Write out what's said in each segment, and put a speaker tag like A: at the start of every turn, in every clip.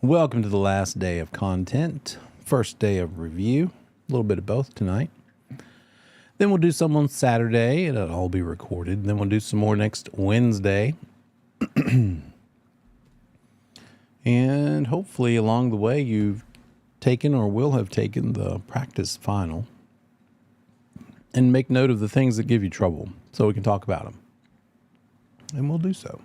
A: Welcome to the last day of content, first day of review, a little bit of both tonight. Then we'll do some on Saturday, and it'll all be recorded. Then we'll do some more next Wednesday. And hopefully along the way you've taken or will have taken the practice final. And make note of the things that give you trouble so we can talk about them. And we'll do so.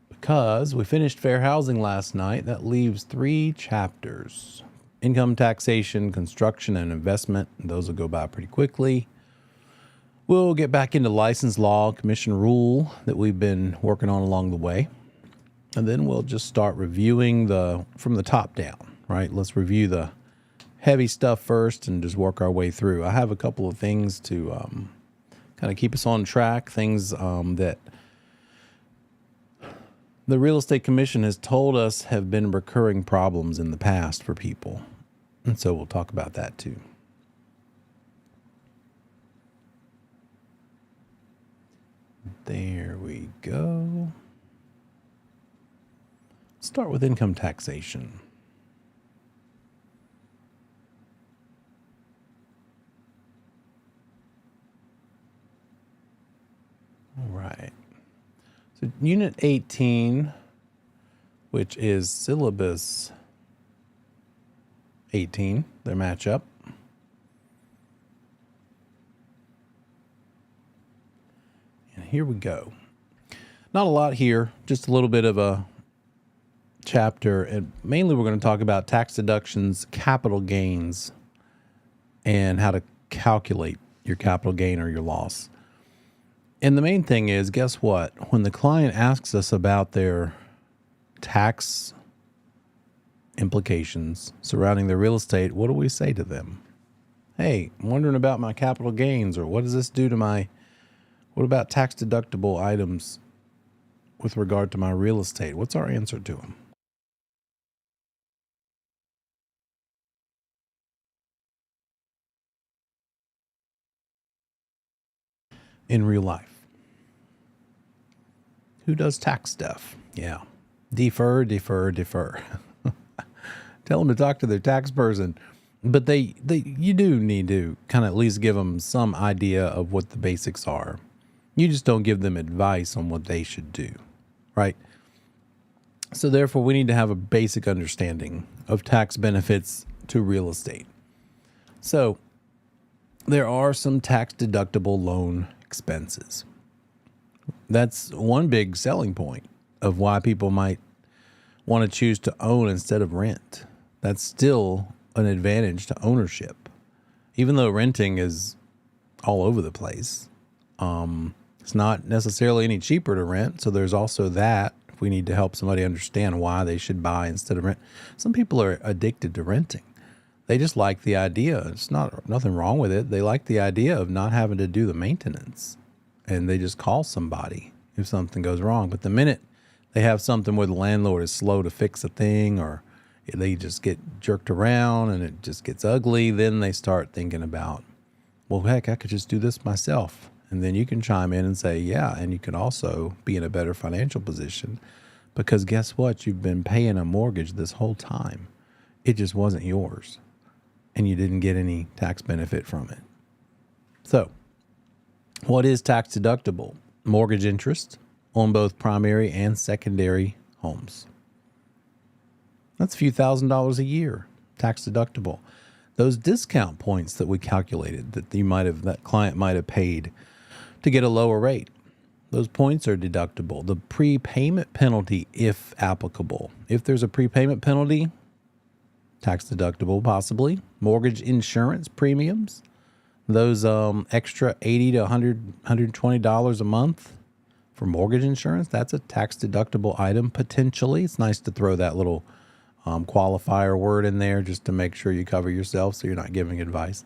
A: Because we finished fair housing last night, that leaves 3 chapters. Income taxation, construction, and investment. Those will go by pretty quickly. We'll get back into license law, commission rule that we've been working on along the way. And then we'll just start reviewing from the top down, right? Let's review the heavy stuff first and just work our way through. I have a couple of things to kind of keep us on track, things that the Real Estate Commission has told us have been recurring problems in the past for people. And so we'll talk about that too. There we go. Start with income taxation. All right. So Unit 18, which is Syllabus 18, their matchup. And here we go. Not a lot here, just a little bit of a chapter. And mainly we're going to talk about tax deductions, capital gains, and how to calculate your capital gain or your loss. And the main thing is, guess what? When the client asks us about their tax implications surrounding their real estate, what do we say to them? Hey, I'm wondering about my capital gains, or what does this do to what about tax deductible items with regard to my real estate? What's our answer to them? In real life. Who does tax stuff? Yeah. Defer. Tell them to talk to their tax person. But you do need to kind of at least give them some idea of what the basics are. You just don't give them advice on what they should do, right? So therefore, we need to have a basic understanding of tax benefits to real estate. So there are some tax deductible loan expenses. That's one big selling point of why people might want to choose to own instead of rent. That's still an advantage to ownership. Even though renting is all over the place, it's not necessarily any cheaper to rent. So there's also that. If we need to help somebody understand why they should buy instead of rent. Some people are addicted to renting. They just like the idea. It's nothing wrong with it. They like the idea of not having to do the maintenance, and they just call somebody if something goes wrong. But the minute they have something where the landlord is slow to fix a thing, or they just get jerked around and it just gets ugly, then they start thinking about, well, heck, I could just do this myself. And then you can chime in and say, yeah, and you could also be in a better financial position because guess what? You've been paying a mortgage this whole time. It just wasn't yours. And you didn't get any tax benefit from it. So, what is tax deductible? Mortgage interest on both primary and secondary homes. That's a few $1,000s a year, tax deductible. Those discount points that we calculated that client might have paid to get a lower rate, those points are deductible. The prepayment penalty, if applicable. If there's a prepayment penalty, tax deductible possibly. Mortgage insurance premiums, those extra $80 to $120 a month for mortgage insurance, that's a tax deductible item potentially. It's nice to throw that little qualifier word in there just to make sure you cover yourself so you're not giving advice.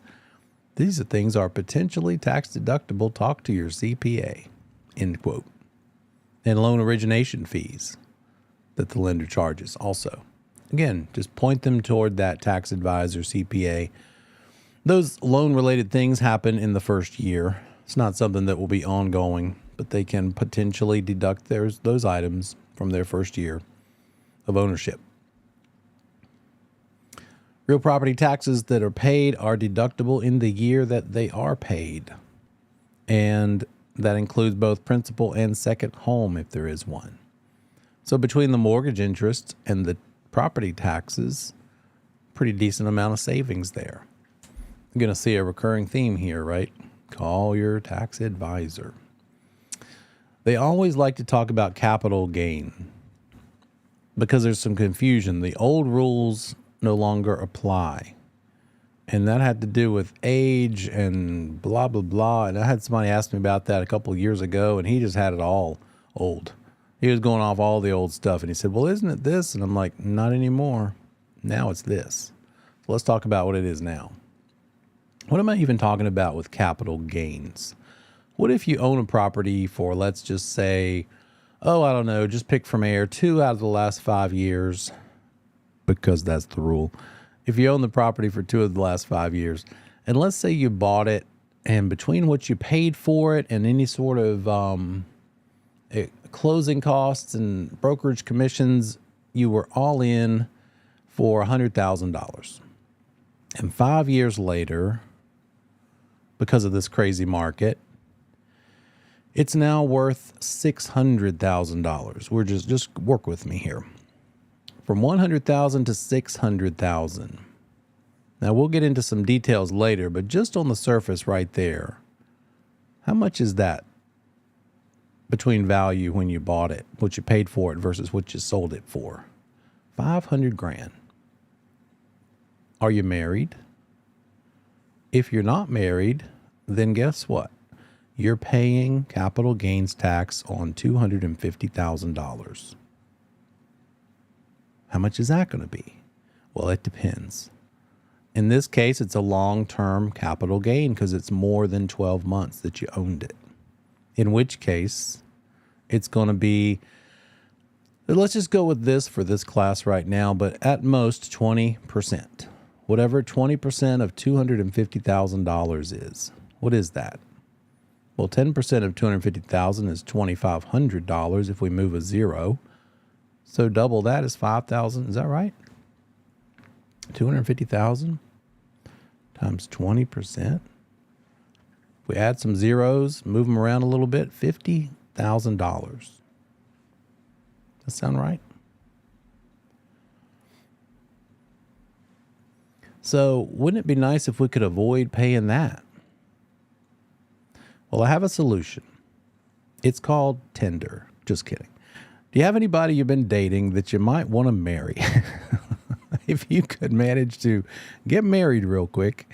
A: These things are potentially tax deductible. Talk to your CPA, end quote. And loan origination fees that the lender charges also. Again, just point them toward that tax advisor, CPA. Those loan-related things happen in the first year. It's not something that will be ongoing, but they can potentially deduct those items from their first year. of ownership. Real property taxes that are paid are deductible in the year that they are paid. And that includes both principal and second home if there is one. So between the mortgage interest and the property taxes, pretty decent amount of savings there. You're going to see a recurring theme here, right? Call your tax advisor. They always like to talk about capital gain because there's some confusion. The old rules no longer apply. And that had to do with age and blah, blah, blah. And I had somebody ask me about that a couple of years ago, and he just had it all old. He was going off all the old stuff. And he said, well, isn't it this? And I'm like, not anymore. Now it's this. So let's talk about what it is now. What am I even talking about with capital gains? What if you own a property for, let's just say, I don't know, just pick from air, 2 out of the last 5 years, because that's the rule. If you own the property for 2 of the last 5 years, and let's say you bought it, and between what you paid for it and any sort of closing costs and brokerage commissions, you were all in for $100,000. And 5 years later, because of this crazy market, it's now worth $600,000. We're just work with me here. From $100,000 to $600,000. Now we'll get into some details later, but just on the surface right there, how much is that between value when you bought it, what you paid for it versus what you sold it for? $500,000. Are you married? If you're not married, then guess what? You're paying capital gains tax on $250,000. How much is that going to be? Well, it depends. In this case, it's a long-term capital gain because it's more than 12 months that you owned it. In which case, it's going to be, let's just go with this for this class right now, but at most 20%. Whatever 20% of $250,000 is. What is that? Well, 10% of $250,000 is $2,500 if we move a zero. So double that is 5,000. Is that right? 250,000 times 20%. If we add some zeros, move them around a little bit, $50,000. Does that sound right? So wouldn't it be nice if we could avoid paying that? Well, I have a solution. It's called Tinder. Just kidding. Do you have anybody you've been dating that you might want to marry? If you could manage to get married real quick,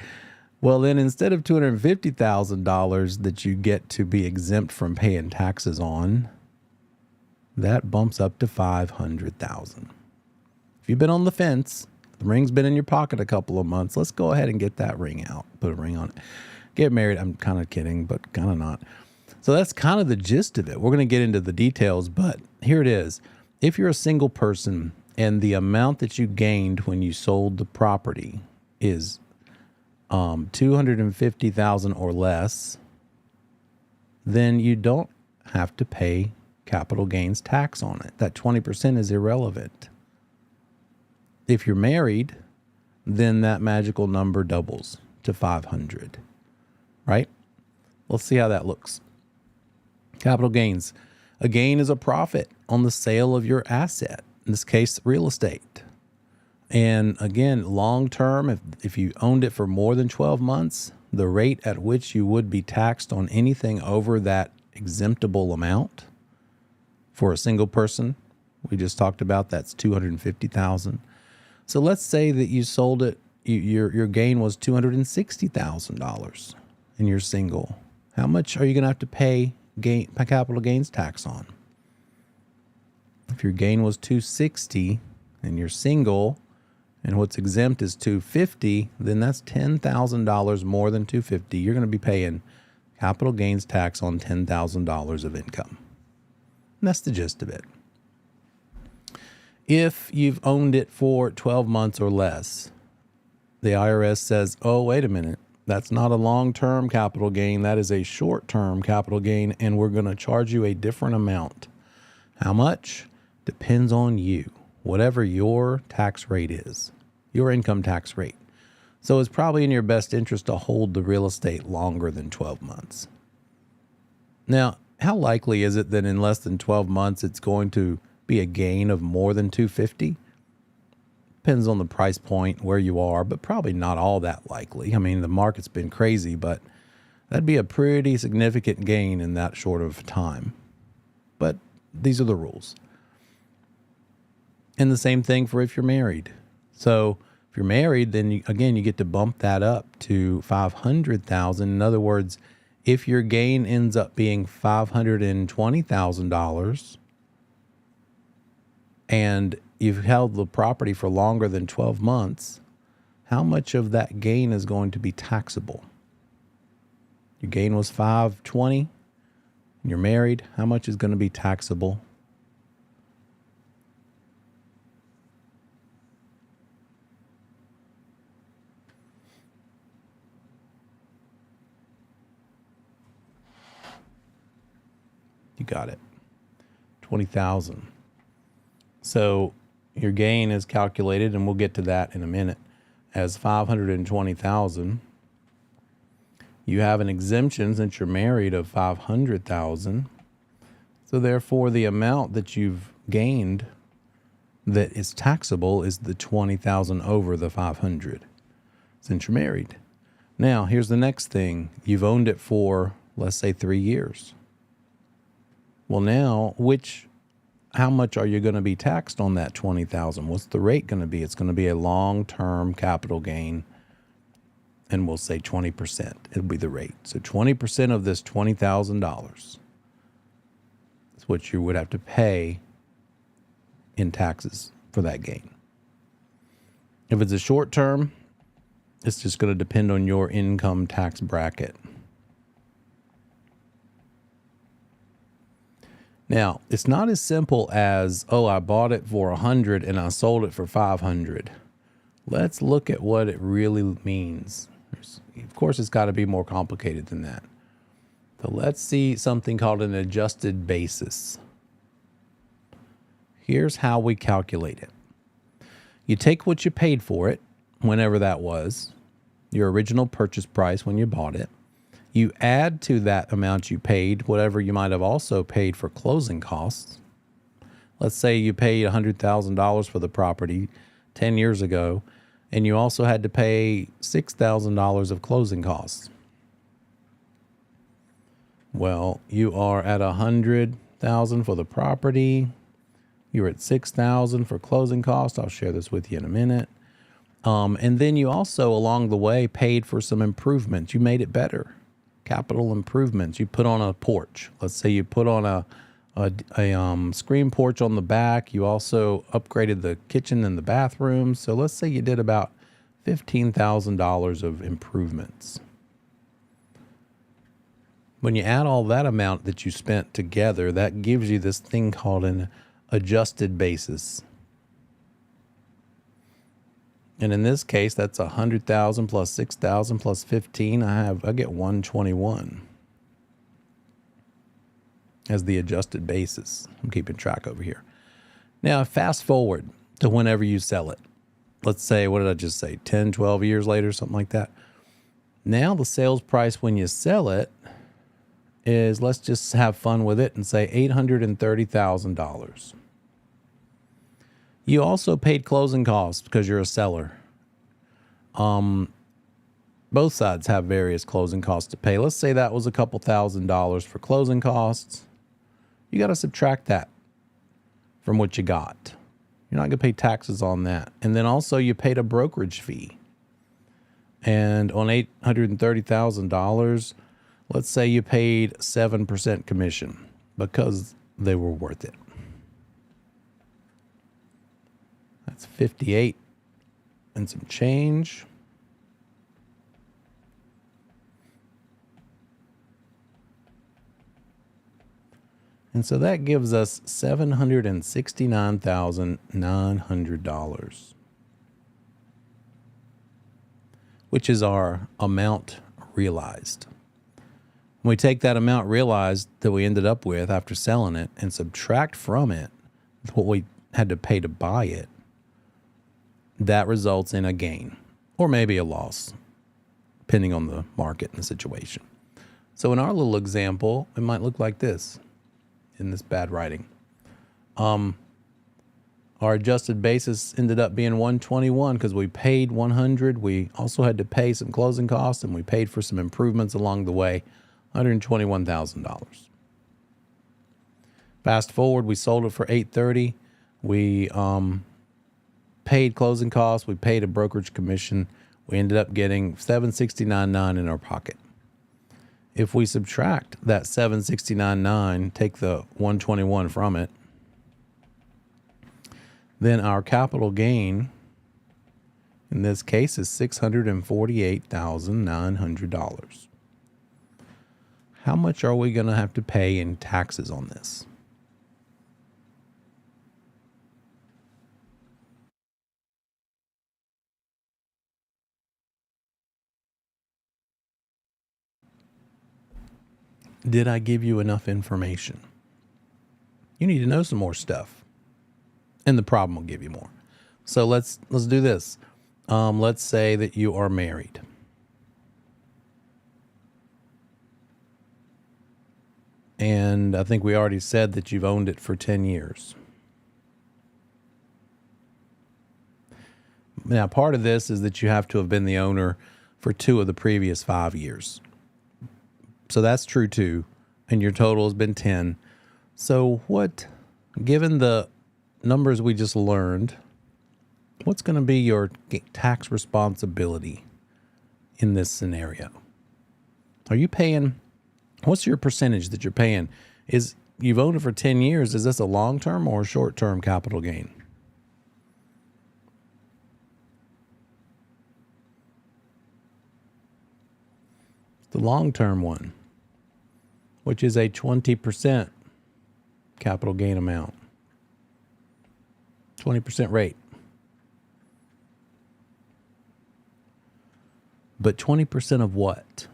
A: well, then instead of $250,000 that you get to be exempt from paying taxes on, that bumps up to $500,000. If you've been on the fence, the ring's been in your pocket a couple of months, let's go ahead and get that ring out. Put a ring on it. Get married. I'm kind of kidding, but kind of not. So that's kind of the gist of it. We're going to get into the details, but here it is. If you're a single person and the amount that you gained when you sold the property is $250,000 or less, then you don't have to pay capital gains tax on it. That 20% is irrelevant. If you're married, then that magical number doubles to 500, right? Let's see how that looks. Capital gains. A gain is a profit on the sale of your asset, in this case, real estate. And again, long term, if you owned it for more than 12 months, the rate at which you would be taxed on anything over that exemptable amount for a single person, we just talked about, that's $250,000. So let's say that you sold it, your gain was $260,000 and you're single. How much are you going to have to pay capital gains tax on? If your gain was $260 and you're single and what's exempt is $250, then that's $10,000 more than $250. You're going to be paying capital gains tax on $10,000 of income. And that's the gist of it. If you've owned it for 12 months or less, the IRS says, oh, wait a minute. That's not a long-term capital gain. That is a short-term capital gain, and we're going to charge you a different amount. How much? Depends on you. whatever your tax rate is, your income tax rate. So it's probably in your best interest to hold the real estate longer than 12 months. Now, how likely is it that in less than 12 months it's going to be a gain of more than 250? Depends on the price point, where you are, but probably not all that likely. I mean, the market's been crazy, but that'd be a pretty significant gain in that short of time. But these are the rules. And the same thing for if you're married. So if you're married, then you get to bump that up to $500,000. In other words, if your gain ends up being $520,000 and you've held the property for longer than 12 months, how much of that gain is going to be taxable? Your gain was $520,000, and you're married. How much is going to be taxable? You got it. $20,000. So your gain is calculated, and we'll get to that in a minute, as $520,000. You have an exemption since you're married of $500,000. So therefore, the amount that you've gained that is taxable is the $20,000 over the $500,000 since you're married. Now, here's the next thing. You've owned it for, let's say, 3 years. Well, now, how much are you going to be taxed on that $20,000? What's the rate going to be? It's going to be a long-term capital gain, and we'll say 20%. It'll be the rate. So 20% of this $20,000 is what you would have to pay in taxes for that gain. If it's a short term, it's just going to depend on your income tax bracket. Now, it's not as simple as, I bought it for $100 and I sold it for $500. Let's look at what it really means. Of course, it's got to be more complicated than that. So let's see something called an adjusted basis. Here's how we calculate it. You take what you paid for it, whenever that was, your original purchase price when you bought it. You add to that amount you paid whatever you might have also paid for closing costs. Let's say you paid $100,000 for the property 10 years ago, and you also had to pay $6,000 of closing costs. Well, you are at $100,000 for the property. You're at $6,000 for closing costs. I'll share this with you in a minute. And then you also, along the way, paid for some improvements. You made it better. Capital improvements. You put on a porch. Let's say you put on a screen porch on the back. You also upgraded the kitchen and the bathroom. So let's say you did about $15,000 of improvements. When you add all that amount that you spent together, that gives you this thing called an adjusted basis. And in this case, that's $100,000 plus $6,000 plus $15,000. I get $121 as the adjusted basis. I'm keeping track over here. Now, fast forward to whenever you sell it. Let's say, what did I just say? 10, 12 years later, something like that. Now the sales price when you sell it is, let's just have fun with it and say $830,000. You also paid closing costs because you're a seller. Both sides have various closing costs to pay. Let's say that was a couple $1,000s for closing costs. You got to subtract that from what you got. You're not going to pay taxes on that. And then also you paid a brokerage fee. And on $830,000, let's say you paid 7% commission because they were worth it. That's 58 and some change. And so that gives us $769,900, which is our amount realized. When we take that amount realized that we ended up with after selling it and subtract from it what we had to pay to buy it, that results in a gain or maybe a loss, depending on the market and the situation. So in our little example, it might look like this in this bad writing. Our adjusted basis ended up being 121 because we paid 100. We also had to pay some closing costs, and we paid for some improvements along the way, $121,000. Fast forward, we sold it for $830. We paid closing costs. We paid a brokerage commission. We ended up getting $769.9 in our pocket. If we subtract that $769.9, take the 121 from it, then our capital gain in this case is $648,900. How much are we going to have to pay in taxes on this? Did I give you enough information? You need to know some more stuff, and the problem will give you more. So let's do this. Let's say that you are married. And I think we already said that you've owned it for 10 years. Now, part of this is that you have to have been the owner for 2 of the previous 5 years. So that's true too. And your total has been 10. So given the numbers we just learned, what's going to be your tax responsibility in this scenario? Are you paying, what's your percentage that you're paying? You've owned it for 10 years. Is this a long-term or a short-term capital gain? The long-term one, which is a 20% capital gain amount. 20% rate. But 20% of what?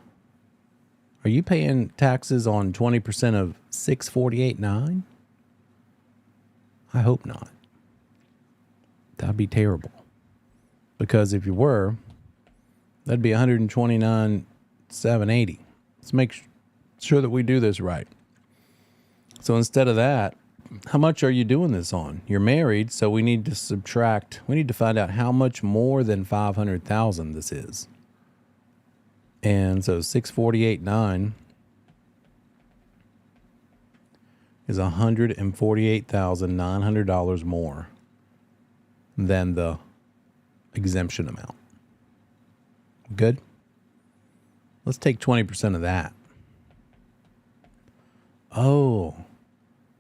A: Are you paying taxes on 20% of $648.9? I hope not. That'd be terrible. Because if you were, that'd be $129,780. Let's make sure that we do this right. So instead of that, how much are you doing this on? You're married, so we need to find out how much more than $500,000 this is. And so $648.9 is $148,900 more than the exemption amount. Good? Let's take 20% of that. Oh,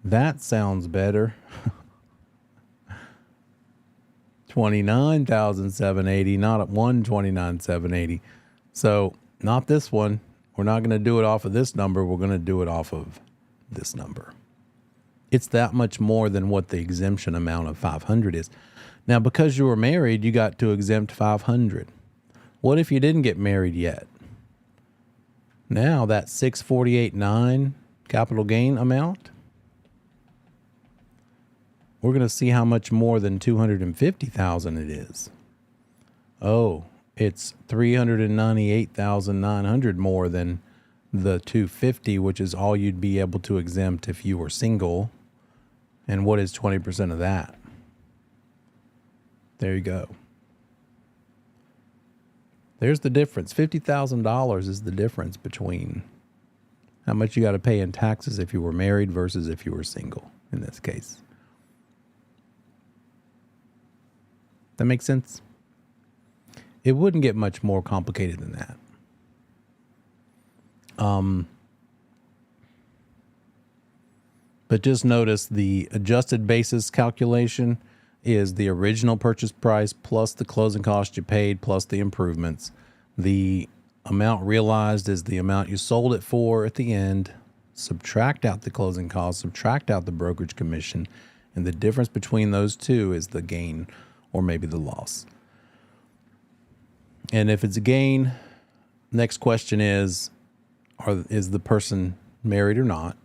A: that sounds better. $29,780, not at $129,780. So not this one. We're not going to do it off of this number. We're going to do it off of this number. It's that much more than what the exemption amount of $500 is. Now, because you were married, you got to exempt $500. What if you didn't get married yet? Now that $648.9 capital gain amount, we're going to see how much more than $250,000 it is. Oh, it's $398,900 more than the $250,000, which is all you'd be able to exempt if you were single. And what is 20% of that? There you go. There's the difference. $50,000 is the difference between how much you got to pay in taxes if you were married versus if you were single in this case. That makes sense? It wouldn't get much more complicated than that. But just notice the adjusted basis calculation is the original purchase price plus the closing cost you paid plus the improvements. The amount realized is the amount you sold it for at the end. Subtract out the closing costs, subtract out the brokerage commission, and the difference between those two is the gain or maybe the loss. And if it's a gain, next question is the person married or not?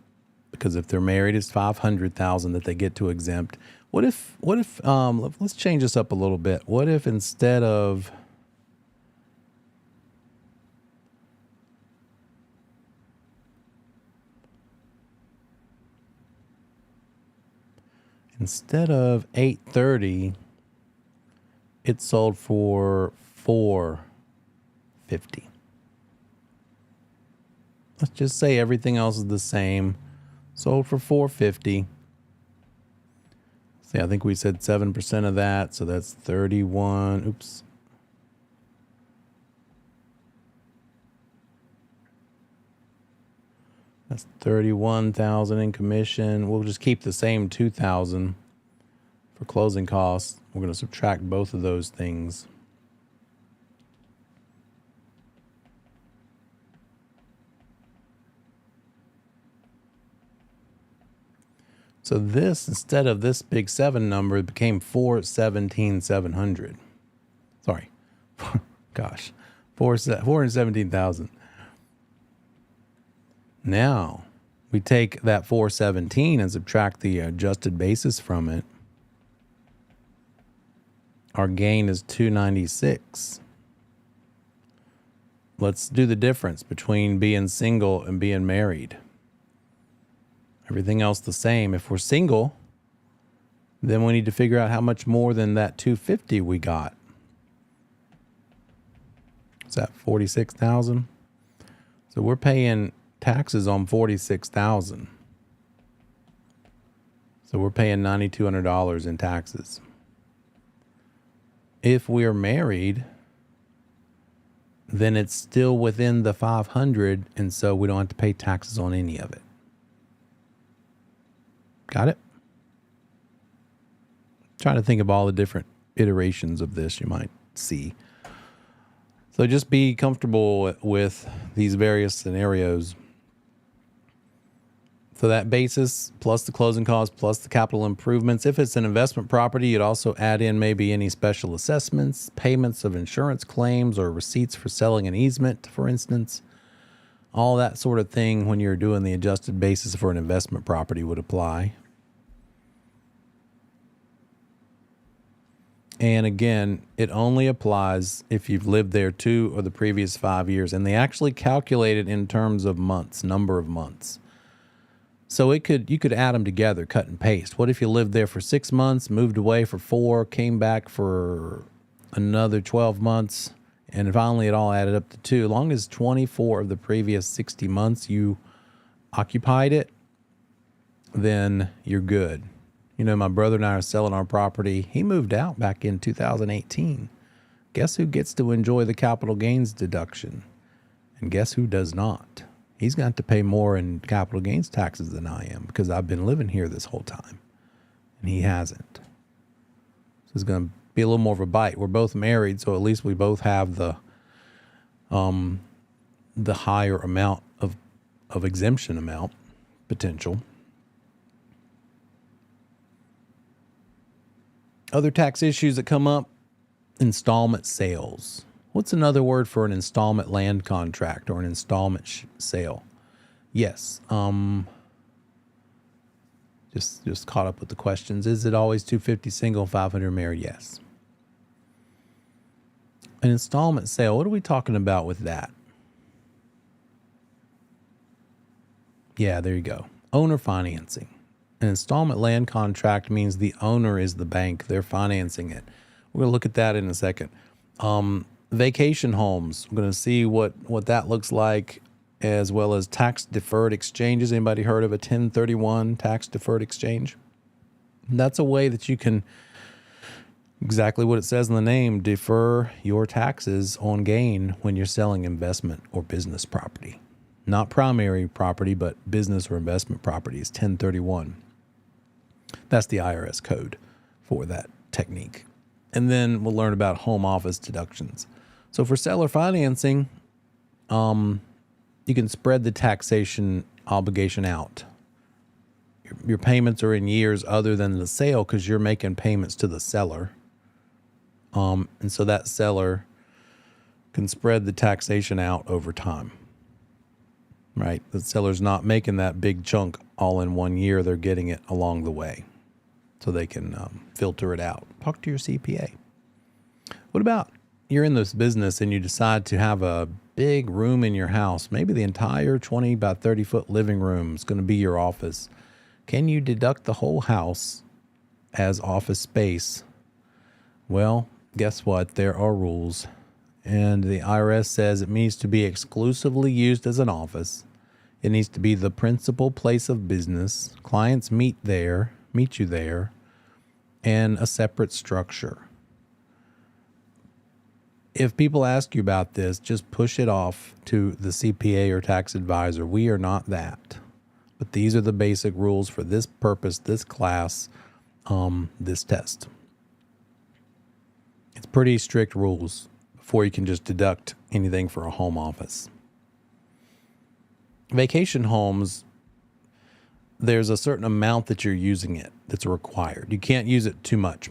A: Because if they're married, it's $500,000 that they get to exempt. Let's change this up a little bit. What if instead of 830, it sold for 450? Let's just say everything else is the same. Sold for 450. See, I think we said 7% of that, so that's 31. Oops. That's 31,000 in commission. We'll just keep the same 2,000 for closing costs. We're going to subtract both of those things. So this, instead of this big 7 number, it became 417,700. Sorry. Gosh. 417,000. Now, we take that 417 and subtract the adjusted basis from it. Our gain is 296. Let's do the difference between being single and being married. Everything else the same. If we're single, then we need to figure out how much more than that 250 we got. Is that 46,000? So we're paying taxes on 46,000. So we're paying $9,200 in taxes. If we're married, then it's still within the 500, and so we don't have to pay taxes on any of it. Got it? Trying to think of all the different iterations of this you might see. So just be comfortable with these various scenarios. So that basis plus the closing costs plus the capital improvements. If it's an investment property, you'd also add in maybe any special assessments, payments of insurance claims, or receipts for selling an easement, for instance. All that sort of thing when you're doing the adjusted basis for an investment property would apply. And again, it only applies if you've lived there 2 or the previous 5 years. And they actually calculate it in terms of months, number of months. So you could add them together, cut and paste. What if you lived there for 6 months, moved away for 4, came back for another 12 months, and finally it all added up to 2. As long as 24 of the previous 60 months you occupied it, then you're good. You know, my brother and I are selling our property. He moved out back in 2018. Guess who gets to enjoy the capital gains deduction? And guess who does not? He's got to pay more in capital gains taxes than I am because I've been living here this whole time. And he hasn't. So it's going to be a little more of a bite. We're both married, so at least we both have the higher amount of exemption amount potential. Other tax issues that come up, installment sales. What's another word for an installment land contract or an installment sale? Yes. Just caught up with the questions. Is it always 250 single, 500 married? Yes. An installment sale. What are we talking about with that? Yeah, there you go. Owner financing. An installment land contract means the owner is the bank. They're financing it. We're going to look at that in a second. Vacation homes. We're going to see what that looks like, as well as tax deferred exchanges. Anybody heard of a 1031 tax deferred exchange? That's a way that you can, exactly what it says in the name, defer your taxes on gain when you're selling investment or business property. Not primary property, but business or investment properties, 1031. That's the IRS code for that technique. And then we'll learn about home office deductions. So for seller financing, you can spread the taxation obligation out. Your payments are in years other than the sale because you're making payments to the seller. And so that seller can spread the taxation out over time. Right? The seller's not making that big chunk all in one year. They're getting it along the way. so they can filter it out. Talk to your CPA. What about you're in this business and you decide to have a big room in your house? Maybe the entire 20 by 30 foot living room is going to be your office. Can you deduct the whole house as office space? Well, guess what? There are rules. And the IRS says it needs to be exclusively used as an office. It needs to be the principal place of business. Clients meet you there, and a separate structure. If people ask you about this, just push it off to the CPA or tax advisor. We are not that. But these are the basic rules for this purpose, this class, this test. It's pretty strict rules before you can just deduct anything for a home office. Vacation homes, there's a certain amount that you're using it that's required. You can't use it too much,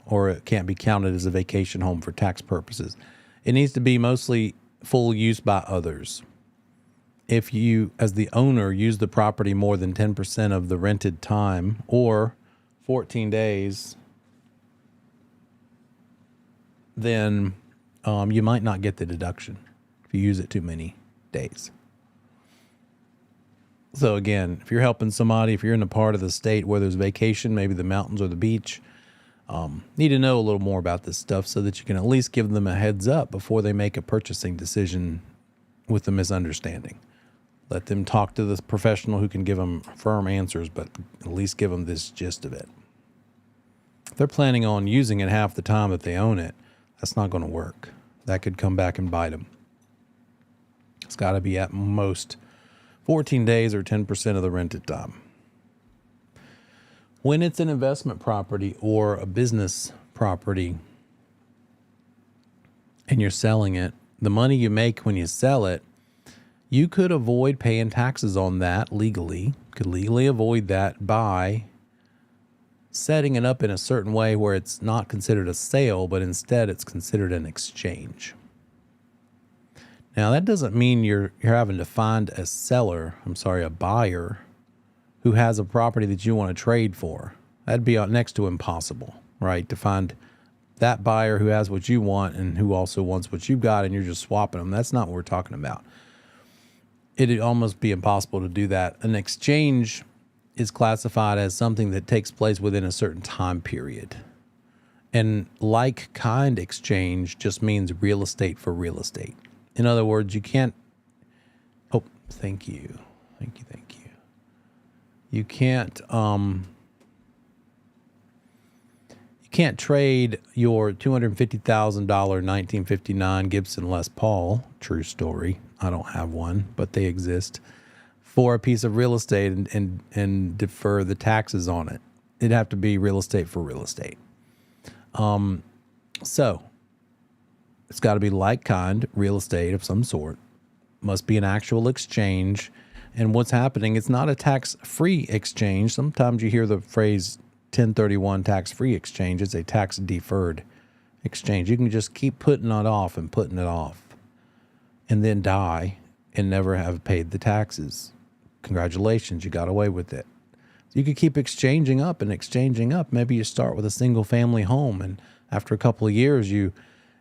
A: or it can't be counted as a vacation home for tax purposes. It needs to be mostly full use by others. If you, as the owner, use the property more than 10% of the rented time or 14 days, then you might not get the deduction if you use it too many days. So again, if you're helping somebody, if you're in a part of the state where there's vacation, maybe the mountains or the beach, need to know a little more about this stuff so that you can at least give them a heads up before they make a purchasing decision with a misunderstanding. Let them talk to the professional who can give them firm answers, but at least give them this gist of it. If they're planning on using it half the time that they own it, that's not going to work. That could come back and bite them. It's got to be at most 14 days or 10% of the rented time. When it's an investment property or a business property and you're selling it, the money you make when you sell it, you could avoid paying taxes on that legally. Could legally avoid that by setting it up in a certain way where it's not considered a sale, but instead it's considered an exchange. Now, that doesn't mean you're having to find a buyer who has a property that you want to trade for. That'd be next to impossible, right? To find that buyer who has what you want and who also wants what you've got, and you're just swapping them. That's not what we're talking about. It'd almost be impossible to do that. An exchange is classified as something that takes place within a certain time period. And like-kind exchange just means real estate for real estate. In other words, you can't, thank you. You can't trade your $250,000 1959 Gibson Les Paul, true story. I don't have one, but they exist, for a piece of real estate and defer the taxes on it. It'd have to be real estate for real estate. So it's got to be like kind real estate of some sort. Must be an actual exchange. And what's happening, it's not a tax-free exchange. Sometimes you hear the phrase 1031 tax-free exchange. It's a tax-deferred exchange. You can just keep putting it off and then die and never have paid the taxes. Congratulations, you got away with it. So you could keep exchanging up. Maybe you start with a single family home, and after a couple of years, you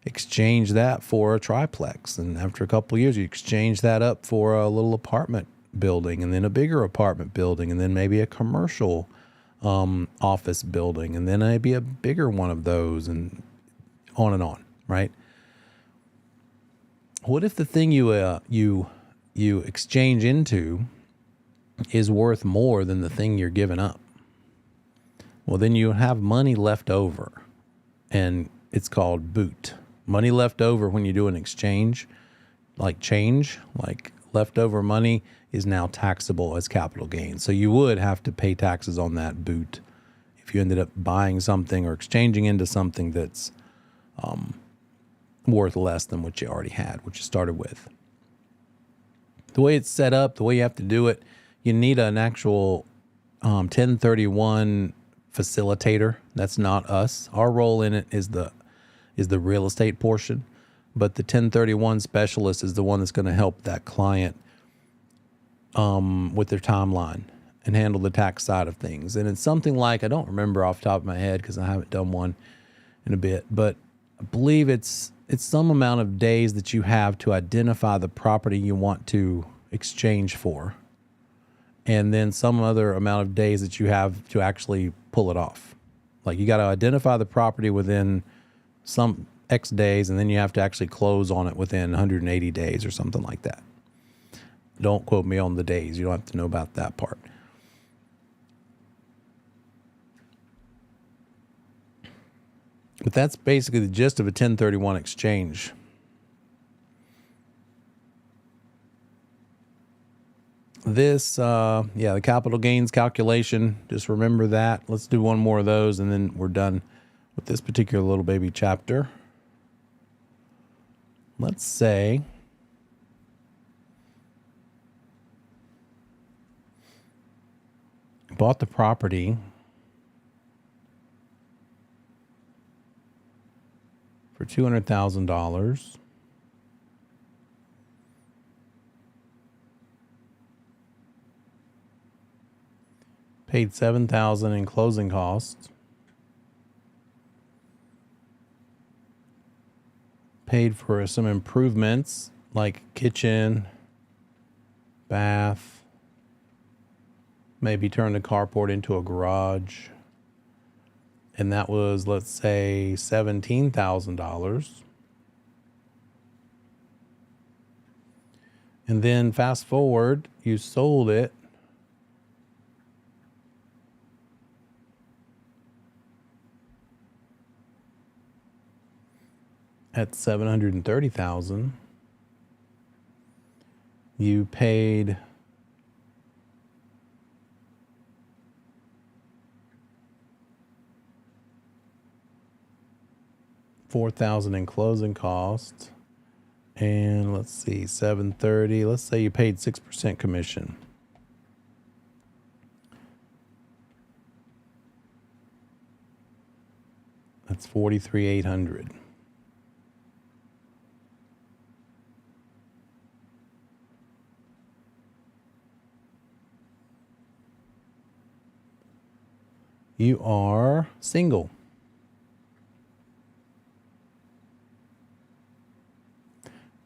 A: exchange that for a triplex. And after a couple of years, you exchange that up for a little apartment building, and then a bigger apartment building, and then maybe a commercial office building, and then maybe a bigger one of those, and on, right? What if the thing you exchange into is worth more than the thing you're giving up? Well, then you have money left over, and it's called boot. Money left over when you do an exchange, like change, like leftover money, is now taxable as capital gains. So you would have to pay taxes on that boot if you ended up buying something or exchanging into something that's worth less than what you already had, what you started with. The way it's set up, the way you have to do it, you need an actual 1031 facilitator. That's not us. Our role in it is the real estate portion, but the 1031 specialist is the one that's going to help that client with their timeline and handle the tax side of things. And it's something like, I don't remember off the top of my head because I haven't done one in a bit, but I believe it's some amount of days that you have to identify the property you want to exchange for, and then some other amount of days that you have to actually pull it off. Like you got to identify the property within some X days, and then you have to actually close on it within 180 days or something like that. Don't quote me on the days. You don't have to know about that part. But that's basically the gist of a 1031 exchange. This, the capital gains calculation, just remember that. Let's do one more of those, and then we're done with this particular little baby chapter. Let's say bought the property for $200,000. Paid $7,000 in closing costs. Paid for some improvements like kitchen, bath, maybe turned the carport into a garage. And that was, let's say, $17,000. And then fast forward, you sold it at $730,000. You paid $4,000 in closing costs, and let's see, 730. Let's say you paid 6% commission. That's $43,800. You are single.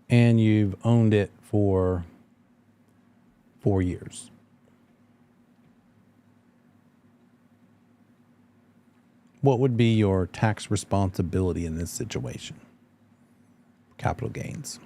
A: And you've owned it for 4 years. What would be your tax responsibility in this situation? Capital gains.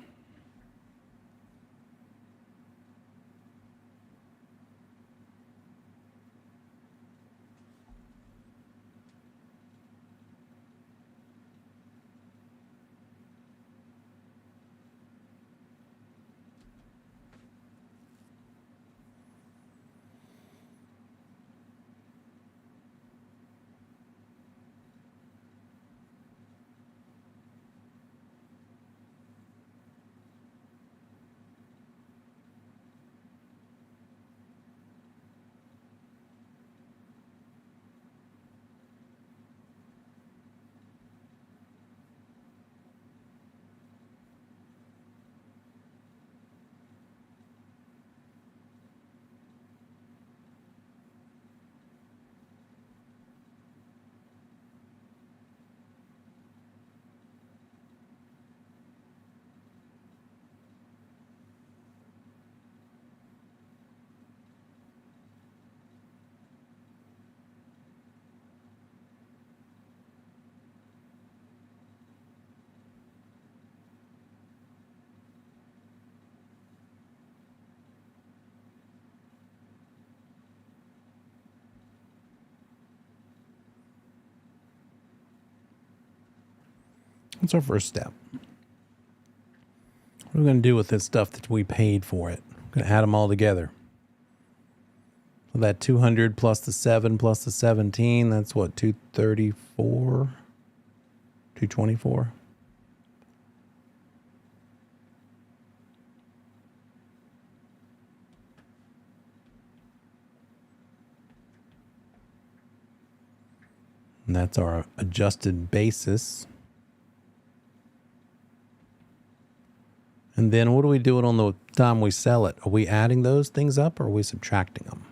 A: What's our first step? What are we going to do with this stuff that we paid for it? We're going to add them all together. So that 200 plus the 7 plus the 17, that's what, 234? 224? And that's our adjusted basis. And then what are we doing on the time we sell it? Are we adding those things up or are we subtracting them?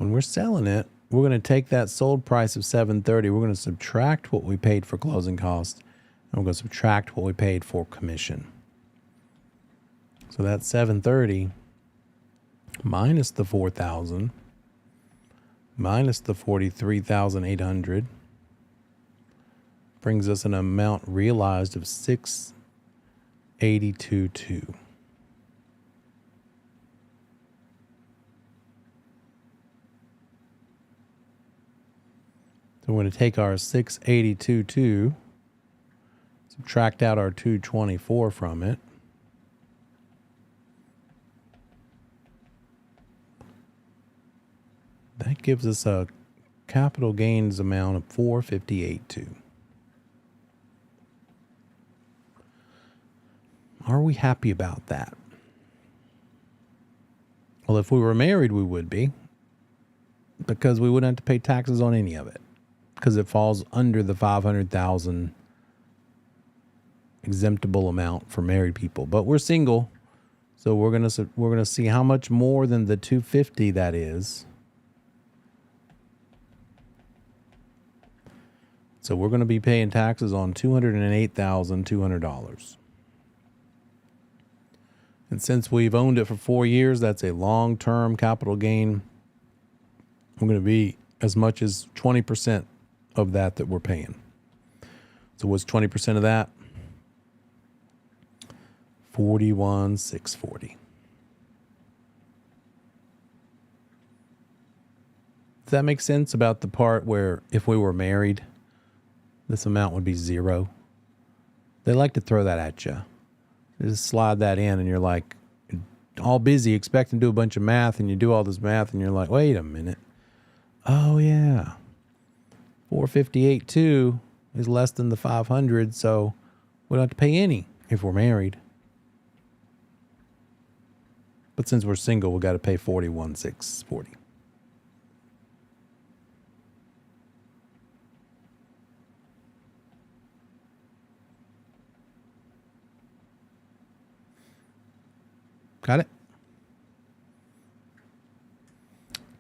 A: when we're selling it, we're going to take that sold price of $730. We're going to subtract what we paid for closing costs, and we're going to subtract what we paid for commission. So that's $730 minus the $4,000 minus the $43,800 brings us an amount realized of $682,200. So we're going to take our $682,200, subtract out our $224 from it. That gives us a capital gains amount of $458,200. Are we happy about that? Well, if we were married, we would be, because we wouldn't have to pay taxes on any of it, because it falls under the $500,000 exemptable amount for married people. But we're single, so we're gonna see how much more than the $250 that is. So we're going to be paying taxes on $208,200. And since we've owned it for 4 years, that's a long-term capital gain. We're going to be as much as 20% of that we're paying. So what's 20% of that? $41,640. Does that make sense about the part where if we were married, this amount would be zero? They like to throw that at you. They just slide that in, and you're like all busy expecting to do a bunch of math, and you do all this math, and you're like, wait a minute. Oh, yeah. $458,200 is less than the $500, so we don't have to pay any if we're married. But since we're single, we got to pay $41,640. Got it?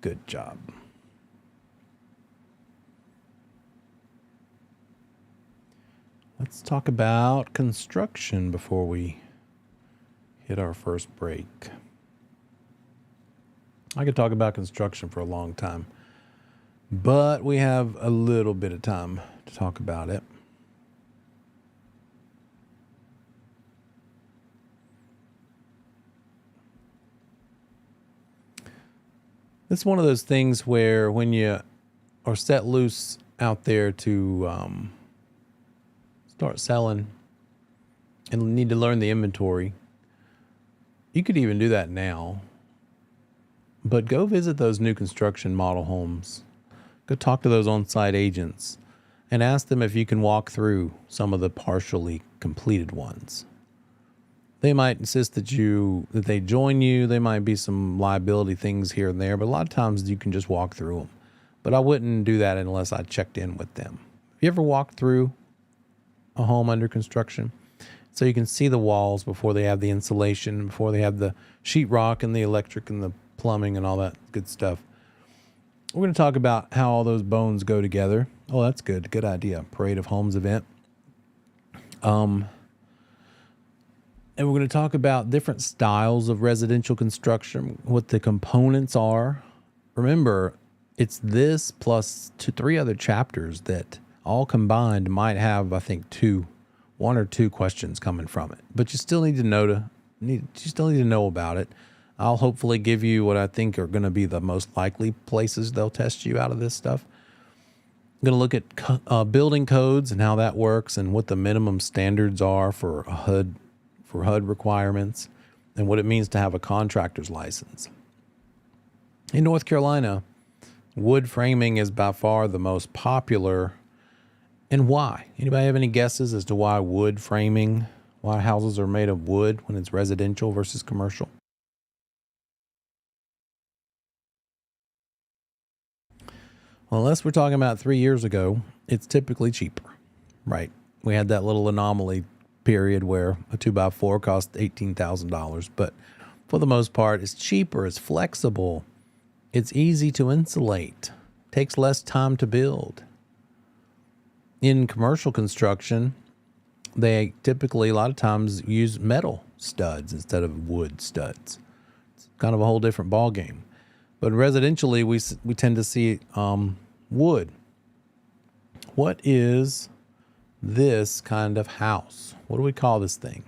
A: Good job. Let's talk about construction before we hit our first break. I could talk about construction for a long time, but we have a little bit of time to talk about it. It's one of those things where when you are set loose out there to start selling and need to learn the inventory, you could even do that now. But go visit those new construction model homes. Go talk to those on-site agents and ask them if you can walk through some of the partially completed ones. They might insist that they join you. There might be some liability things here and there, but a lot of times you can just walk through them. But I wouldn't do that unless I checked in with them. Have you ever walked through a home under construction? So you can see the walls before they have the insulation, before they have the sheetrock and the electric and the plumbing and all that good stuff. We're going to talk about how all those bones go together. Oh, that's good. Good idea. Parade of Homes event. And we're going to talk about different styles of residential construction, what the components are. Remember, it's this plus three other chapters that all combined might have, I think, one or two questions coming from it. But you still need to know about it. I'll hopefully give you what I think are going to be the most likely places they'll test you out of this stuff. I'm going to look at building codes and how that works and what the minimum standards are for a HUD requirements, and what it means to have a contractor's license. In North Carolina, wood framing is by far the most popular. And why? Anybody have any guesses as to why wood framing, why houses are made of wood when it's residential versus commercial? Well, unless we're talking about 3 years ago, it's typically cheaper, right? We had that little anomaly period where a 2x4 cost $18,000, but for the most part, it's cheaper, it's flexible, It's easy to insulate, takes less time to build. In commercial construction, they typically, a lot of times, use metal studs instead of wood studs. It's kind of a whole different ball game. But residentially, we tend to see wood. What is this kind of house? What do we call this thing?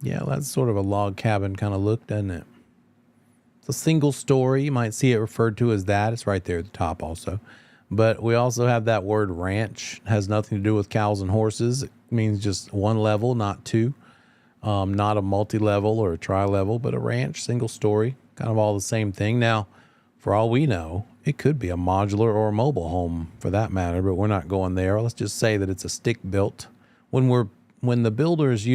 A: Yeah, that's sort of a log cabin kind of look, doesn't it? It's a single story. You might see it referred to as that. It's right there at the top also. But we also have that word ranch. It has nothing to do with cows and horses. It means just one level, not two. Not a multi-level or a tri-level, but a ranch, single story, kind of all the same thing. Now, for all we know, it could be a modular or a mobile home for that matter, but we're not going there. Let's just say that it's a stick built. When the builder is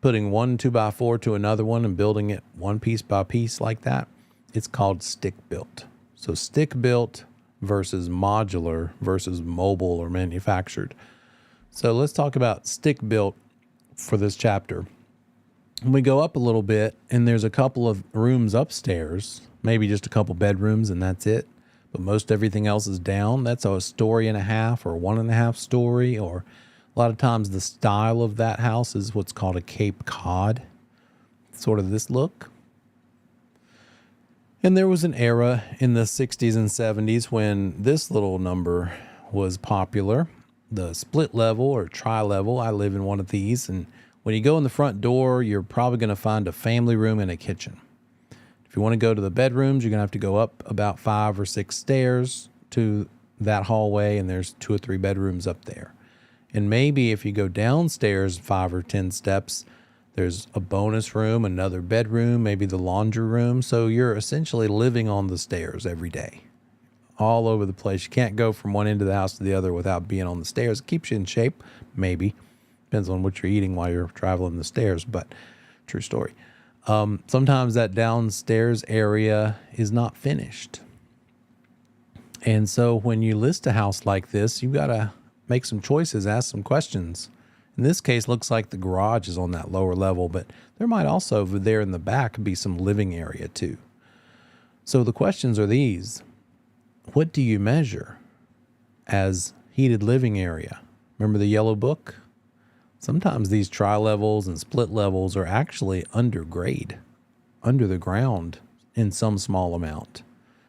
A: putting one 2x4 to another one and building it one piece by piece like that, it's called stick built. So stick built versus modular versus mobile or manufactured. So let's talk about stick built for this chapter. We go up a little bit and there's a couple of rooms upstairs, maybe just a couple bedrooms and that's it. But most everything else is down. That's a story and a half or 1.5 story, or a lot of times the style of that house is what's called a Cape Cod, sort of this look. And there was an era in the 60s and 70s when this little number was popular, the split level or tri-level. I live in one of these, and when you go in the front door, you're probably going to find a family room and a kitchen. If you want to go to the bedrooms, you're going to have to go up about 5 or 6 stairs to that hallway, and there's 2 or 3 bedrooms up there. And maybe if you go downstairs 5 or 10 steps, there's a bonus room, another bedroom, maybe the laundry room. So you're essentially living on the stairs every day, all over the place. You can't go from one end of the house to the other without being on the stairs. It keeps you in shape, maybe. Depends on what you're eating while you're traveling the stairs, but true story. Sometimes that downstairs area is not finished. And so when you list a house like this, you've got to make some choices, ask some questions. In this case, looks like the garage is on that lower level, but there might also over there in the back be some living area too. So the questions are these. What do you measure as heated living area? Remember the yellow book? Sometimes these tri-levels and split levels are actually undergrade, under the ground in some small amount.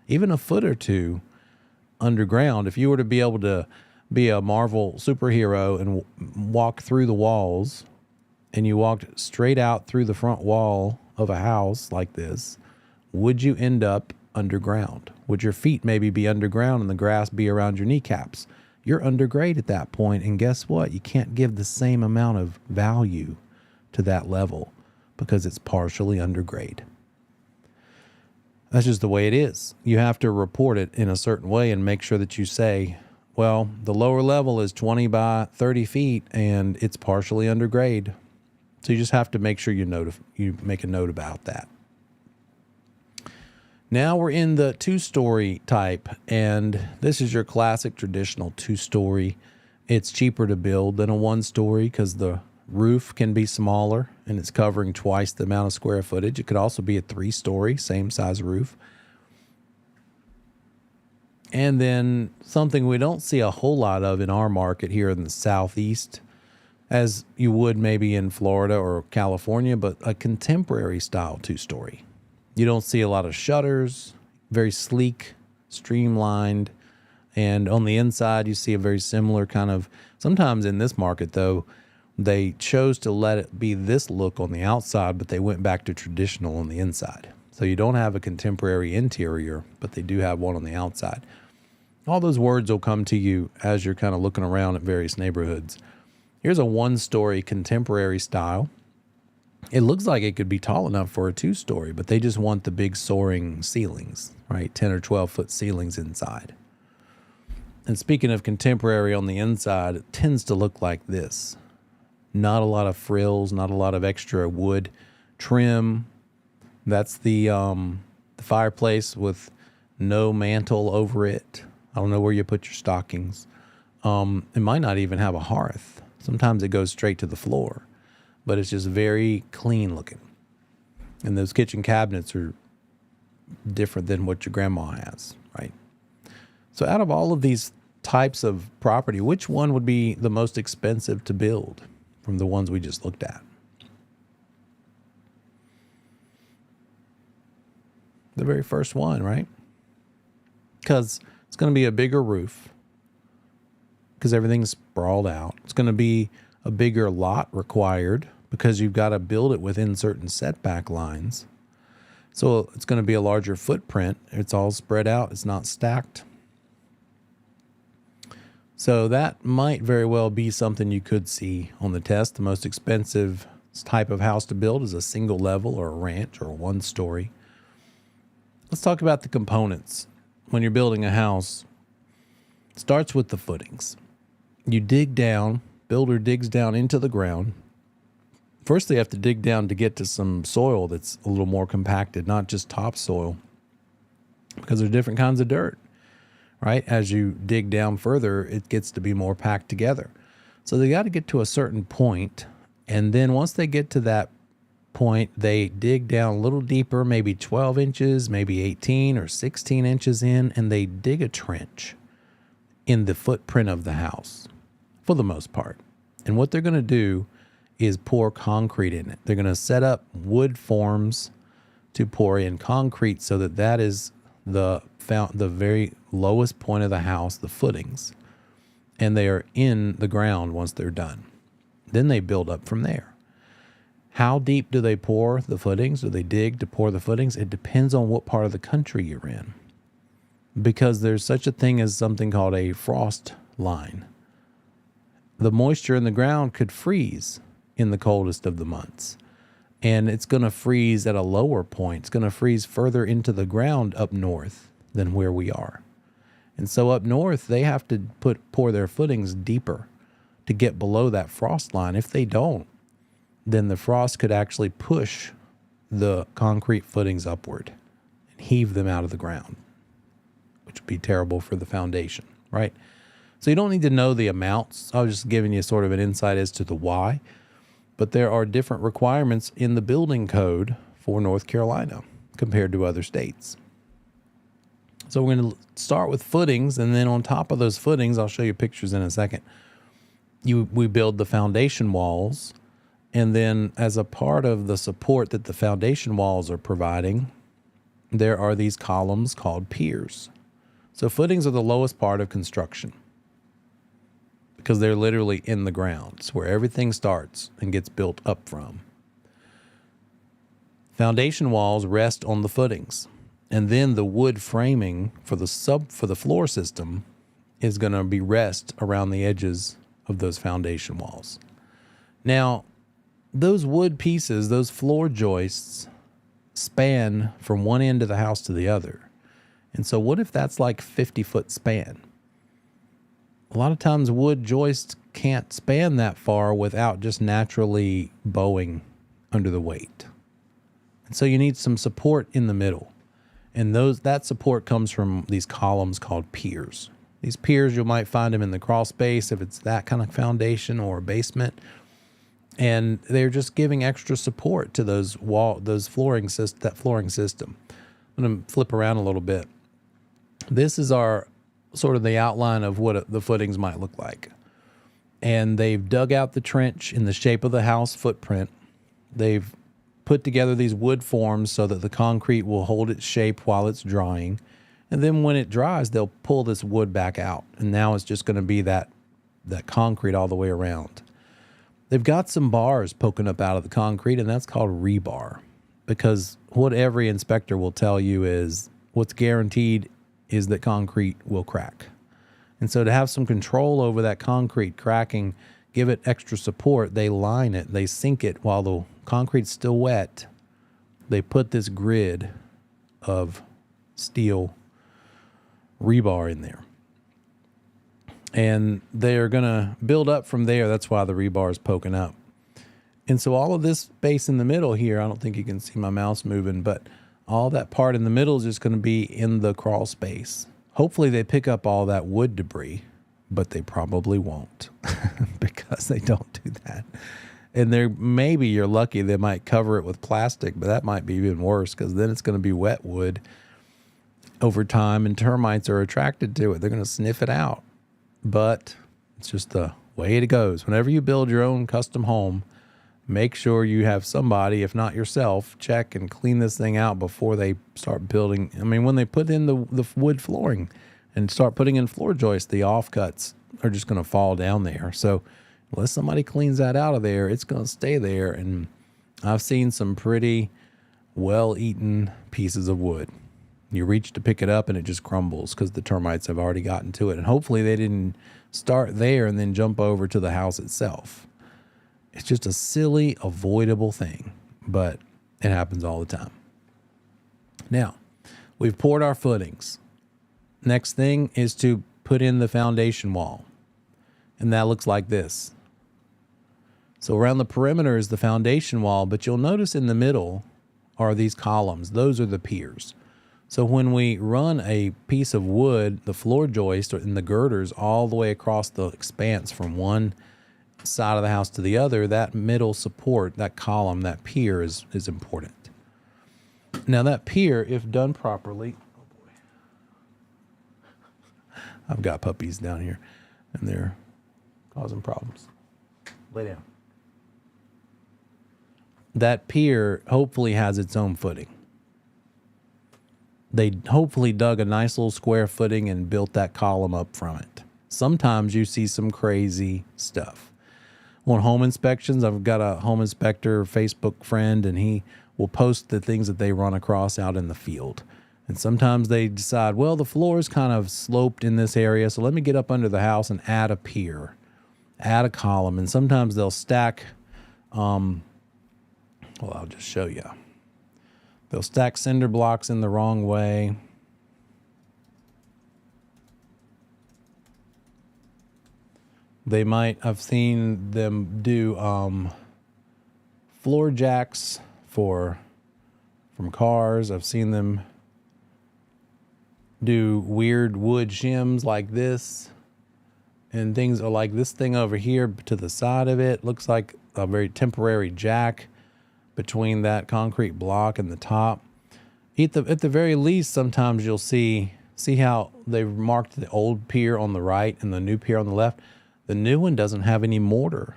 A: Even a foot or two underground. If you were to be able to be a Marvel superhero and walk through the walls, and you walked straight out through the front wall of a house like this, would you end up underground? Would your feet maybe be underground and the grass be around your kneecaps? You're undergrade at that point, and guess what? You can't give the same amount of value to that level because it's partially undergrade. That's just the way it is. You have to report it in a certain way and make sure that you say, well, the lower level is 20 by 30 feet and it's partially undergrade. So you just have to make sure you make a note about that. Now we're in the 2-story type, and this is your classic traditional 2-story. It's cheaper to build than a 1-story because the roof can be smaller and it's covering twice the amount of square footage. It could also be a 3-story, same size roof. And then something we don't see a whole lot of in our market here in the Southeast, as you would maybe in Florida or California, but a contemporary style 2-story. You don't see a lot of shutters, very sleek, streamlined. And on the inside, you see a very similar kind of, sometimes in this market though, they chose to let it be this look on the outside, but they went back to traditional on the inside. So you don't have a contemporary interior, but they do have one on the outside. All those words will come to you as you're kind of looking around at various neighborhoods. Here's a 1-story contemporary style. It looks like it could be tall enough for a 2-story, but they just want the big soaring ceilings, right? 10 or 12 foot ceilings inside. And speaking of contemporary on the inside, it tends to look like this. Not a lot of frills, not a lot of extra wood trim. That's the fireplace with no mantle over it. I don't know where you put your stockings. It might not even have a hearth. Sometimes it goes straight to the floor. but it's just very clean looking. And those kitchen cabinets are different than what your grandma has, right? So out of all of these types of property, which one would be the most expensive to build from the ones we just looked at? The very first one, right? Because it's going to be a bigger roof, because everything's sprawled out. It's going to be a bigger lot required because you've got to build it within certain setback lines. So it's going to be a larger footprint. It's all spread out. It's not stacked. So that might very well be something you could see on the test. The most expensive type of house to build is a single level or a ranch or a one story. Let's talk about the components. When you're building a house, it starts with the footings. You dig down, builder digs down into the ground. First, they have to dig down to get to some soil that's a little more compacted, not just topsoil, because there's different kinds of dirt, right? As you dig down further, it gets to be more packed together. So they got to get to a certain point, and then once they get to that point, they dig down a little deeper, maybe 12 inches, maybe 18 or 16 inches in, and they dig a trench in the footprint of the house for the most part. And what they're going to do is pour concrete in it. They're going to set up wood forms to pour in concrete so that that is the very lowest point of the house, the footings, and they are in the ground once they're done. Then they build up from there. How deep do they pour the footings? Do they dig to pour the footings? It depends on what part of the country you're in, because there's such a thing as something called a frost line. The moisture in the ground could freeze in the coldest of the months, and it's going to freeze at a lower point. It's going to freeze further into the ground up north than where we are. And so up north, they have to pour their footings deeper to get below that frost line. If they don't, then the frost could actually push the concrete footings upward and heave them out of the ground, which would be terrible for the foundation, right? So you don't need to know the amounts. I was just giving you sort of an insight as to the why. But there are different requirements in the building code for North Carolina compared to other states. So we're going to start with footings, and then on top of those footings, I'll show you pictures in a second, we build the foundation walls, and then as a part of the support that the foundation walls are providing, there are these columns called piers. So footings are the lowest part of construction, because they're literally in the ground. It's where everything starts and gets built up from. Foundation walls rest on the footings, and then the wood framing for the floor system is going to be rest around the edges of those foundation walls. Now, those wood pieces, those floor joists, span from one end of the house to the other. And so what if that's like 50-foot span? A lot of times wood joists can't span that far without just naturally bowing under the weight. And so you need some support in the middle. And that support comes from these columns called piers. These piers, you might find them in the crawl space if it's that kind of foundation or basement. And they're just giving extra support to that flooring system. I'm going to flip around a little bit. This is our sort of the outline of what the footings might look like. And they've dug out the trench in the shape of the house footprint. They've put together these wood forms so that the concrete will hold its shape while it's drying. And then when it dries, they'll pull this wood back out. And now it's just going to be that concrete all the way around. They've got some bars poking up out of the concrete, and that's called rebar. Because what every inspector will tell you is what's guaranteed is that concrete will crack. And so to have some control over that concrete cracking, give it extra support, they line it, they sink it while the concrete's still wet. They put this grid of steel rebar in there. And they're going to build up from there. That's why the rebar is poking up. And so all of this space in the middle here, I don't think you can see my mouse moving, but all that part in the middle is just going to be in the crawl space. Hopefully they pick up all that wood debris, but they probably won't because they don't do that. And there, maybe you're lucky they might cover it with plastic, but that might be even worse because then it's going to be wet wood over time and termites are attracted to it. They're going to sniff it out. But it's just the way it goes. Whenever you build your own custom home, make sure you have somebody, if not yourself, check and clean this thing out before they start building. I mean, when they put in the wood flooring and start putting in floor joists, the offcuts are just going to fall down there. So unless somebody cleans that out of there, it's going to stay there. And I've seen some pretty well-eaten pieces of wood. You reach to pick it up and it just crumbles because the termites have already gotten to it. And hopefully they didn't start there and then jump over to the house itself. It's just a silly, avoidable thing, but it happens all the time. Now, we've poured our footings. Next thing is to put in the foundation wall. And that looks like this. So around the perimeter is the foundation wall, but you'll notice in the middle are these columns. Those are the piers. So when we run a piece of wood, the floor joist and the girders all the way across the expanse from one side of the house to the other, that middle support, that column, that pier is important. Now that pier, if done properly, oh boy, I've got puppies down here and they're causing problems. Lay down. That pier hopefully has its own footing. They hopefully dug a nice little square footing and built that column up from it. Sometimes you see some crazy stuff. On home inspections, I've got a home inspector Facebook friend, and he will post the things that they run across out in the field. And sometimes they decide, well, the floor is kind of sloped in this area, so let me get up under the house and add a pier, add a column. And sometimes they'll stack, well, I'll just show you. They'll stack cinder blocks in the wrong way. They might, I've seen them do floor jacks from cars. I've seen them do weird wood shims like this. And things are like this thing over here to the side of it. Looks like a very temporary jack between that concrete block and the top. At the very least, sometimes you'll see how they've marked the old pier on the right and the new pier on the left. The new one doesn't have any mortar.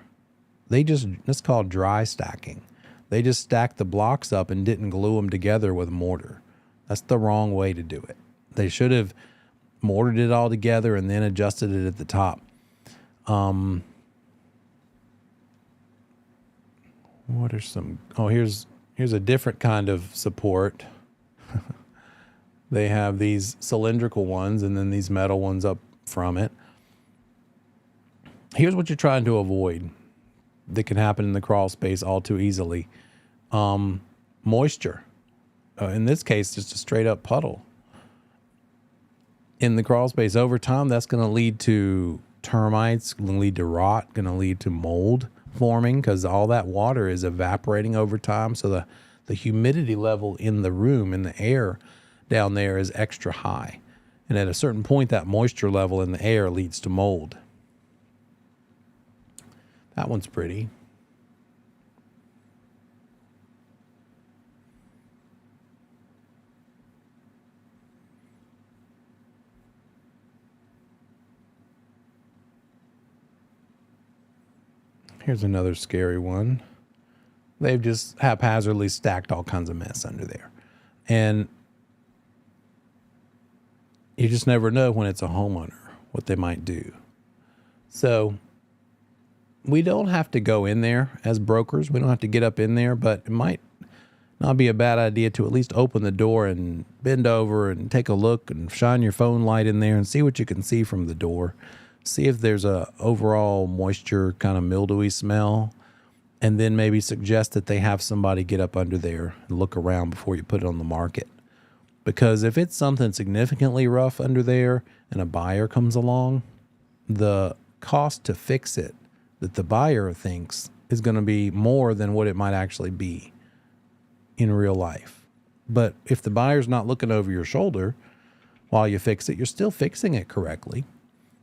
A: It's called dry stacking. They just stacked the blocks up and didn't glue them together with mortar. That's the wrong way to do it. They should have mortared it all together and then adjusted it at the top. What are some, here's a different kind of support. They have these cylindrical ones and then these metal ones up from it. Here's what you're trying to avoid that can happen in the crawl space all too easily. Moisture. In this case, just a straight up puddle. In the crawl space over time, that's going to lead to termites, going to lead to rot, going to lead to mold forming because all that water is evaporating over time. So the humidity level in the room, in the air down there is extra high. And at a certain point, that moisture level in the air leads to mold. That one's pretty. Here's another scary one. They've just haphazardly stacked all kinds of mess under there. And you just never know when it's a homeowner what they might do. So we don't have to go in there as brokers. We don't have to get up in there, but it might not be a bad idea to at least open the door and bend over and take a look and shine your phone light in there and see what you can see from the door. See if there's a overall moisture kind of mildewy smell, and then maybe suggest that they have somebody get up under there and look around before you put it on the market. Because if it's something significantly rough under there and a buyer comes along, the cost to fix it that the buyer thinks is going to be more than what it might actually be in real life. But if the buyer's not looking over your shoulder while you fix it, you're still fixing it correctly.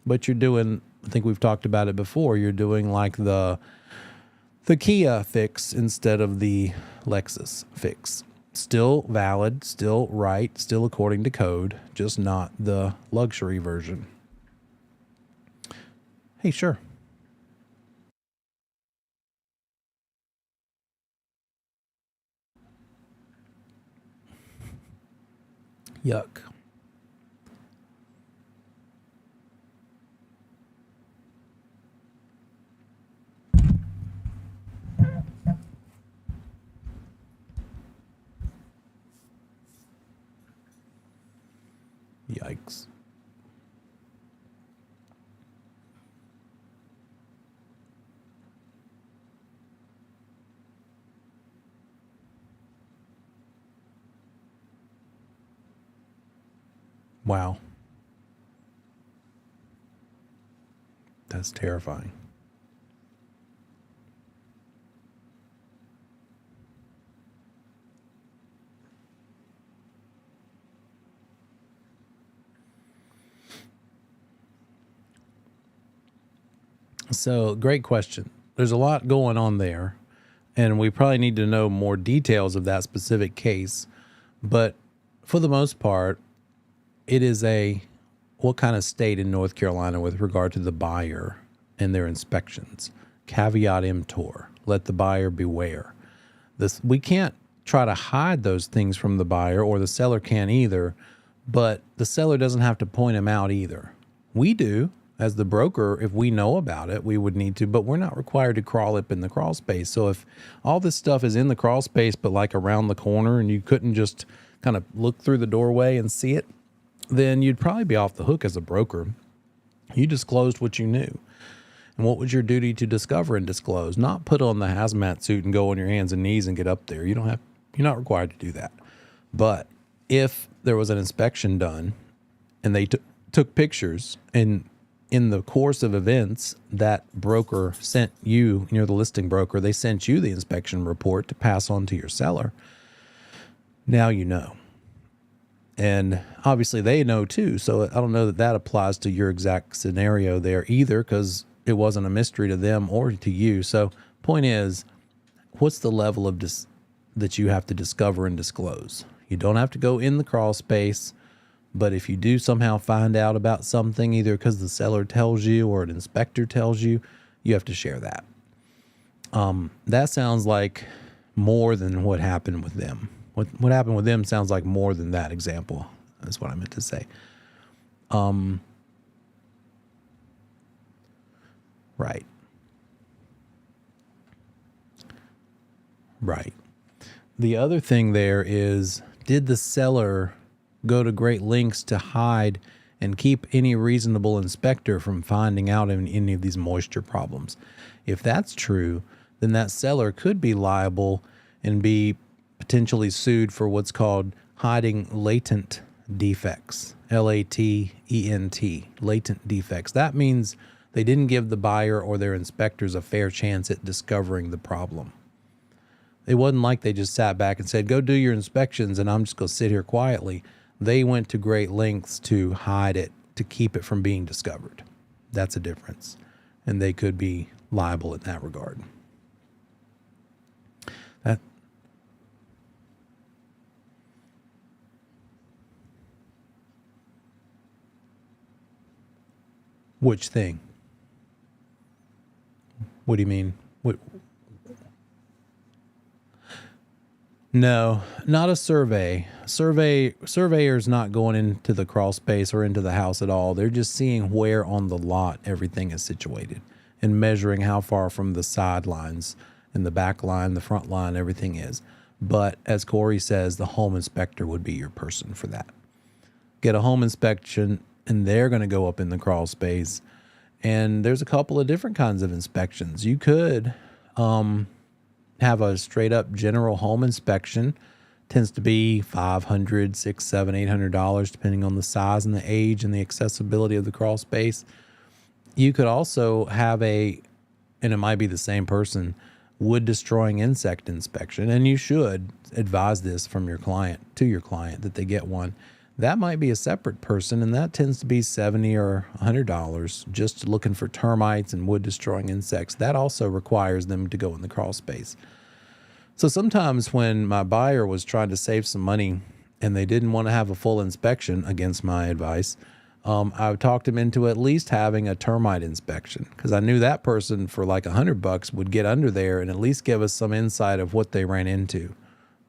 A: But you're doing, I think we've talked about it before, you're doing like the the Kia fix instead of the Lexus fix. Still valid, still right, still according to code, just not the luxury version. Hey, sure. Yuck. Yikes. Wow. That's terrifying. So, great question. There's a lot going on there, and we probably need to know more details of that specific case. But for the most part, it is what kind of state in North Carolina with regard to the buyer and their inspections? Caveat emptor. Let the buyer beware. We can't try to hide those things from the buyer, or the seller can't either, but the seller doesn't have to point them out either. We do. As the broker, if we know about it, we would need to, but we're not required to crawl up in the crawl space. So if all this stuff is in the crawl space, but like around the corner, and you couldn't just kind of look through the doorway and see it, then you'd probably be off the hook as a broker. You disclosed what you knew. And what was your duty to discover and disclose? Not put on the hazmat suit and go on your hands and knees and get up there. You're not required to do that. But if there was an inspection done and they took pictures, and in the course of events, that broker sent you, you're the listing broker, they sent you the inspection report to pass on to your seller. Now you know. And obviously they know too. So I don't know that applies to your exact scenario there either, because it wasn't a mystery to them or to you. So point is, what's the level of that you have to discover and disclose? You don't have to go in the crawl space, but if you do somehow find out about something, either because the seller tells you or an inspector tells you, you have to share that. That sounds like more than what happened with them. What happened with them sounds like more than that example. That's what I meant to say. Right. Right. The other thing there is, did the seller go to great lengths to hide and keep any reasonable inspector from finding out any of these moisture problems? If that's true, then that seller could be liable and be potentially sued for what's called hiding latent defects, L-A-T-E-N-T, latent defects. That means they didn't give the buyer or their inspectors a fair chance at discovering the problem. It wasn't like they just sat back and said, go do your inspections and I'm just going to sit here quietly. They went to great lengths to hide it, to keep it from being discovered. That's a difference. And they could be liable in that regard. Which thing? What do you mean? No, not a survey. Surveyor's not going into the crawl space or into the house at all. They're just seeing where on the lot everything is situated and measuring how far from the sidelines and the back line, the front line, everything is. But as Corey says, the home inspector would be your person for that. Get a home inspection, and they're going to go up in the crawl space. And there's a couple of different kinds of inspections. You could have a straight up general home inspection. Tends to be $500, $600, $700, $800, depending on the size and the age and the accessibility of the crawl space. You could also have and it might be the same person, wood destroying insect inspection. And you should advise this from your client to your client that they get one. that might be a separate person, and that tends to be $70 or $100 just looking for termites and wood destroying insects. That also requires them to go in the crawl space. So sometimes when my buyer was trying to save some money and they didn't want to have a full inspection against my advice, I would talk them into at least having a termite inspection, because I knew that person for like $100 would get under there and at least give us some insight of what they ran into.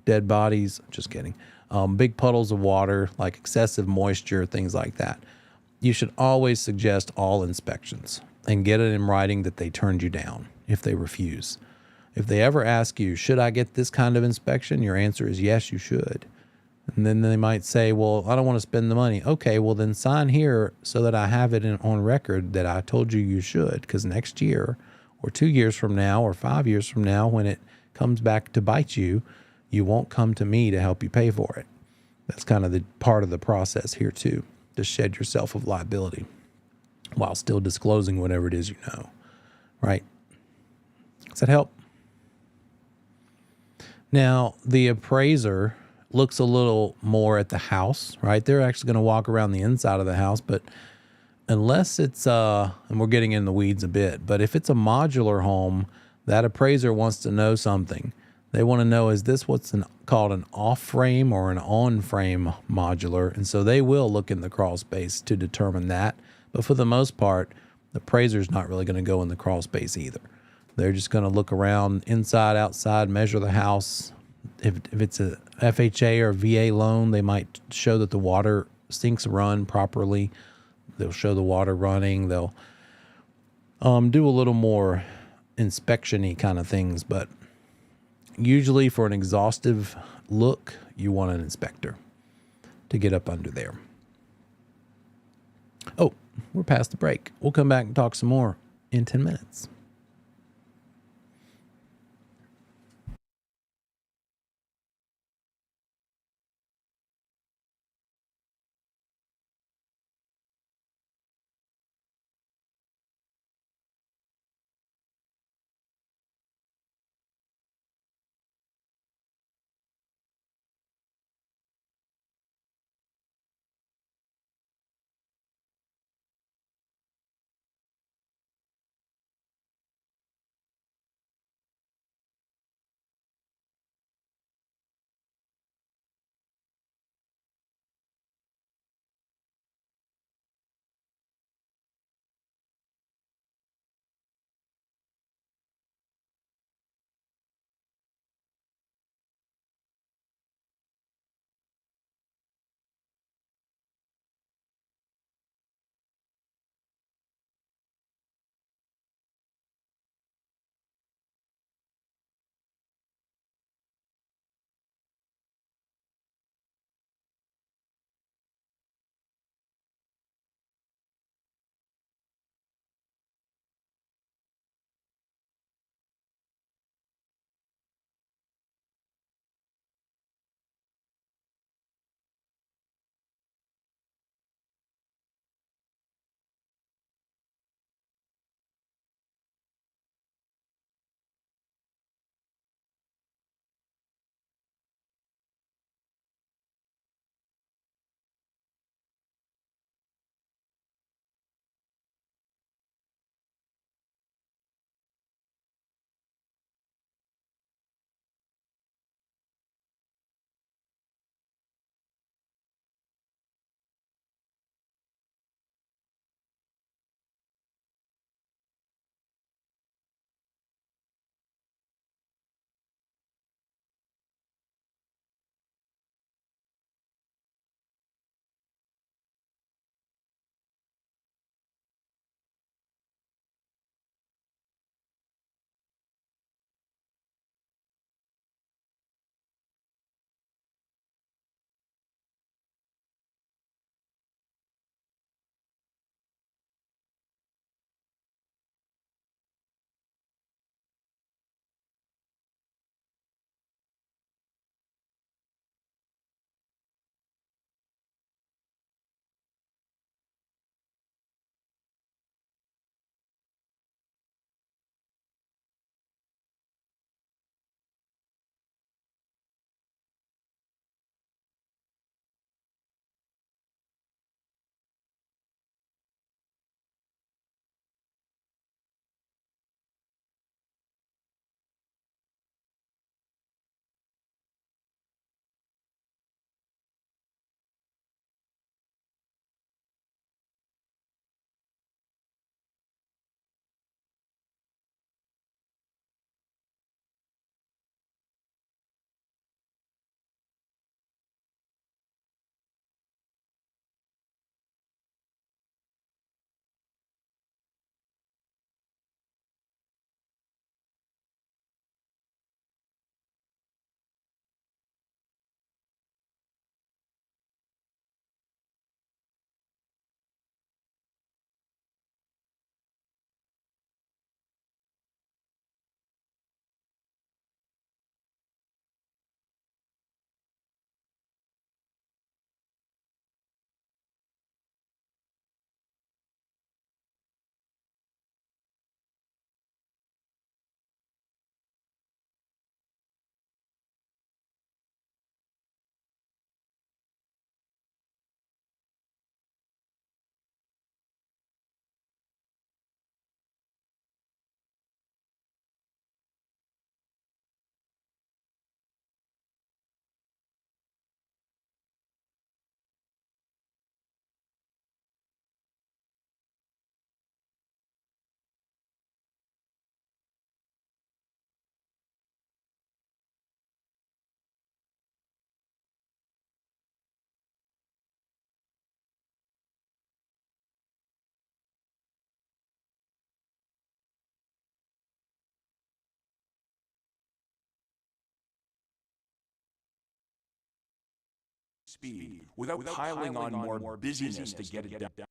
A: Dead bodies, just kidding. Big puddles of water, like excessive moisture, things like that. You should always suggest all inspections and get it in writing that they turned you down if they refuse. If they ever ask you, should I get this kind of inspection? Your answer is yes, you should. And then they might say, well, I don't want to spend the money. Okay, well then sign here so that I have it on record that I told you you should, because next year or 2 years from now or 5 years from now, when it comes back to bite you, you won't come to me to help you pay for it. That's kind of the part of the process here too, to shed yourself of liability while still disclosing whatever it is you know, right? Does that help? Now, the appraiser looks a little more at the house, right? They're actually going to walk around the inside of the house, but unless it's, and we're getting in the weeds a bit, but if it's a modular home, that appraiser wants to know something. They want to know, is this what's called an off-frame or an on-frame modular? And so they will look in the crawl space to determine that. But for the most part, the appraiser's not really going to go in the crawl space either. They're just going to look around inside, outside, measure the house. If it's a FHA or VA loan, they might show that the water sinks run properly. They'll show the water running. They'll do a little more inspection-y kind of things. But usually for an exhaustive look, you want an inspector to get up under there. Oh, we're past the break. We'll come back and talk some more in 10 minutes.
B: speed without piling on more busyness to get it done.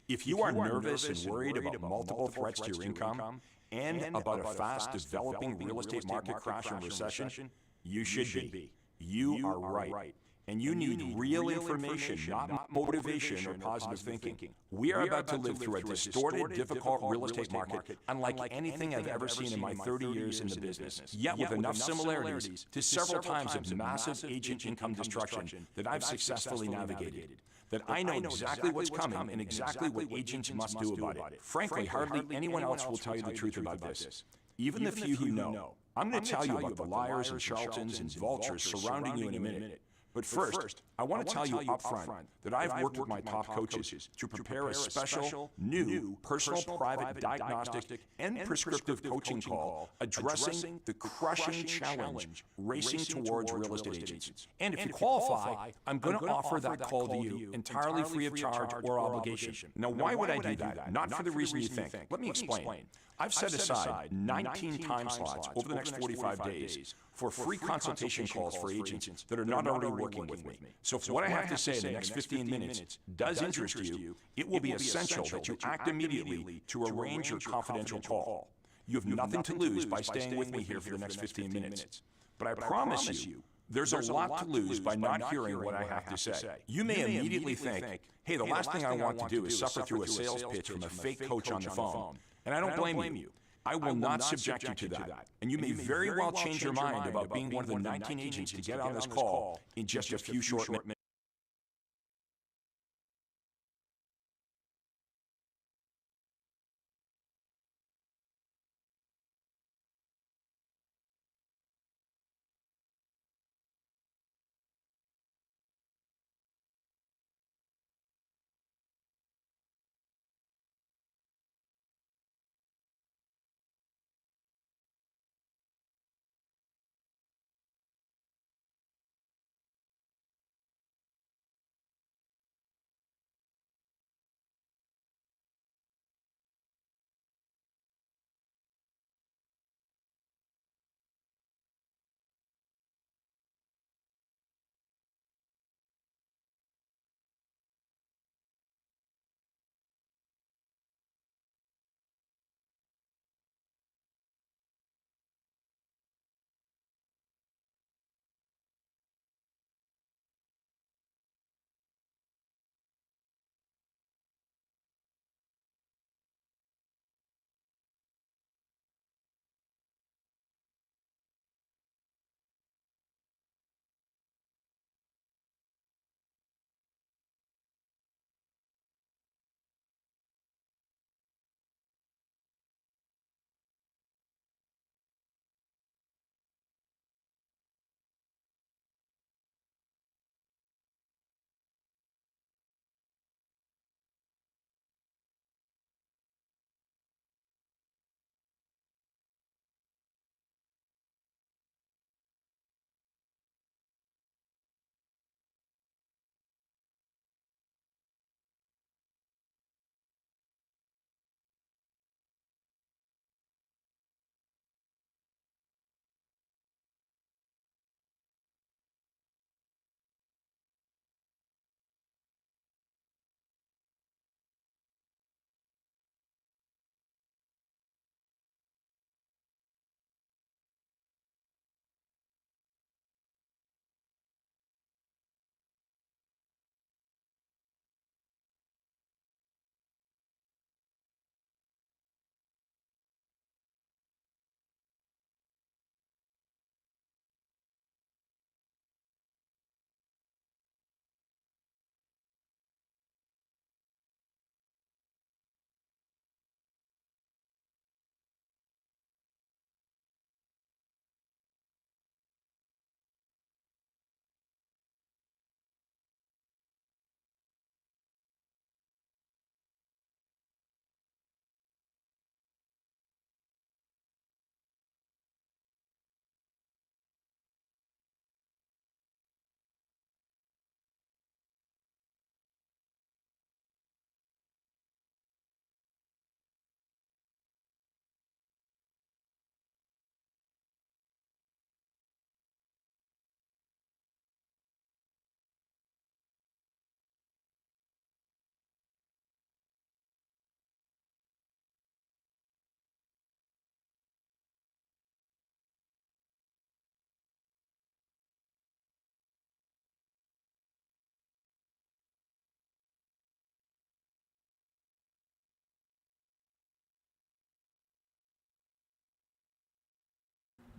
B: If you are nervous and worried about multiple threats to your income and about a fast developing real estate market crash and recession, you should be. You are right. And you need real information, not motivation or positive thinking. We are about to live through a distorted, difficult real estate market unlike anything I've ever seen in my 30 years in the business, yet with enough similarities to several times of massive agent income destruction that I've successfully navigated. That I know exactly what's coming and exactly what agents must do about it. Frankly, hardly anyone else will tell you the truth about this. Even the few who know. I'm going to tell you about the liars and charlatans and vultures surrounding you in a minute. But first, I want to tell you up front that I've worked with my top coaches to prepare a special, new, personal private diagnostic and prescriptive coaching call addressing the crushing challenge racing towards real estate agents. And if you qualify, I'm going to offer that call to you entirely free of charge or obligation. Now, why would I do that? Not for the reason you think. Let me explain. I've set aside 19 time slots over the next 45 days for free consultation calls for agents that are not already working with me. So if what I have to say in the next 15 minutes does interest you, it will be essential that you act immediately to arrange your confidential call. You have nothing to lose by staying with me here for the next 15 minutes. But I promise you, there's a lot to lose by not hearing what I have to say. You may immediately think, hey, the last thing I want to do is suffer through a sales pitch from a fake coach on the phone. And I don't blame you. I will not subject you to that. And you may very well change your mind about being one of the 19 agents to get on this call in just a few short minutes.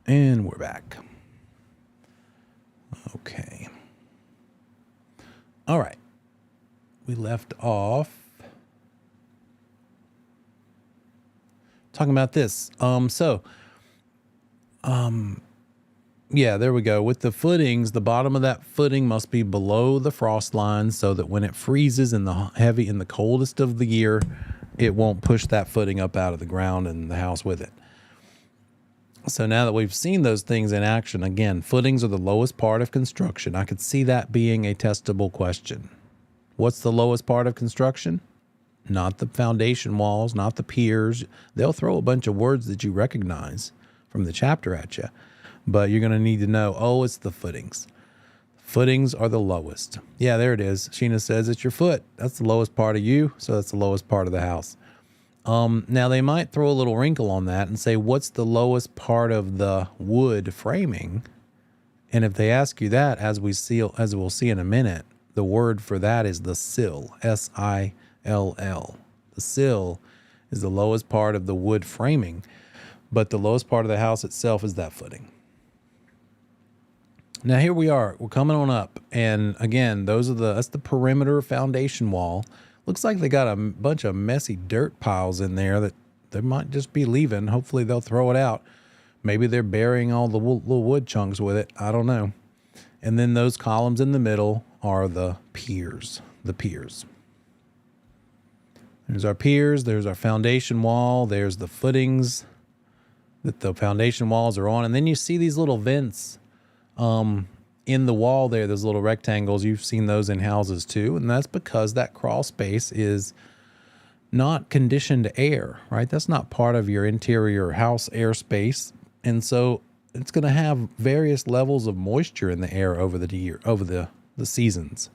A: And we're back. Okay. All right. We left off talking about this. Yeah, there we go. With the footings, the bottom of that footing must be below the frost line so that when it freezes in the coldest of the year, it won't push that footing up out of the ground and the house with it. So now that we've seen those things in action, again, footings are the lowest part of construction. I could see that being a testable question. What's the lowest part of construction? Not the foundation walls, not the piers. They'll throw a bunch of words that you recognize from the chapter at you. But you're going to need to know, oh, it's the footings. Footings are the lowest. Yeah, there it is. Sheena says it's your foot. That's the lowest part of you, so that's the lowest part of the house. Now, they might throw a little wrinkle on that and say, what's the lowest part of the wood framing? And if they ask you that, as we'll see in a minute, the word for that is the sill, S-I-L-L. The sill is the lowest part of the wood framing, but the lowest part of the house itself is that footing. Now here we are, we're coming on up. And again, that's the perimeter foundation wall. Looks like they got a bunch of messy dirt piles in there that they might just be leaving. Hopefully they'll throw it out. Maybe they're burying all the little wood chunks with it. I don't know. And then those columns in the middle are the piers. There's our piers. There's our foundation wall. There's the footings that the foundation walls are on. And then you see these little vents in the wall there, those little rectangles. You've seen those in houses too. And that's because that crawl space is not conditioned air, right? That's not part of your interior house airspace. And so it's going to have various levels of moisture in the air over the seasons.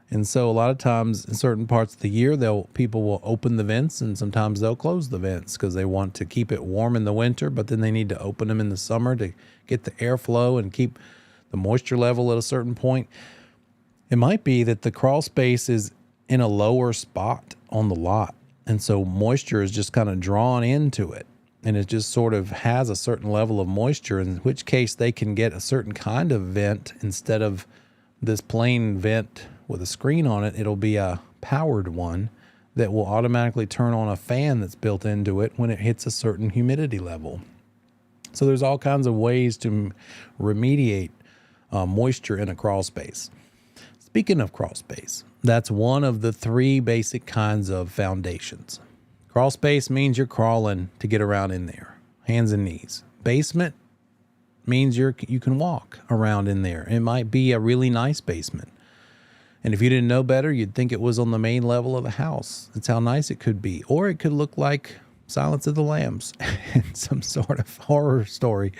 A: And so a lot of times in certain parts of the year, people will open the vents, and sometimes they'll close the vents because they want to keep it warm in the winter, but then they need to open them in the summer to get the airflow and keep the moisture level at a certain point. It might be that the crawl space is in a lower spot on the lot, and so moisture is just kind of drawn into it, and it just sort of has a certain level of moisture, in which case they can get a certain kind of vent instead of this plain vent with a screen on it. It'll be a powered one that will automatically turn on a fan that's built into it when it hits a certain humidity level. So there's all kinds of ways to remediate moisture in a crawl space. Speaking of crawl space, that's one of the three basic kinds of foundations. Crawl space means you're crawling to get around in there, hands and knees. Basement means you can walk around in there. It might be a really nice basement. And if you didn't know better, you'd think it was on the main level of the house. That's how nice it could be. Or it could look like Silence of the Lambs and some sort of horror story.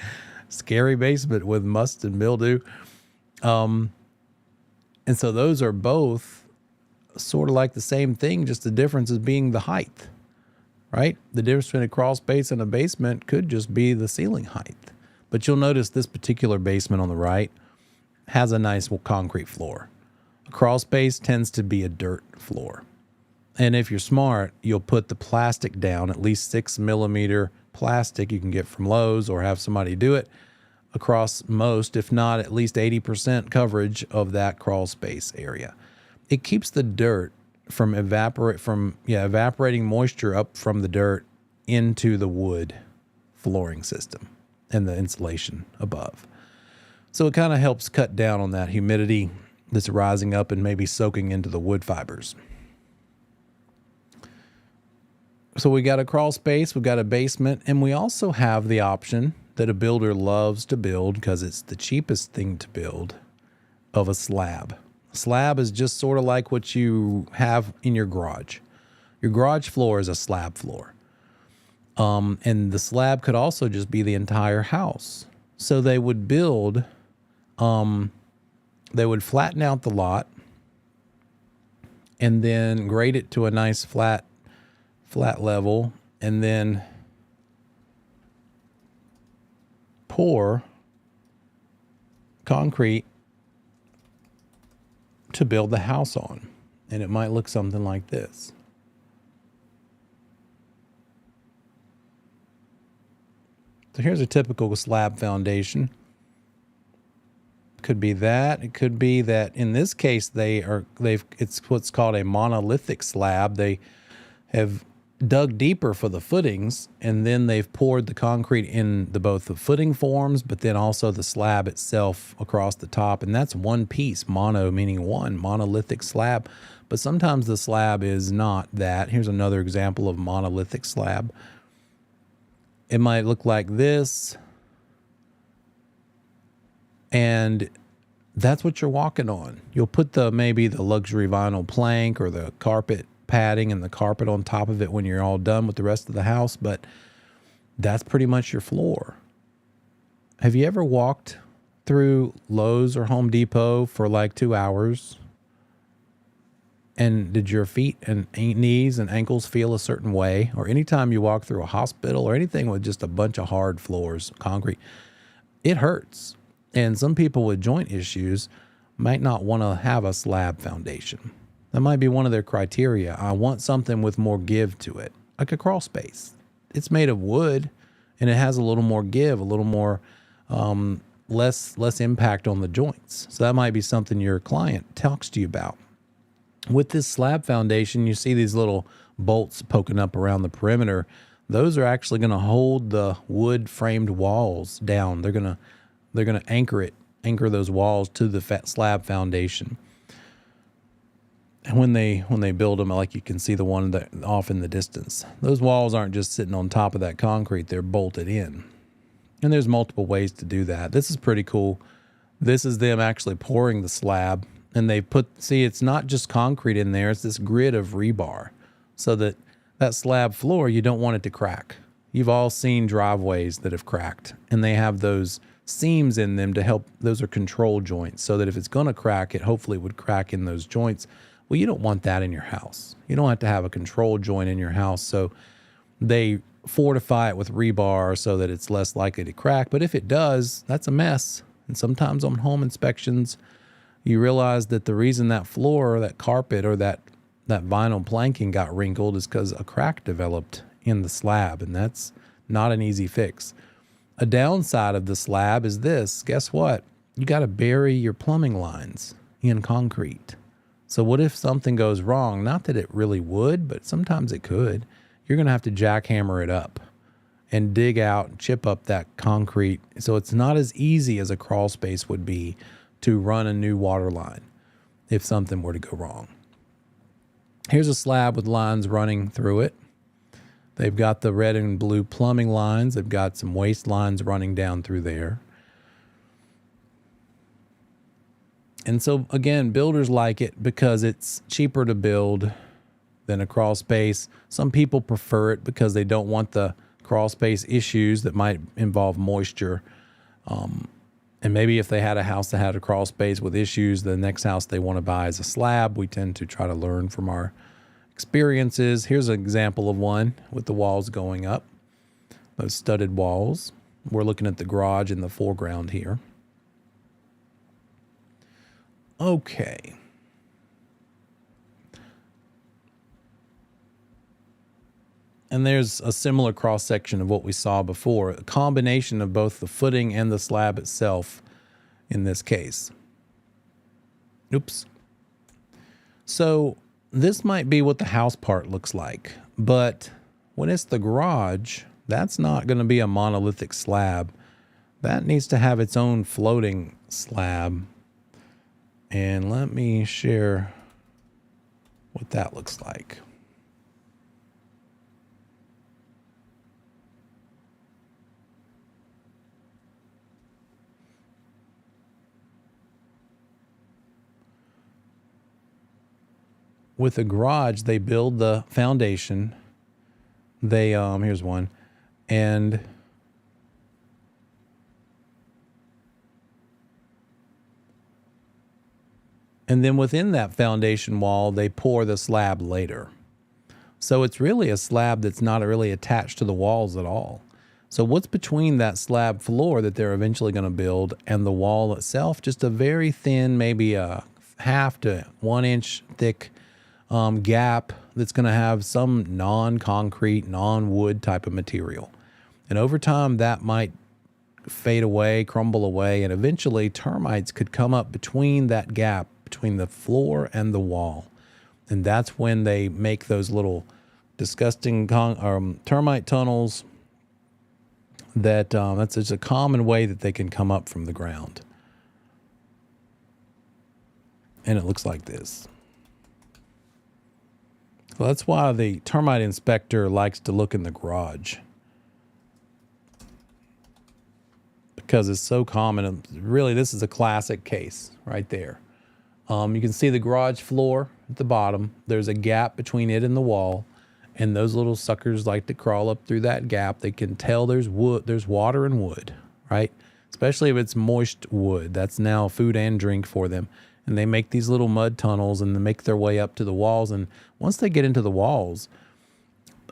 A: Scary basement with must and mildew. And so those are both sort of like the same thing, just the difference is being the height, right? The difference between a crawl space and a basement could just be the ceiling height. But you'll notice this particular basement on the right has a nice concrete floor. A crawl space tends to be a dirt floor. And if you're smart, you'll put the plastic down, at least 6 millimeter plastic you can get from Lowe's or have somebody do it, across most, if not at least 80% coverage of that crawl space area. It keeps the dirt from evaporating moisture up from the dirt into the wood flooring system and the insulation above. So it kind of helps cut down on that humidity that's rising up and maybe soaking into the wood fibers. So we got a crawl space, we've got a basement, and we also have the option that a builder loves to build because it's the cheapest thing to build, of a slab. A slab is just sort of like what you have in your garage. Your garage floor is a slab floor. And the slab could also just be the entire house. So they would build, they would flatten out the lot and then grade it to a nice flat level, and then pour concrete to build the house on. And it might look something like this. So here's a typical slab foundation. Could be that. It could be that in this case it's what's called a monolithic slab. They have dug deeper for the footings, and then they've poured the concrete in both the footing forms, but then also the slab itself across the top. And that's one piece, mono meaning one, monolithic slab. But sometimes the slab is not that. Here's another example of monolithic slab. It might look like this. And that's what you're walking on. You'll put maybe the luxury vinyl plank or the carpet padding and the carpet on top of it when you're all done with the rest of the house, but that's pretty much your floor. Have you ever walked through Lowe's or Home Depot for like 2 hours? And did your feet and knees and ankles feel a certain way? Or anytime you walk through a hospital or anything with just a bunch of hard floors, concrete, it hurts. And some people with joint issues might not want to have a slab foundation. That might be one of their criteria. I want something with more give to it, like a crawl space. It's made of wood, and it has a little more give, a little more less impact on the joints. So that might be something your client talks to you about. With this slab foundation, you see these little bolts poking up around the perimeter. Those are actually going to hold the wood framed walls down. They're going to anchor those walls to the slab foundation. And when they build them, like you can see the one off in the distance, those walls aren't just sitting on top of that concrete, they're bolted in. And there's multiple ways to do that. This is pretty cool. This is them actually pouring the slab, and they it's not just concrete in there, it's this grid of rebar, so that slab floor, you don't want it to crack. You've all seen driveways that have cracked, and they have those seams in them to help. Those are control joints, so that if it's going to crack, it hopefully would crack in those joints. Well, you don't want that in your house. You don't have to have a control joint in your house. So they fortify it with rebar so that it's less likely to crack. But if it does, that's a mess. And sometimes on home inspections, you realize that the reason that floor or that carpet or that vinyl planking got wrinkled is because a crack developed in the slab. And that's not an easy fix. A downside of the slab is this. Guess what? You got to bury your plumbing lines in concrete. So what if something goes wrong? Not that it really would, but sometimes it could. You're going to have to jackhammer it up and dig out, chip up that concrete. So it's not as easy as a crawl space would be to run a new water line if something were to go wrong. Here's a slab with lines running through it. They've got the red and blue plumbing lines. They've got some waste lines running down through there. And so, again, builders like it because it's cheaper to build than a crawl space. Some people prefer it because they don't want the crawl space issues that might involve moisture. And maybe if they had a house that had a crawl space with issues, the next house they want to buy is a slab. We tend to try to learn from our experiences. Here's an example of one with the walls going up, those studded walls. We're looking at the garage in the foreground here. Okay. And there's a similar cross section of what we saw before, a combination of both the footing and the slab itself in this case. Oops. So this might be what the house part looks like, but when it's the garage, that's not going to be a monolithic slab. That needs to have its own floating slab. And let me share what that looks like. With a garage, they build the foundation. They, here's one. And then within that foundation wall, they pour the slab later. So it's really a slab that's not really attached to the walls at all. So what's between that slab floor that they're eventually going to build and the wall itself? Just a very thin, maybe a 1/2 to 1 inch thick gap that's going to have some non-concrete, non-wood type of material. And over time, that might fade away, crumble away, and eventually termites could come up between that gap between the floor and the wall. And that's when they make those little disgusting termite tunnels that's just a common way that they can come up from the ground. And it looks like this. Well, that's why the termite inspector likes to look in the garage, because it's so common. And really, this is a classic case right there. You can see the garage floor at the bottom. There's a gap between it and the wall, and those little suckers like to crawl up through that gap. They can tell there's wood, there's water and wood, right? Especially if it's moist wood. That's now food and drink for them. And they make these little mud tunnels and they make their way up to the walls. And once they get into the walls,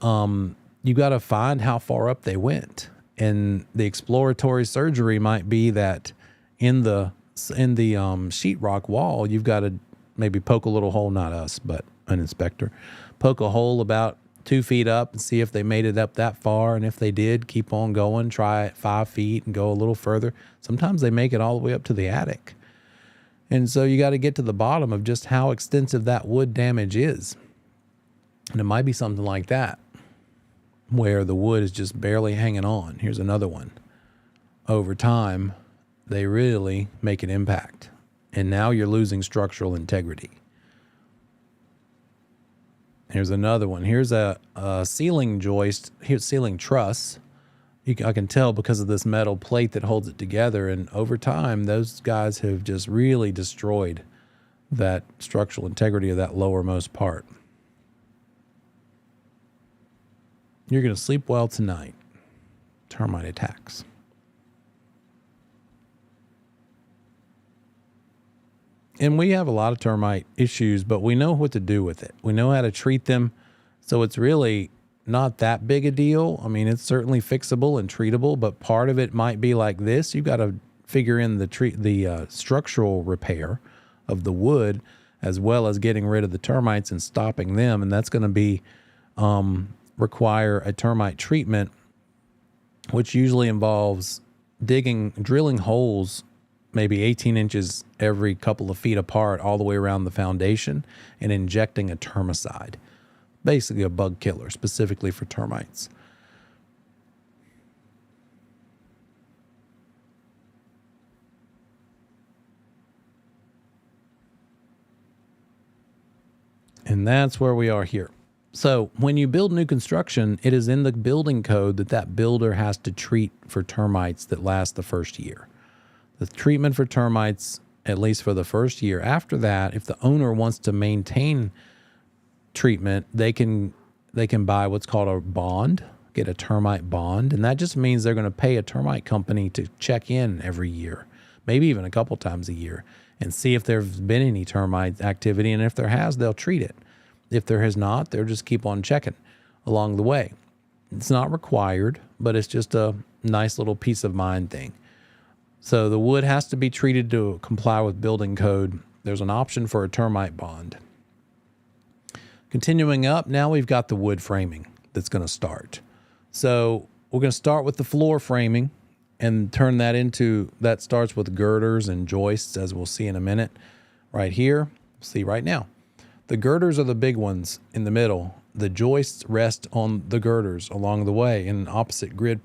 A: you got to find how far up they went. And the exploratory surgery might be that in the sheetrock wall, you've got to maybe poke a little hole, not us, but an inspector, poke a hole about 2 feet up and see if they made it up that far. And if they did, keep on going, try it 5 feet and go a little further. Sometimes they make it all the way up to the attic. And so you got to get to the bottom of just how extensive that wood damage is. And it might be something like that, where the wood is just barely hanging on. Here's another one. Over time, they really make an impact. And now you're losing structural integrity. Here's another one. Here's a ceiling joist, here's ceiling truss. I can tell because of this metal plate that holds it together. And over time, those guys have just really destroyed that structural integrity of that lowermost part. You're going to sleep well tonight. Termite attacks. And we have a lot of termite issues, but we know what to do with it. We know how to treat them. So it's really not that big a deal. I mean, it's certainly fixable and treatable, but part of it might be like this. You've got to figure in the structural repair of the wood, as well as getting rid of the termites and stopping them. And that's going to be require a termite treatment, which usually involves drilling holes maybe 18 inches every couple of feet apart all the way around the foundation and injecting a termicide, basically a bug killer specifically for termites. And that's where we are here. So when you build new construction, it is in the building code that builder has to treat for termites that last the first year. The treatment for termites, at least for the first year. After that, if the owner wants to maintain treatment, they can buy what's called a bond, get a termite bond. And that just means they're going to pay a termite company to check in every year, maybe even a couple times a year, and see if there's been any termite activity. And if there has, they'll treat it. If there has not, they'll just keep on checking along the way. It's not required, but it's just a nice little peace of mind thing. So the wood has to be treated to comply with building code. There's an option for a termite bond. Continuing up, now we've got the wood framing that's going to start. So we're going to start with the floor framing and turn that starts with girders and joists, as we'll see in a minute. Right here, see right now. The girders are the big ones in the middle. The joists rest on the girders along the way in an opposite grid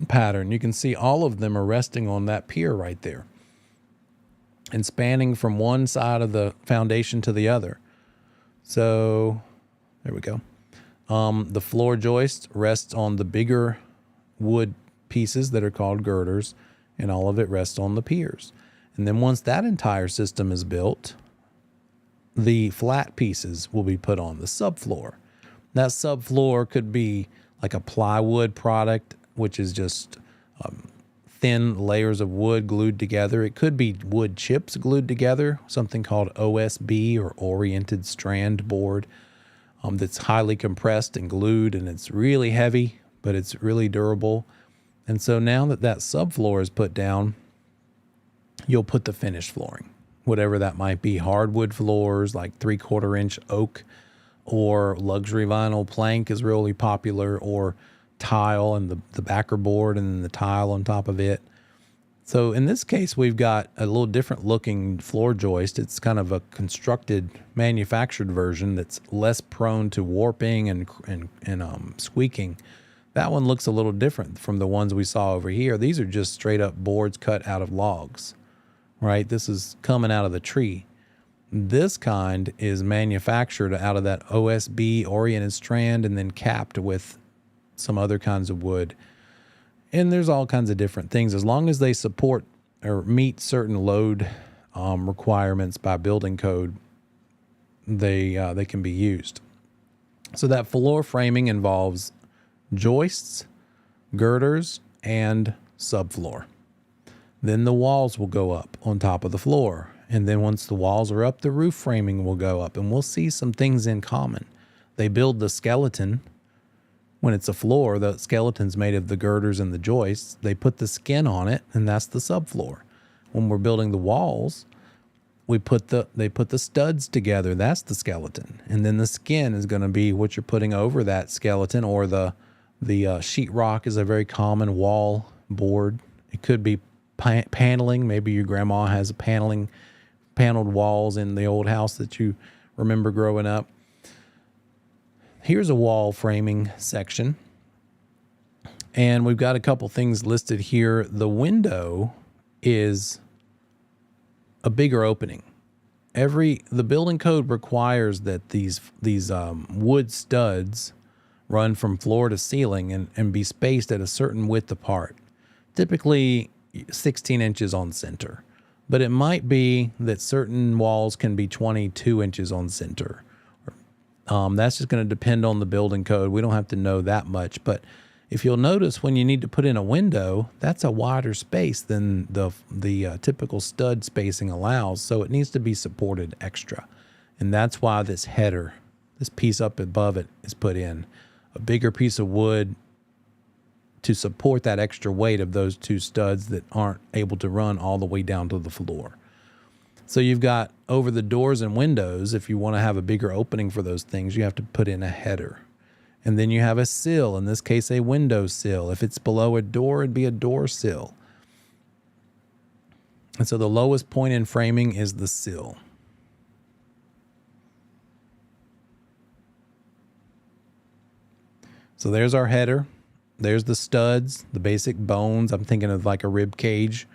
A: pattern. You can see all of them are resting on that pier right there and spanning from one side of the foundation to the other. So there we go. The floor joist rests on the bigger wood pieces that are called girders, and all of it rests on the piers. And then once that entire system is built, the flat pieces will be put on the subfloor. That subfloor could be like a plywood product, which is just thin layers of wood glued together. It could be wood chips glued together, something called OSB or oriented strand board, that's highly compressed and glued, and it's really heavy, but it's really durable. And so now that subfloor is put down, you'll put the finished flooring, whatever that might be. Hardwood floors like 3/4 inch oak, or luxury vinyl plank is really popular, or tile and the backer board and then the tile on top of it. So in this case, we've got a little different looking floor joist. It's kind of a constructed, manufactured version that's less prone to warping and squeaking. That one looks a little different from the ones we saw over here. These are just straight up boards cut out of logs, right? This is coming out of the tree. This kind is manufactured out of that OSB oriented strand and then capped with some other kinds of wood. And there's all kinds of different things. As long as they support or meet certain load requirements by building code, they can be used. So that floor framing involves joists, girders, and subfloor. Then the walls will go up on top of the floor. And then once the walls are up, the roof framing will go up. And we'll see some things in common. They build the skeleton. When it's a floor, the skeleton's made of the girders and the joists. They put the skin on it, and that's the subfloor. When we're building the walls, they put the studs together. That's the skeleton. And then the skin is going to be what you're putting over that skeleton, or the sheetrock is a very common wall board. It could be paneling. Maybe your grandma has a paneled walls in the old house that you remember growing up. Here's a wall framing section. And we've got a couple things listed here. The window is a bigger opening. The building code requires that these wood studs run from floor to ceiling and be spaced at a certain width apart. Typically 16 inches on center. But it might be that certain walls can be 22 inches on center. That's just going to depend on the building code. We don't have to know that much. But if you'll notice, when you need to put in a window, that's a wider space than the typical stud spacing allows. So it needs to be supported extra. And that's why this header, this piece up above it, is put in. A bigger piece of wood to support that extra weight of those two studs that aren't able to run all the way down to the floor. So you've got over the doors and windows, if you want to have a bigger opening for those things, you have to put in a header. And then you have a sill, in this case a window sill. If it's below a door, it'd be a door sill. And so the lowest point in framing is the sill. So there's our header. There's the studs, the basic bones. I'm thinking of like a rib cage.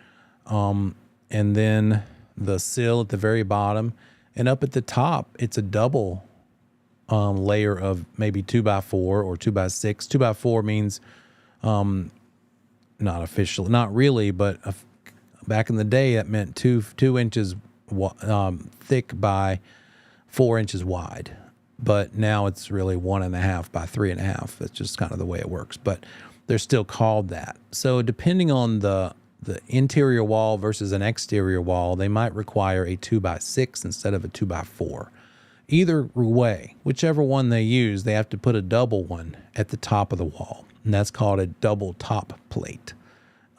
A: And then the sill at the very bottom. And up at the top, it's a double layer of maybe 2x4 or 2x6. 2x4 means not official, not really, but back in the day, that meant two inches thick by 4 inches wide. But now it's really 1.5 by 3.5. That's just kind of the way it works. But they're still called that. So depending on the interior wall versus an exterior wall, they might require a 2x6 instead of a 2x4. Either way, whichever one they use, they have to put a double one at the top of the wall. And that's called a double top plate.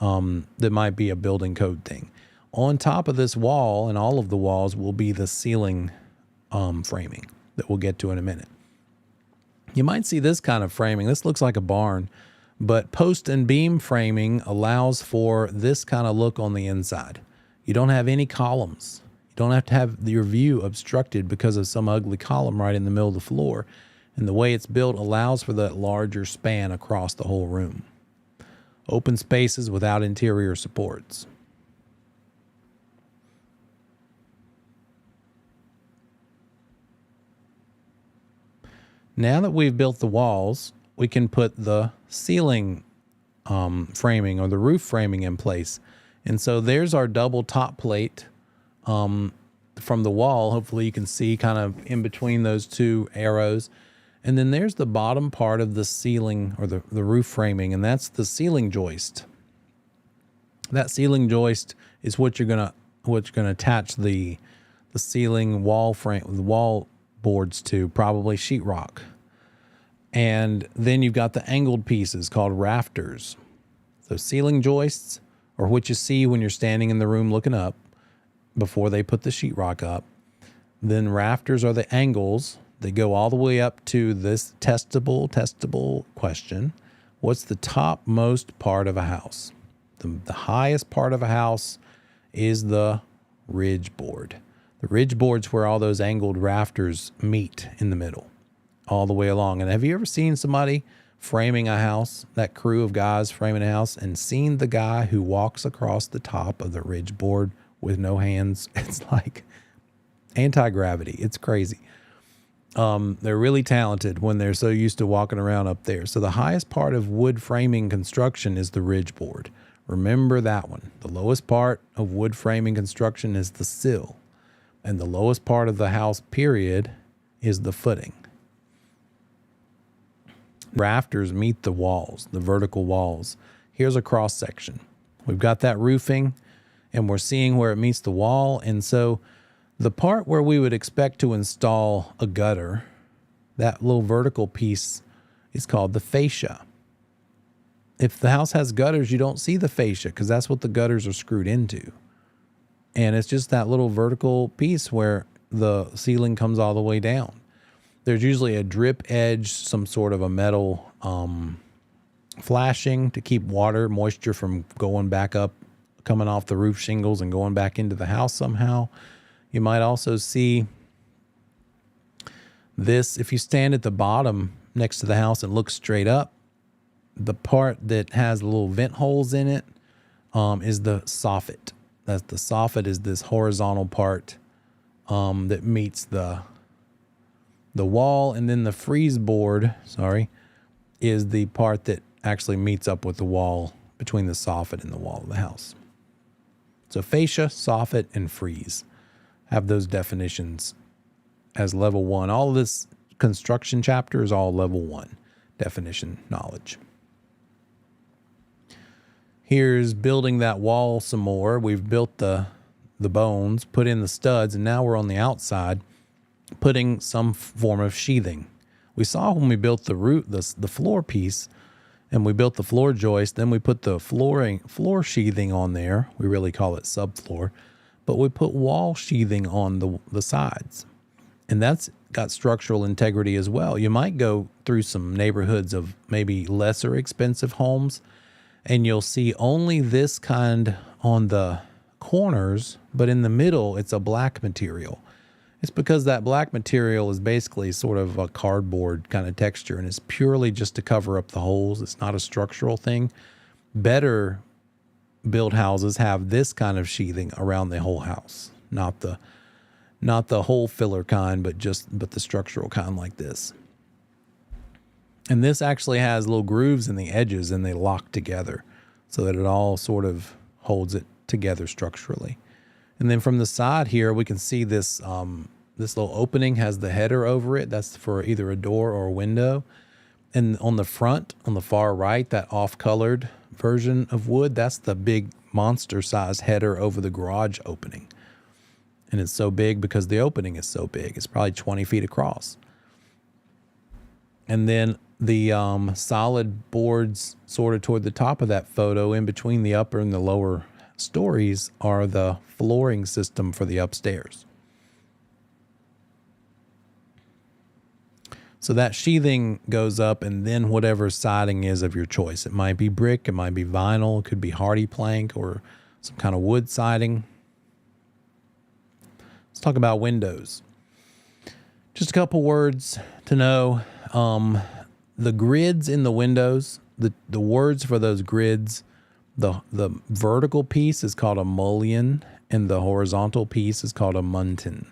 A: That might be a building code thing. On top of this wall and all of the walls will be the ceiling framing that we'll get to in a minute. You might see this kind of framing. This looks like a barn, but post and beam framing allows for this kind of look on the inside. You don't have any columns. You don't have to have your view obstructed because of some ugly column right in the middle of the floor. And the way it's built allows for that larger span across the whole room. Open spaces without interior supports. Now that we've built the walls, we can put the ceiling framing or the roof framing in place. And so there's our double top plate from the wall. Hopefully you can see kind of in between those two arrows. And then there's the bottom part of the ceiling or the roof framing, and that's the ceiling joist. That ceiling joist is what you're gonna attach the ceiling wall frame, the wall boards to, probably sheetrock. And then you've got the angled pieces called rafters. So ceiling joists are what you see when you're standing in the room looking up before they put the sheetrock up. Then rafters are the angles. They go all the way up to this testable question. What's the topmost part of a house? The highest part of a house is the ridge board. The ridge board's where all those angled rafters meet in the middle, all the way along. And have you ever seen somebody framing a house, that crew of guys framing a house, and seen the guy who walks across the top of the ridge board with no hands? It's like anti-gravity. It's crazy. They're really talented when they're so used to walking around up there. So the highest part of wood framing construction is the ridge board. Remember that one. The lowest part of wood framing construction is the sill. And the lowest part of the house, period, is the footing. Rafters meet the walls, the vertical walls. Here's a cross section. We've got that roofing, and we're seeing where it meets the wall. And so the part where we would expect to install a gutter, that little vertical piece is called the fascia. If the house has gutters, you don't see the fascia because that's what the gutters are screwed into. And it's just that little vertical piece where the ceiling comes all the way down. There's usually a drip edge, some sort of a metal flashing to keep water, moisture from going back up, coming off the roof shingles and going back into the house somehow. You might also see this, if you stand at the bottom next to the house and look straight up, the part that has little vent holes in it is the soffit. That's the soffit is this horizontal part that meets the wall, and then the frieze board, is the part that actually meets up with the wall between the soffit and the wall of the house. So fascia, soffit, and frieze have those definitions as level 1. All of this construction chapter is all level 1 definition knowledge. Here's building that wall some more. We've built the bones, put in the studs, and now we're on the outside putting some form of sheathing. We saw when we built the floor piece, and we built the floor joist, then we put the floor sheathing on there. We really call it subfloor, but we put wall sheathing on the sides. And that's got structural integrity as well. You might go through some neighborhoods of maybe lesser expensive homes, and you'll see only this kind on the corners, but in the middle, it's a black material. It's because that black material is basically sort of a cardboard kind of texture, and it's purely just to cover up the holes. It's not a structural thing. Better built houses have this kind of sheathing around the whole house, not the hole filler kind, but the structural kind like this. And this actually has little grooves in the edges, and they lock together so that it all sort of holds it together structurally. And then from the side here, we can see this little opening has the header over it. That's for either a door or a window. And on the front, on the far right, that off-colored version of wood, that's the big monster-sized header over the garage opening. And it's so big because the opening is so big. It's probably 20 feet across. And then the solid boards sort of toward the top of that photo, in between the upper and the lower stories, are the flooring system for the upstairs. So that sheathing goes up, and then whatever siding is of your choice. It might be brick, it might be vinyl, it could be hardy plank or some kind of wood siding. Let's talk about windows. Just a couple words to know. The grids in the windows, the words for those grids, the vertical piece is called a mullion, and the horizontal piece is called a muntin.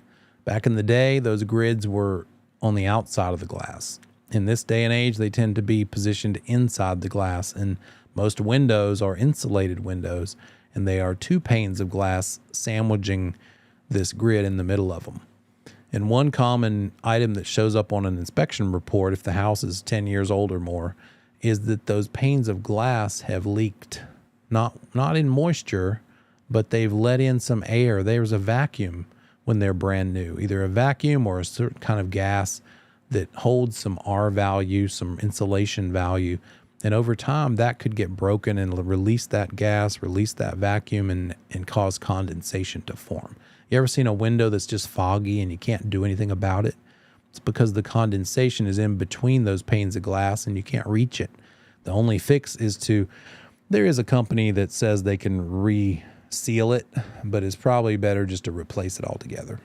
A: Back in the day, those grids were on the outside of the glass. In this day and age, they tend to be positioned inside the glass, and most windows are insulated windows, and they are 2 panes of glass sandwiching this grid in the middle of them. And one common item that shows up on an inspection report, if the house is 10 years old or more, is that those panes of glass have leaked. Not in moisture, but they've let in some air. There's a vacuum when they're brand new, either a vacuum or a certain kind of gas that holds some R value, some insulation value. And over time, that could get broken and release that gas, release that vacuum, and cause condensation to form. You ever seen a window that's just foggy and you can't do anything about it? It's because the condensation is in between those panes of glass and you can't reach it. The only fix is there is a company that says they can reseal it, but it's probably better just to replace it altogether.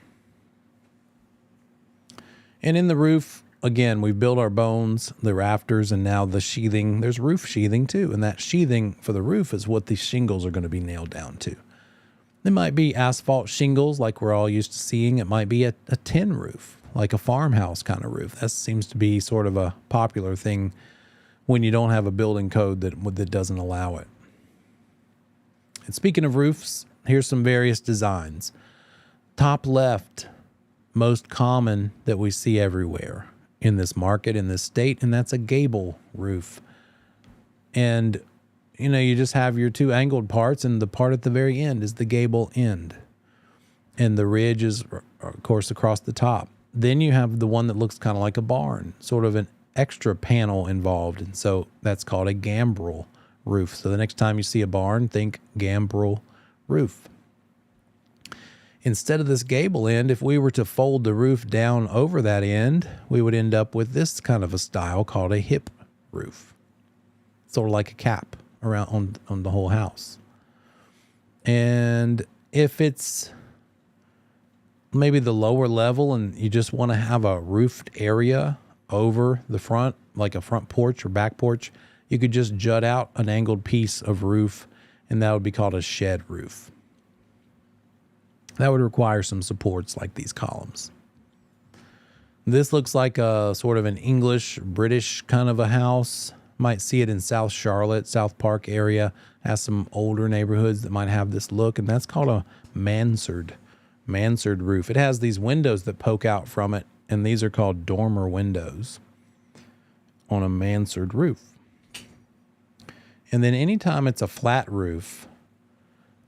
A: And in the roof, again, we've built our bones, the rafters, and now the sheathing. There's roof sheathing too, and that sheathing for the roof is what the shingles are going to be nailed down to. It might be asphalt shingles like we're all used to seeing. It might be a tin roof, like a farmhouse kind of roof. That seems to be sort of a popular thing when you don't have a building code that doesn't allow it. And speaking of roofs, here's some various designs. Top left, most common that we see everywhere in this market, in this state, and that's a gable roof. And, you just have your two angled parts, and the part at the very end is the gable end. And the ridge is, of course, across the top. Then you have the one that looks kind of like a barn, sort of an extra panel involved, and so that's called a gambrel roof. So the next time you see a barn, think gambrel roof. Instead of this gable end, if we were to fold the roof down over that end, we would end up with this kind of a style called a hip roof. Sort of like a cap around on the whole house. And if it's maybe the lower level and you just want to have a roofed area over the front, like a front porch or back porch, you could just jut out an angled piece of roof, and that would be called a shed roof. That would require some supports like these columns. This looks like a sort of an English, British kind of a house. Might see it in South Charlotte, South Park area. Has some older neighborhoods that might have this look, and that's called a mansard roof. It has these windows that poke out from it, and these are called dormer windows on a mansard roof. And then anytime it's a flat roof,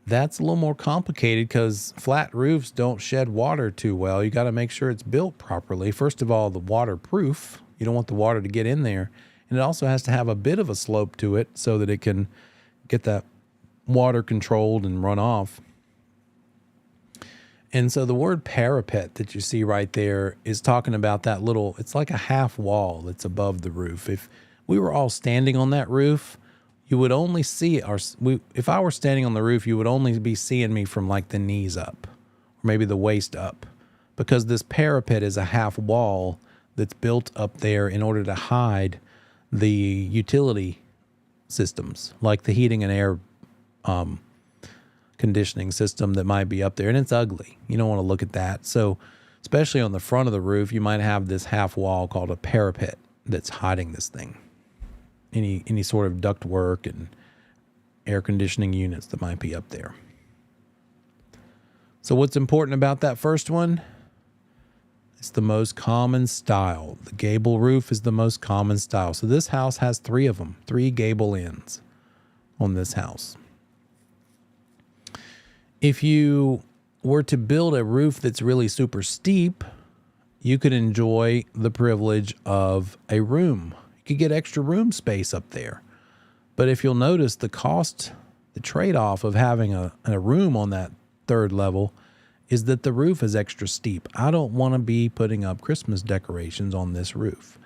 A: that's a little more complicated because flat roofs don't shed water too well. You got to make sure it's built properly. First of all, the waterproof. You don't want the water to get in there. And it also has to have a bit of a slope to it so that it can get that water controlled and run off. And so the word parapet that you see right there is talking about that little, it's like a half wall that's above the roof. If we were all standing on that roof, you would only see if I were standing on the roof, you would only be seeing me from like the knees up or maybe the waist up, because this parapet is a half wall that's built up there in order to hide the utility systems, like the heating and air conditioning system that might be up there. And it's ugly. You don't want to look at that. So especially on the front of the roof, you might have this half wall called a parapet that's hiding this thing. Any sort of duct work and air conditioning units that might be up there. So what's important about that first one? It's the most common style. The gable roof is the most common style. So this house has 3 of them, 3 gable ends on this house. If you were to build a roof that's really super steep, you could enjoy the privilege of a room. You could get extra room space up there. But if you'll notice, the trade-off of having a room on that 3rd level is that the roof is extra steep. I don't want to be putting up Christmas decorations on this roof.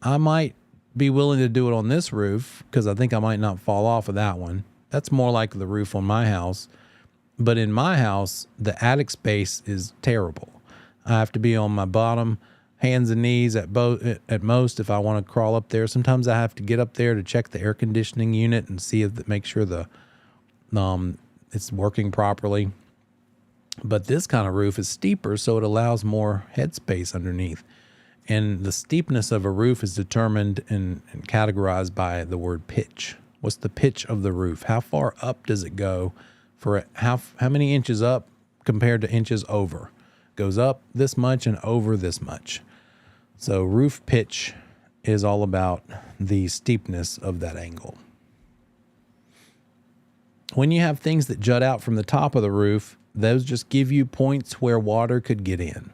A: I might be willing to do it on this roof because I think I might not fall off of that one. That's more like the roof on my house. But in my house, the attic space is terrible. I have to be on my bottom, hands and knees at most if I want to crawl up there. Sometimes I have to get up there to check the air conditioning unit and make sure it's working properly. But this kind of roof is steeper, so it allows more headspace underneath. And the steepness of a roof is determined and categorized by the word pitch. What's the pitch of the roof? How far up does it go? For how many inches up compared to inches over? Goes up this much and over this much. So roof pitch is all about the steepness of that angle. When you have things that jut out from the top of the roof, those just give you points where water could get in.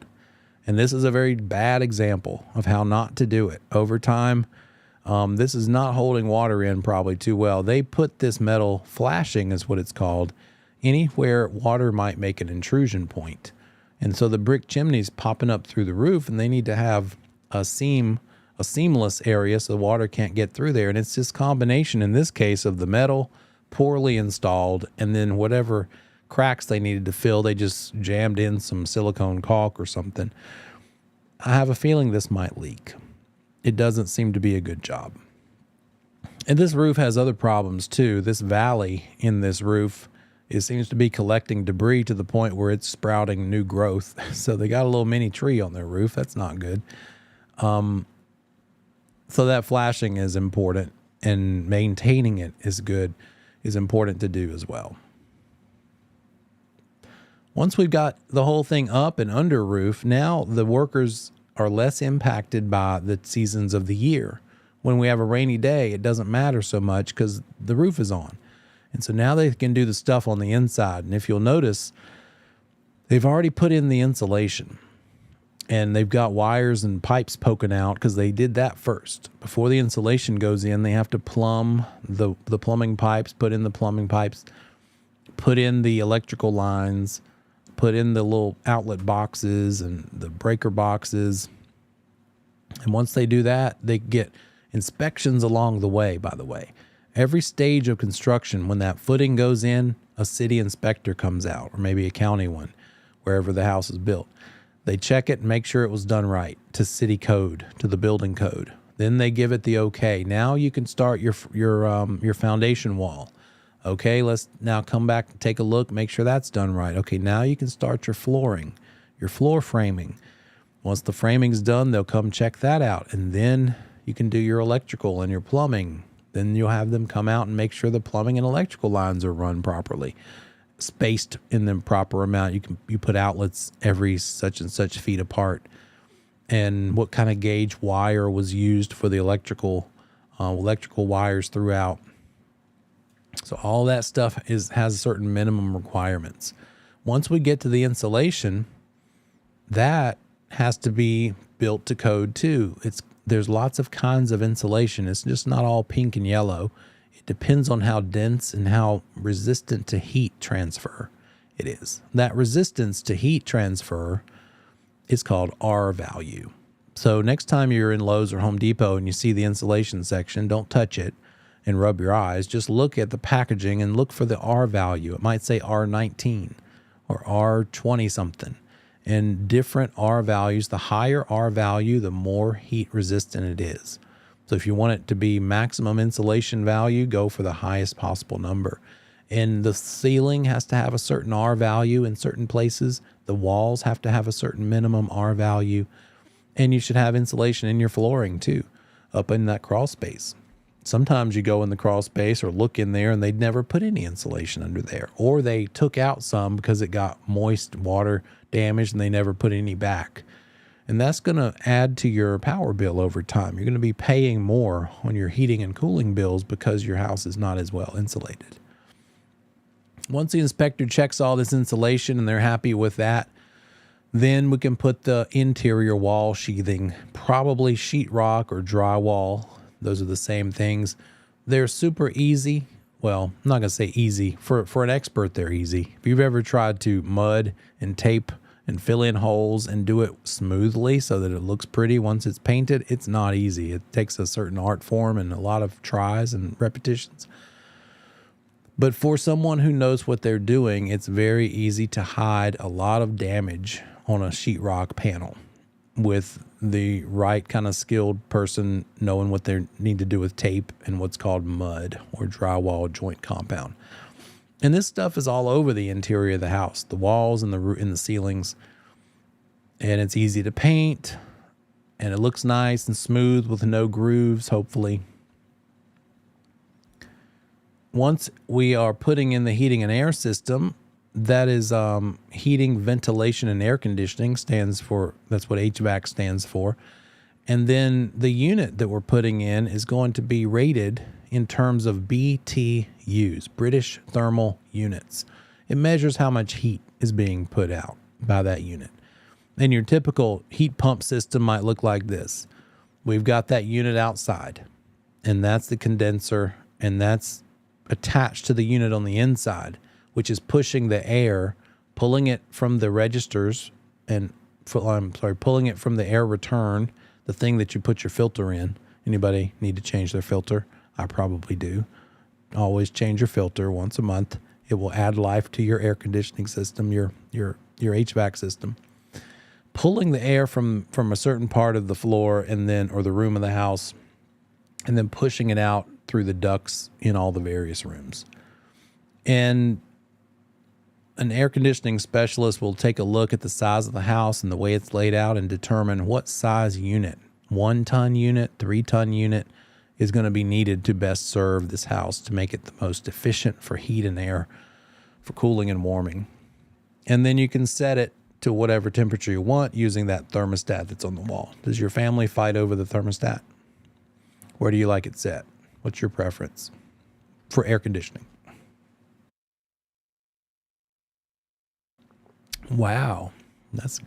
A: And this is a very bad example of how not to do it. Over time, this is not holding water in probably too well. They put this metal flashing, is what it's called, anywhere water might make an intrusion point. And so the brick chimney's popping up through the roof, and they need to have a a seamless area so the water can't get through there. And it's this combination, in this case, of the metal poorly installed and then whatever cracks they needed to fill, they just jammed in some silicone caulk or something. I have a feeling this might leak. It doesn't seem to be a good job. And this roof has other problems too. This valley in this roof, it seems to be collecting debris to the point where it's sprouting new growth. So they got a little mini tree on their roof. That's not good. So that flashing is important, and maintaining it is important to do as well. Once we've got the whole thing up and under roof, now the workers are less impacted by the seasons of the year. When we have a rainy day, it doesn't matter so much because the roof is on. And so now they can do the stuff on the inside. And if you'll notice, they've already put in the insulation. And they've got wires and pipes poking out because they did that first. Before the insulation goes in, they have to plumb the plumbing pipes, put in the plumbing pipes, put in the electrical lines, put in the little outlet boxes and the breaker boxes. And once they do that, they get inspections along the way, by the way. Every stage of construction, when that footing goes in, a city inspector comes out, or maybe a county one, wherever the house is built. They check it and make sure it was done right to city code, to the building code. Then they give it the okay. Now you can start your foundation wall. Okay, let's now come back and take a look, make sure that's done right. Okay, now you can start your flooring, your floor framing. Once the framing's done, they'll come check that out. And then you can do your electrical and your plumbing. Then you'll have them come out and make sure the plumbing and electrical lines are run properly, spaced in the proper amount. You put outlets every such and such feet apart, and what kind of gauge wire was used for the electrical wires throughout. So all that stuff has certain minimum requirements. Once we get to the insulation, that has to be built to code too. There's lots of kinds of insulation. It's just not all pink and yellow. It depends on how dense and how resistant to heat transfer it is. That resistance to heat transfer is called R value. So next time you're in Lowe's or Home Depot and you see the insulation section, don't touch it and rub your eyes. Just look at the packaging and look for the R value. It might say R19 or R20 something. And different R values, the higher R value, the more heat resistant it is. So if you want it to be maximum insulation value, go for the highest possible number. And the ceiling has to have a certain R value in certain places. The walls have to have a certain minimum R value. And you should have insulation in your flooring too, up in that crawl space. Sometimes you go in the crawl space or look in there and they'd never put any insulation under there. Or they took out some because it got moist water damage and they never put any back. And that's going to add to your power bill over time. You're going to be paying more on your heating and cooling bills because your house is not as well insulated. Once the inspector checks all this insulation and they're happy with that, then we can put the interior wall sheathing, probably sheetrock or drywall. Those are the same things. They're super easy. Well, I'm not going to say easy. For an expert, they're easy. If you've ever tried to mud and tape and fill in holes and do it smoothly so that it looks pretty once it's painted, it's not easy. It takes a certain art form and a lot of tries and repetitions. But for someone who knows what they're doing, it's very easy to hide a lot of damage on a sheetrock panel with the right kind of skilled person knowing what they need to do with tape and what's called mud or drywall joint compound. And this stuff is all over the interior of the house, the walls and the ceilings. And it's easy to paint and it looks nice and smooth with no grooves, hopefully. Once we are putting in the heating and air system, that is heating, ventilation, and air conditioning that's what HVAC stands for. And then the unit that we're putting in is going to be rated in terms of BTUs, British Thermal Units. It measures how much heat is being put out by that unit. And your typical heat pump system might look like this. We've got that unit outside, and that's the condenser, and that's attached to the unit on the inside, which is pushing the air, pulling it from the registers, and pulling it from the air return, the thing that you put your filter in. Anybody need to change their filter? I probably do. Always change your filter once a month. It will add life to your air conditioning system, your HVAC system. Pulling the air from a certain part of the floor or the room of the house, and then pushing it out through the ducts in all the various rooms. And an air conditioning specialist will take a look at the size of the house and the way it's laid out and determine what size unit, 1-ton unit, 3-ton unit, is going to be needed to best serve this house to make it the most efficient for heat and air, for cooling and warming. And then you can set it to whatever temperature you want using that thermostat that's on the wall. Does your family fight over the thermostat? Where do you like it set? What's your preference for air conditioning? Wow, that's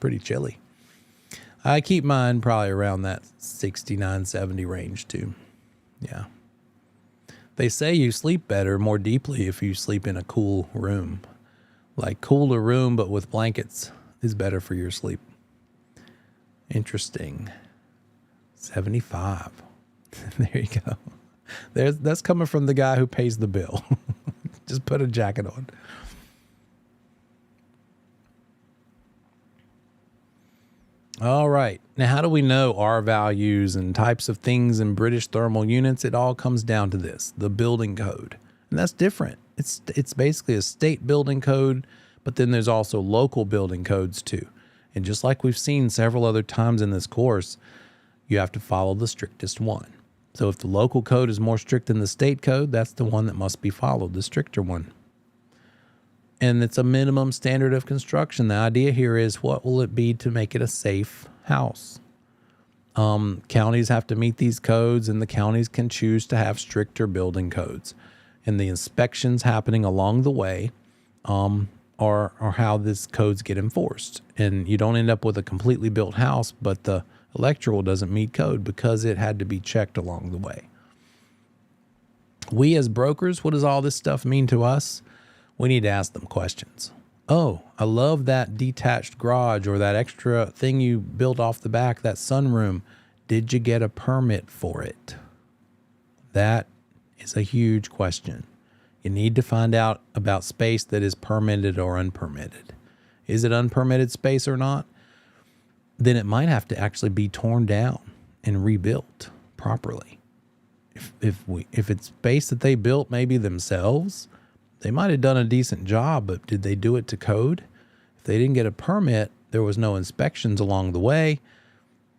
A: pretty chilly. I keep mine probably around that 69, 70 range too. Yeah. They say you sleep better, more deeply if you sleep in a cool room. Like cooler room, but with blankets is better for your sleep. Interesting. 75. There you go. That's coming from the guy who pays the bill. Just put a jacket on. All right. Now, how do we know R values and types of things in British thermal units? It all comes down to this, the building code. And that's different. It's basically a state building code, but then there's also local building codes too. And just like we've seen several other times in this course, you have to follow the strictest one. So if the local code is more strict than the state code, that's the one that must be followed, the stricter one. And it's a minimum standard of construction. The idea here is, what will it be to make it a safe house? Counties have to meet these codes, and the counties can choose to have stricter building codes. And the inspections happening along the way are how these codes get enforced. And you don't end up with a completely built house, but the electrical doesn't meet code because it had to be checked along the way. We as brokers, what does all this stuff mean to us? We need to ask them questions. Oh, I love that detached garage or that extra thing you built off the back, that sunroom. Did you get a permit for it? That is a huge question. You need to find out about space that is permitted or unpermitted. Is it unpermitted space or not? Then it might have to actually be torn down and rebuilt properly. If it's space that they built maybe themselves, they might have done a decent job, but did they do it to code? If they didn't get a permit, there was no inspections along the way.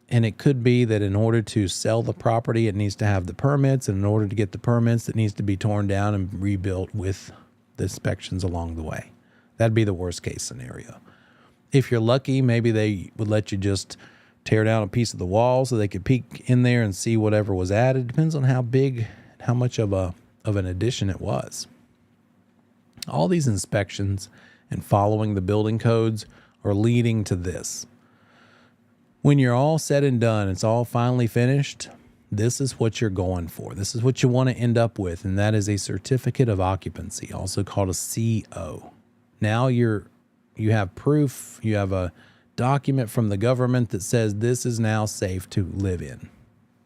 A: And it could be that in order to sell the property, it needs to have the permits. And in order to get the permits, it needs to be torn down and rebuilt with the inspections along the way. That'd be the worst case scenario. If you're lucky, maybe they would let you just tear down a piece of the wall so they could peek in there and see whatever was added. Depends on how big, how much of an addition it was. All these inspections and following the building codes are leading to this. When you're all said and done, it's all finally finished, this is what you're going for. This is what you want to end up with, and that is a certificate of occupancy, also called a CO. Now you have proof, you have a document from the government that says this is now safe to live in.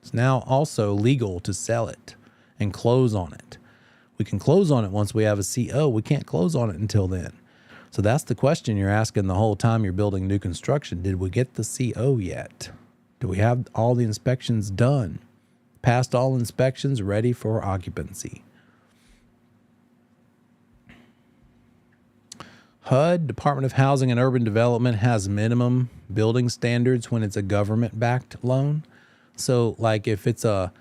A: It's now also legal to sell it and close on it. We can close on it once we have a CO. We can't close on it until then. So that's the question you're asking the whole time you're building new construction. Did we get the CO yet? Do we have all the inspections done? Passed all inspections, ready for occupancy? HUD, Department of Housing and Urban Development, has minimum building standards when it's a government-backed loan. So like if it's a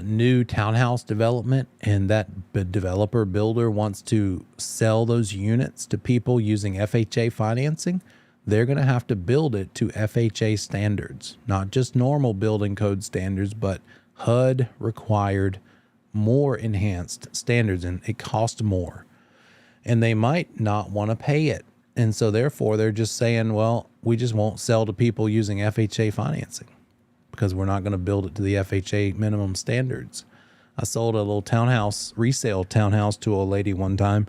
A: new townhouse development and that developer builder wants to sell those units to people using FHA financing, they're going to have to build it to FHA standards, not just normal building code standards, but HUD required more enhanced standards, and it costs more. And they might not want to pay it. And so therefore they're just saying, well, we just won't sell to people using FHA financing, because we're not going to build it to the FHA minimum standards. I sold a little resale townhouse to a lady one time,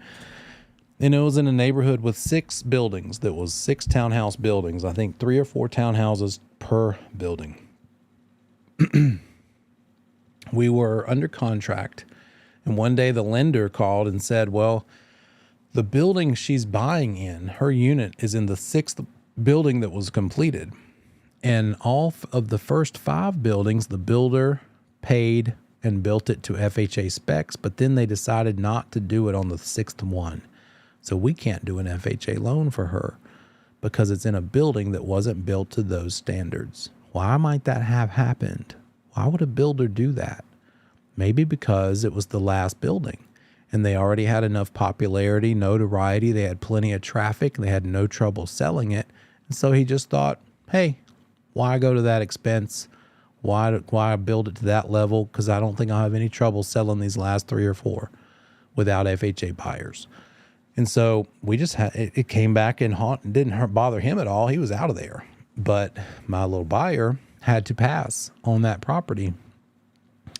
A: and it was in a neighborhood with 6 buildings. That was 6 townhouse buildings. I think 3 or 4 townhouses per building. we were under contract, and one day the lender called and said, well, the building she's buying in, her unit is in the 6th building that was completed. And all of the first 5 buildings, the builder paid and built it to FHA specs, but then they decided not to do it on the 6th one. So we can't do an FHA loan for her because it's in a building that wasn't built to those standards. Why might that have happened? Why would a builder do that? Maybe because it was the last building and they already had enough popularity, notoriety. They had plenty of traffic. They had no trouble selling it. And so he just thought, hey, why go to that expense? Why build it to that level? Because I don't think I'll have any trouble selling these last 3 or 4 without FHA buyers. And so we just had, it came back and didn't bother him at all. He was out of there. But my little buyer had to pass on that property.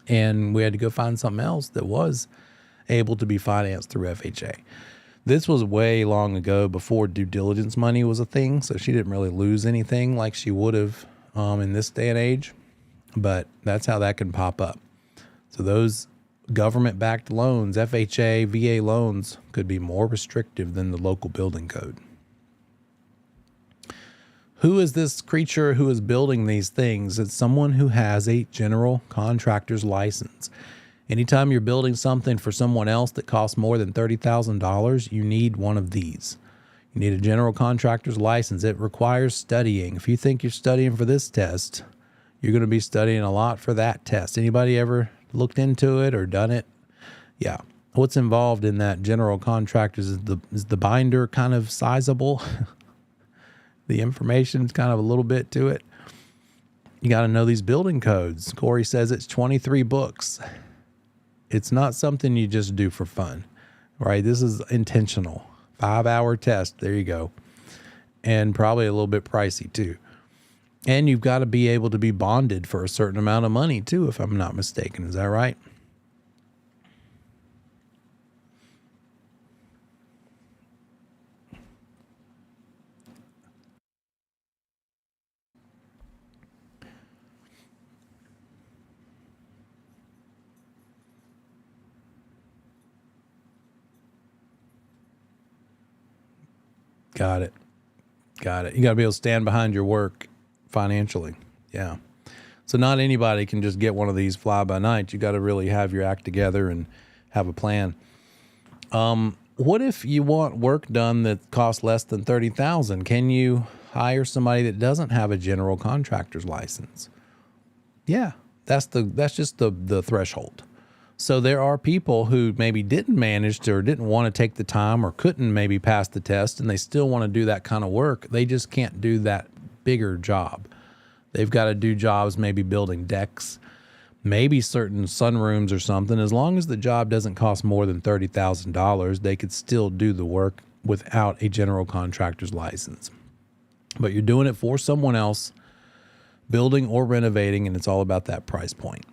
A: And we had to go find something else that was able to be financed through FHA. This was way long ago before due diligence money was a thing. So she didn't really lose anything like she would have in this day and age. But that's how that can pop up. So those government-backed loans, FHA, VA loans, could be more restrictive than the local building code. Who is this creature who is building these things? It's someone who has a general contractor's license. Anytime you're building something for someone else that costs more than $30,000, you need one of these. You need a general contractor's license. It requires studying. If you think you're studying for this test, you're going to be studying a lot for that test. Anybody ever looked into it or done it? Yeah. What's involved in that general contractors is the binder kind of sizable? The information's kind of a little bit to it. You got to know these building codes. Corey says it's 23 books. It's not something you just do for fun, right? This is intentional. 5-hour test. There you go. And probably a little bit pricey too. And you've got to be able to be bonded for a certain amount of money too, if I'm not mistaken. Is that right? Got it. Got it. You got to be able to stand behind your work financially. Yeah. So not anybody can just get one of these fly by night. You got to really have your act together and have a plan. What if you want work done that costs less than $30,000? Can you hire somebody that doesn't have a general contractor's license? Yeah, that's just the threshold. So there are people who maybe didn't manage to or didn't want to take the time or couldn't maybe pass the test, and they still want to do that kind of work. They just can't do that bigger job. They've got to do jobs maybe building decks, maybe certain sunrooms or something. As long as the job doesn't cost more than $30,000, they could still do the work without a general contractor's license. But you're doing it for someone else, building or renovating, and it's all about that price point.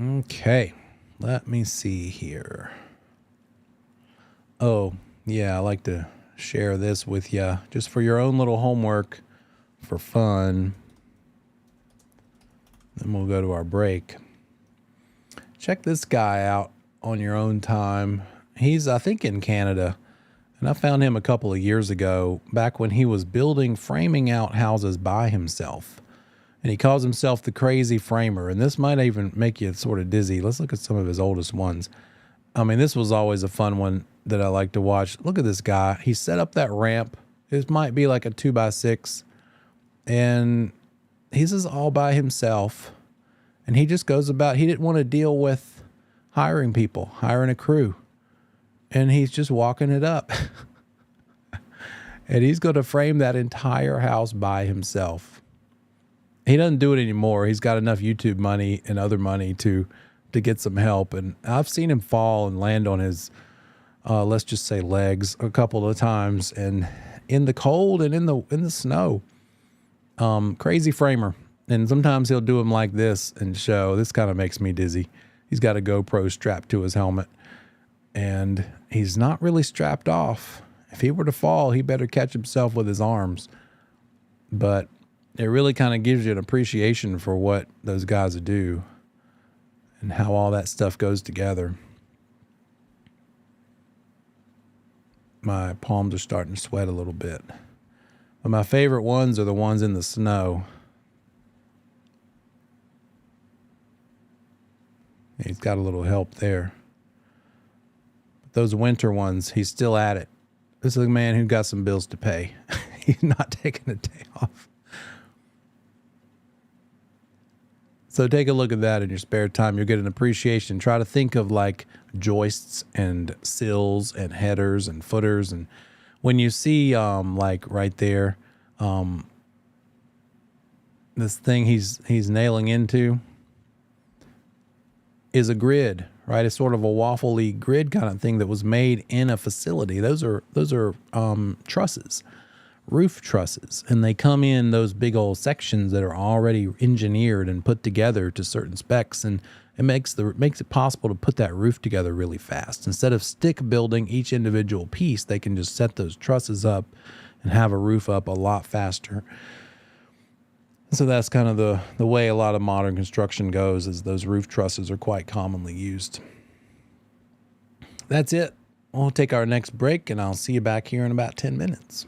A: Okay, let me see here. Oh, yeah, I like to share this with you just for your own little homework for fun. Then we'll go to our break. Check this guy out on your own time. He's, I think, in Canada, and I found him a couple of years ago back when he was framing out houses by himself. And he calls himself the Crazy Framer. And this might even make you sort of dizzy. Let's look at some of his oldest ones. I mean, this was always a fun one that I like to watch. Look at this guy. He set up that ramp. It might be like a 2x6. And he's just all by himself. And he just goes about, he didn't want to deal with hiring people, hiring a crew. And he's just walking it up. And he's going to frame that entire house by himself. He doesn't do it anymore. He's got enough YouTube money and other money to get some help. And I've seen him fall and land on his, let's just say legs a couple of times, and in the cold and in the snow. Crazy Framer. And sometimes he'll do them like this and show. This kind of makes me dizzy. He's got a GoPro strapped to his helmet, and he's not really strapped off. if he were to fall, he better catch himself with his arms. But it really kind of gives you an appreciation for what those guys do and how all that stuff goes together. My palms are starting to sweat a little bit. But my favorite ones are the ones in the snow. He's got a little help there. But those winter ones, he's still at it. This is a man who got some bills to pay. He's not taking a day off. So take a look at that in your spare time. You'll get an appreciation. Try to think of like joists and sills and headers and footers. And when you see like right there, this thing he's nailing into is a grid, right? It's sort of a waffly grid kind of thing that was made in a facility. Those are trusses, roof trusses, and they come in those big old sections that are already engineered and put together to certain specs, and it makes it possible to put that roof together really fast. Instead of stick building each individual piece, they can just set those trusses up and have a roof up a lot faster. So that's kind of the way a lot of modern construction goes, is those roof trusses are quite commonly used. That's it. We'll take our next break, and I'll see you back here in about 10 minutes.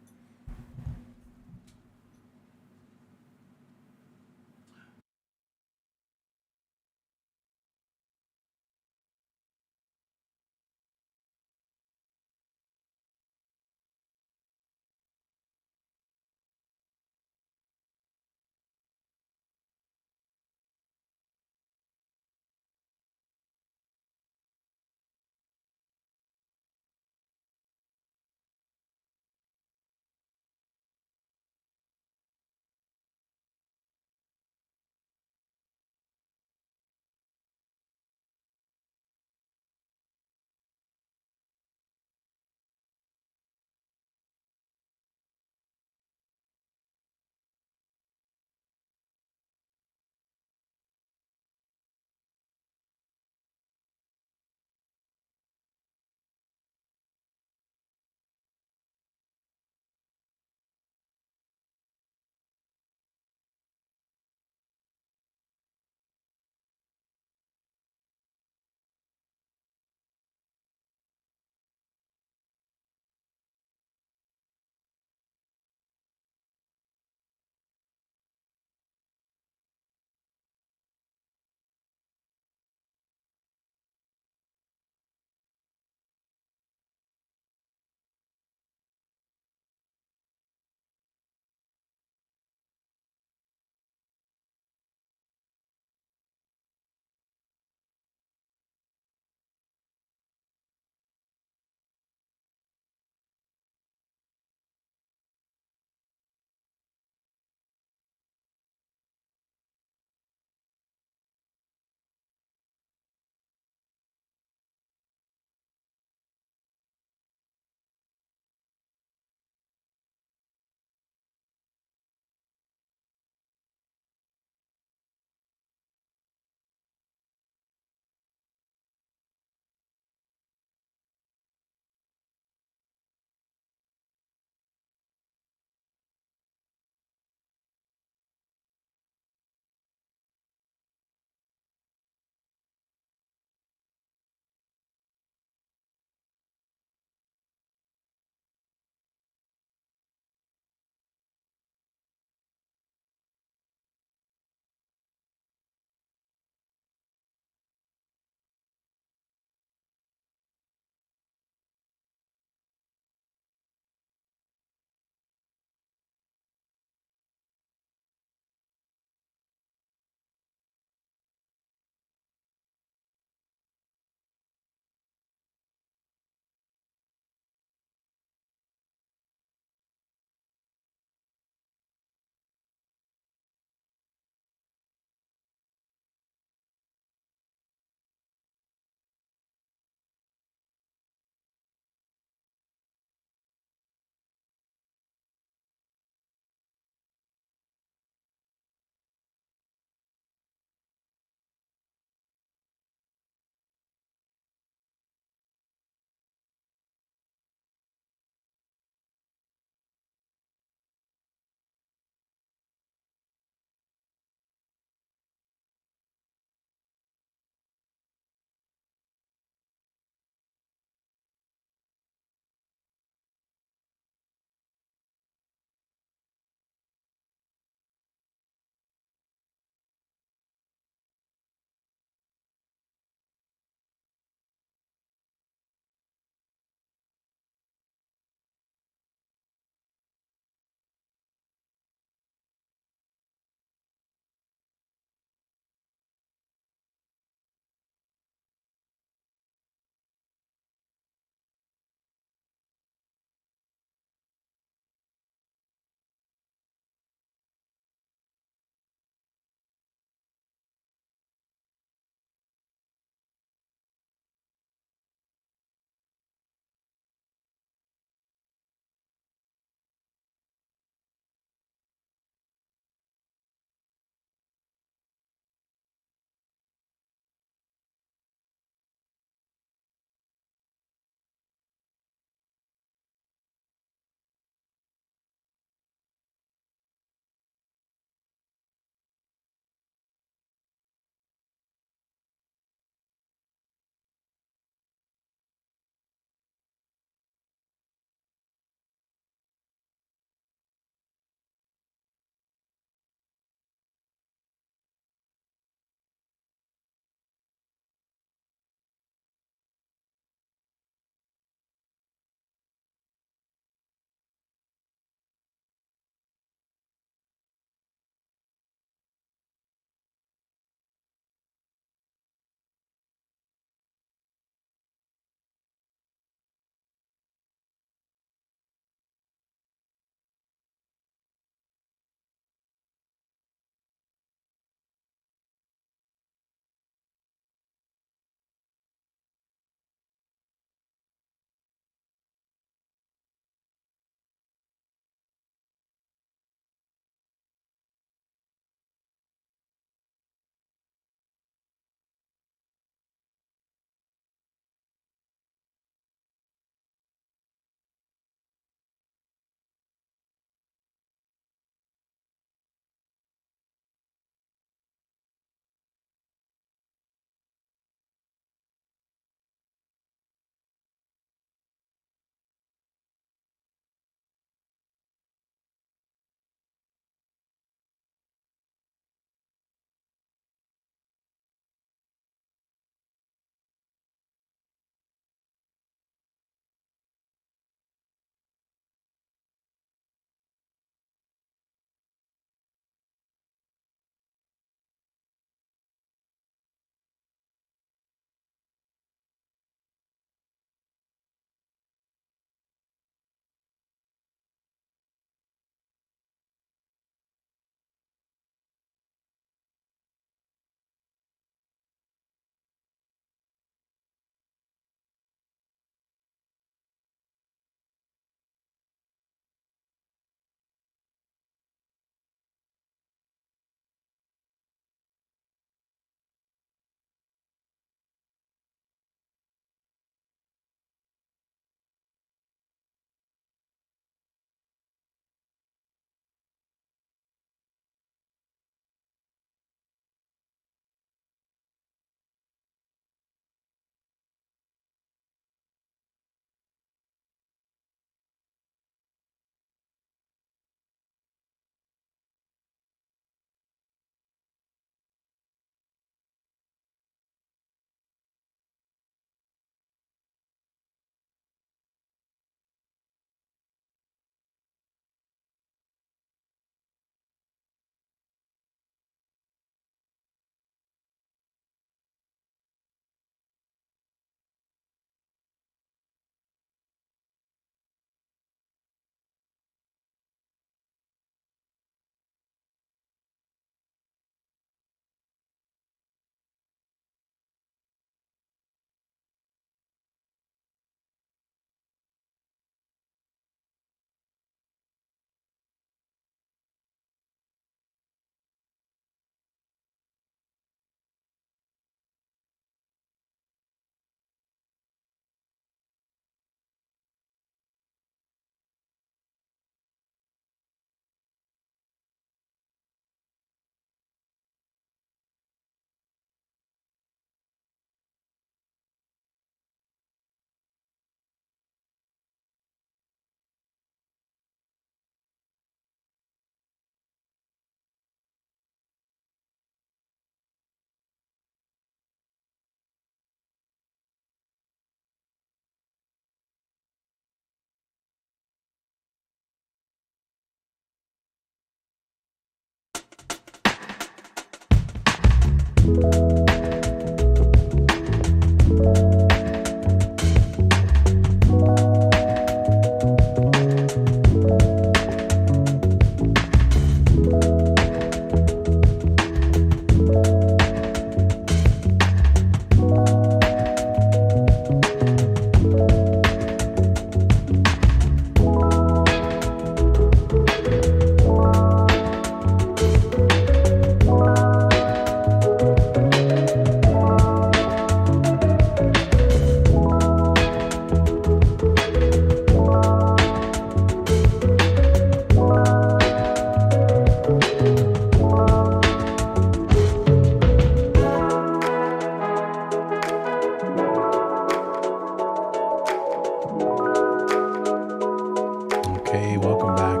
A: Okay, welcome back.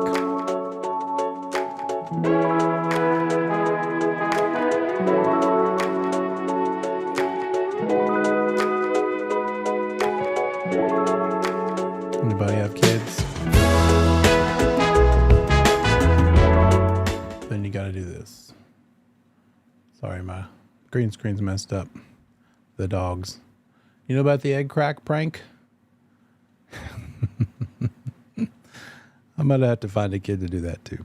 A: Anybody have kids? Then you got to do this. Sorry, my green screen's messed up. The dogs. You know about the egg crack prank? I might have to find a kid to do that too.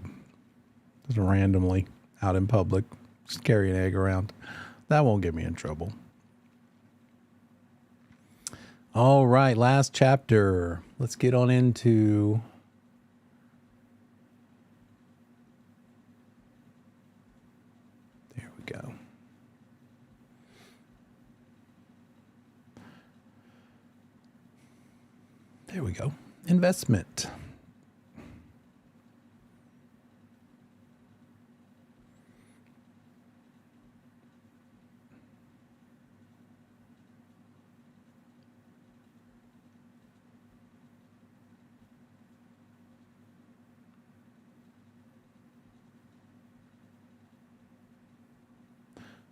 A: Just randomly out in public, just carry an egg around. That won't get me in trouble. All right, last chapter. Let's get on into there we go. There we go. Investment.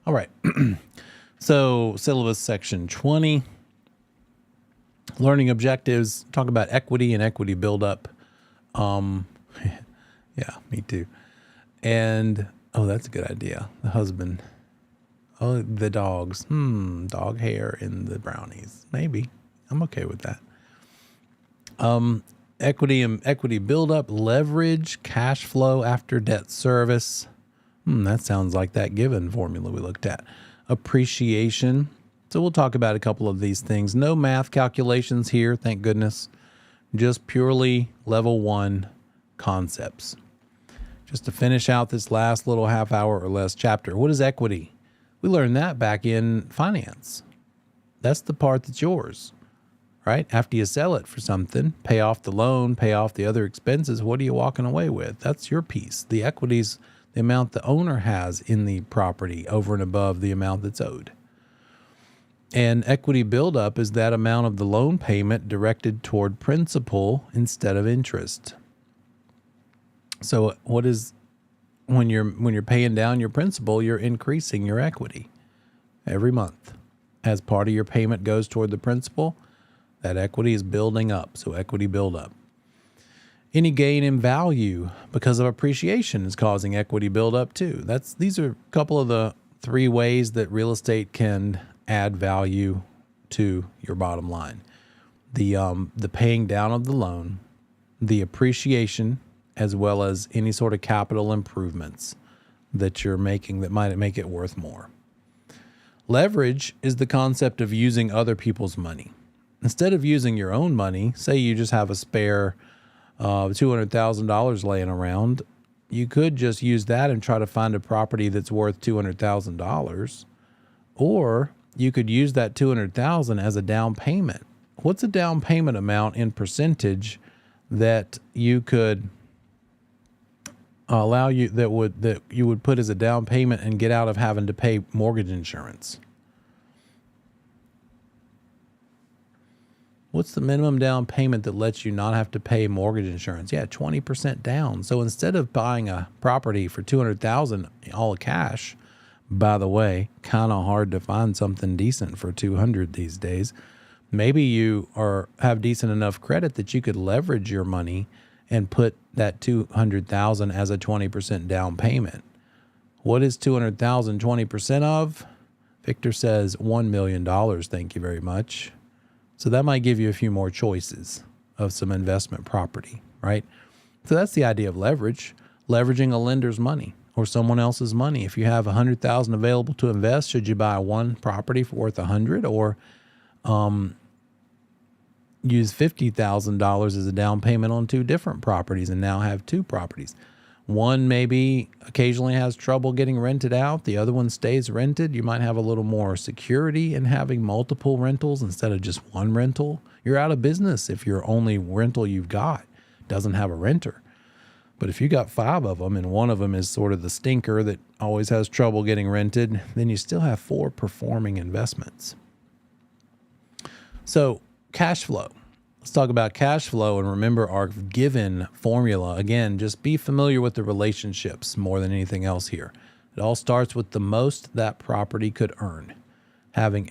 A: All right. So syllabus section 20, learning objectives, talk about equity and equity buildup. Yeah, me too. And, oh, that's a good idea. The husband. Oh, the dogs. Dog hair in the brownies. Maybe. I'm okay with that. Equity and equity buildup, leverage, cash flow after debt service. That sounds like that given formula we looked at. Appreciation. So we'll talk about a couple of these things. No math calculations here, thank goodness. Just purely level 1 concepts. Just to finish out this last little half hour or less chapter. What is equity? We learned that back in finance. That's the part that's yours, right? After you sell it for something, pay off the loan, pay off the other expenses, what are you walking away with? That's your piece. The equity's the amount the owner has in the property over and above the amount that's owed. And equity buildup is that amount of the loan payment directed toward principal instead of interest. So what is when you're paying down your principal, you're increasing your equity every month. As part of your payment goes toward the principal, that equity is building up. So equity buildup. Any gain in value because of appreciation is causing equity buildup too. These are a couple of the 3 ways that real estate can add value to your bottom line. The paying down of the loan, the appreciation, as well as any sort of capital improvements that you're making that might make it worth more. Leverage is the concept of using other people's money. Instead of using your own money, say you just have a spare $200,000 laying around, you could just use that and try to find a property that's worth $200,000, or you could use that $200,000 as a down payment. What's a down payment amount in percentage that you could allow you that you would put as a down payment and get out of having to pay mortgage insurance? What's the minimum down payment that lets you not have to pay mortgage insurance? Yeah, 20% down. So instead of buying a property for $200,000 all cash, by the way, kind of hard to find something decent for $200 these days. Maybe you have decent enough credit that you could leverage your money and put that $200,000 as a 20% down payment. What is $200,000 20% of? Victor says $1 million. Thank you very much. So that might give you a few more choices of some investment property, right? So that's the idea of leverage, leveraging a lender's money or someone else's money. If you have $100,000 available to invest, should you buy one property for worth $100 or use $50,000 as a down payment on two different properties and now have two properties? One maybe occasionally has trouble getting rented out. The other one stays rented. You might have a little more security in having multiple rentals instead of just one rental. You're out of business if your only rental you've got doesn't have a renter. But if you got 5 of them and one of them is sort of the stinker that always has trouble getting rented, then you still have 4 performing investments. So cash flow. Let's talk about cash flow and remember our given formula. Again, just be familiar with the relationships more than anything else here. It all starts with the most that property could earn, having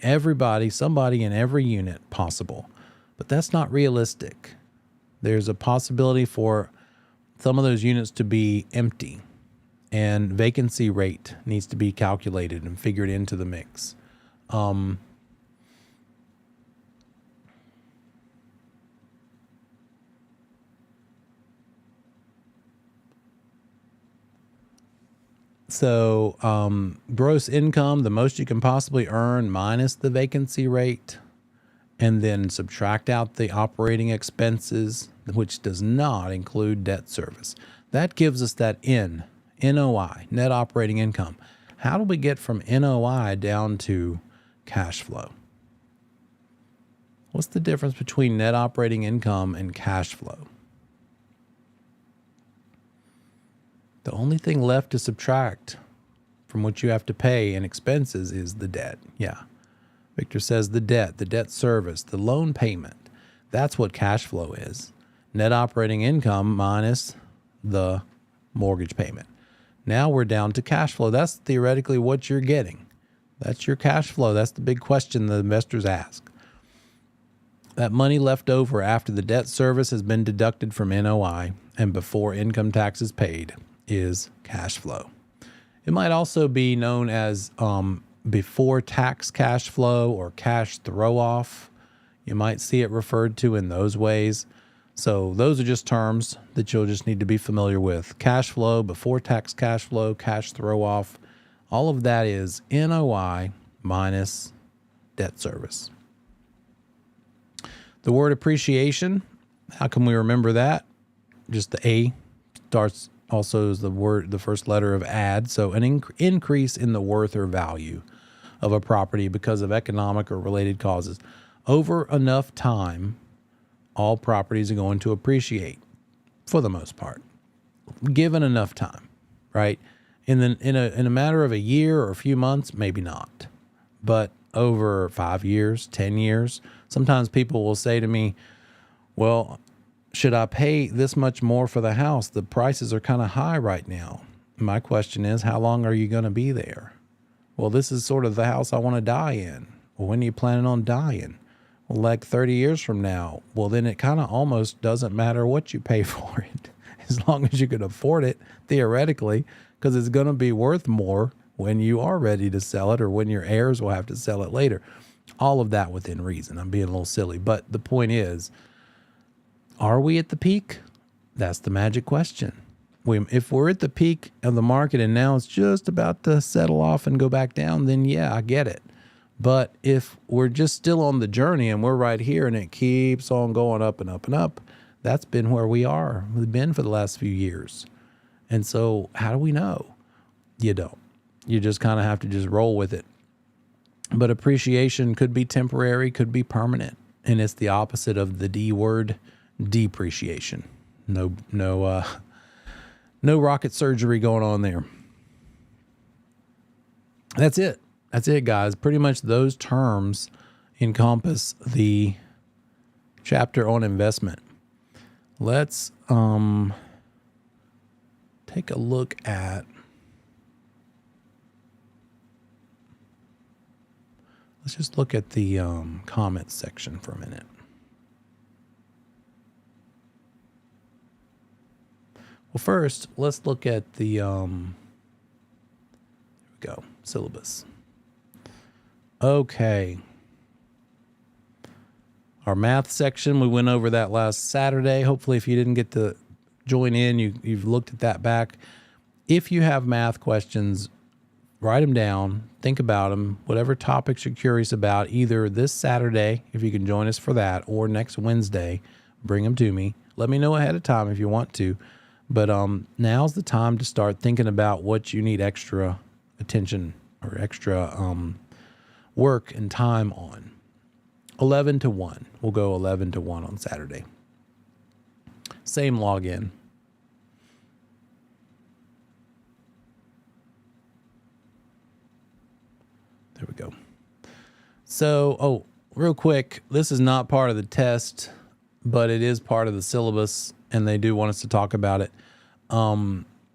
A: somebody in every unit possible. But that's not realistic. There's a possibility for some of those units to be empty, and vacancy rate needs to be calculated and figured into the mix. So gross income, the most you can possibly earn minus the vacancy rate, and then subtract out the operating expenses, which does not include debt service. That gives us that NOI, net operating income. How do we get from NOI down to cash flow? What's the difference between net operating income and cash flow? The only thing left to subtract from what you have to pay in expenses is the debt. Yeah. Victor says the debt service, the loan payment. That's what cash flow is. Net operating income minus the mortgage payment. Now we're down to cash flow. That's theoretically what you're getting. That's your cash flow. That's the big question the investors ask. That money left over after the debt service has been deducted from NOI and before income tax is paid is cash flow. It might also be known as before tax cash flow or cash throw off. You might see it referred to in those ways. So those are just terms that you'll just need to be familiar with. Cash flow, before tax cash flow, cash throw off. All of that is NOI minus debt service. The word appreciation, how can we remember that? Just the A starts also is the first letter of add. So an increase in the worth or value of a property because of economic or related causes. Over enough time, all properties are going to appreciate for the most part, given enough time, right? In a matter of a year or a few months, maybe not, but over 5 years, 10 years, sometimes people will say to me, well, should I pay this much more for the house? The prices are kind of high right now. My question is, how long are you going to be there? Well, this is sort of the house I want to die in. Well, when are you planning on dying? Well, like 30 years from now. Well, then it kind of almost doesn't matter what you pay for it, as long as you can afford it, theoretically, because it's going to be worth more when you are ready to sell it or when your heirs will have to sell it later. All of that within reason. I'm being a little silly, but the point is, are we at the peak? That's the magic question. If we're at the peak of the market and now it's just about to settle off and go back down, then yeah, I get it. But if we're just still on the journey and we're right here and it keeps on going up and up and up, that's been where we've been for the last few years. And so how do we know? You don't. You just kind of have to just roll with it. But appreciation could be temporary, could be permanent. And it's the opposite of the D word, depreciation. No rocket surgery going on there. That's it. That's it, guys. Pretty much those terms encompass the chapter on investment. Let's take a look at, let's just look at the comments section for a minute. Well, first, let's look at the, here we go, syllabus. Okay. Our math section, we went over that last Saturday. Hopefully, if you didn't get to join in, you've looked at that back. If you have math questions, write them down, think about them, whatever topics you're curious about, either this Saturday, if you can join us for that, or next Wednesday, bring them to me. Let me know ahead of time if you want to. But now's the time to start thinking about what you need extra attention or extra work and time on. 11 to 1. We'll go 11 to 1 on Saturday. Same login. There we go. So, real quick, this is not part of the test, but it is part of the syllabus, and they do want us to talk about it.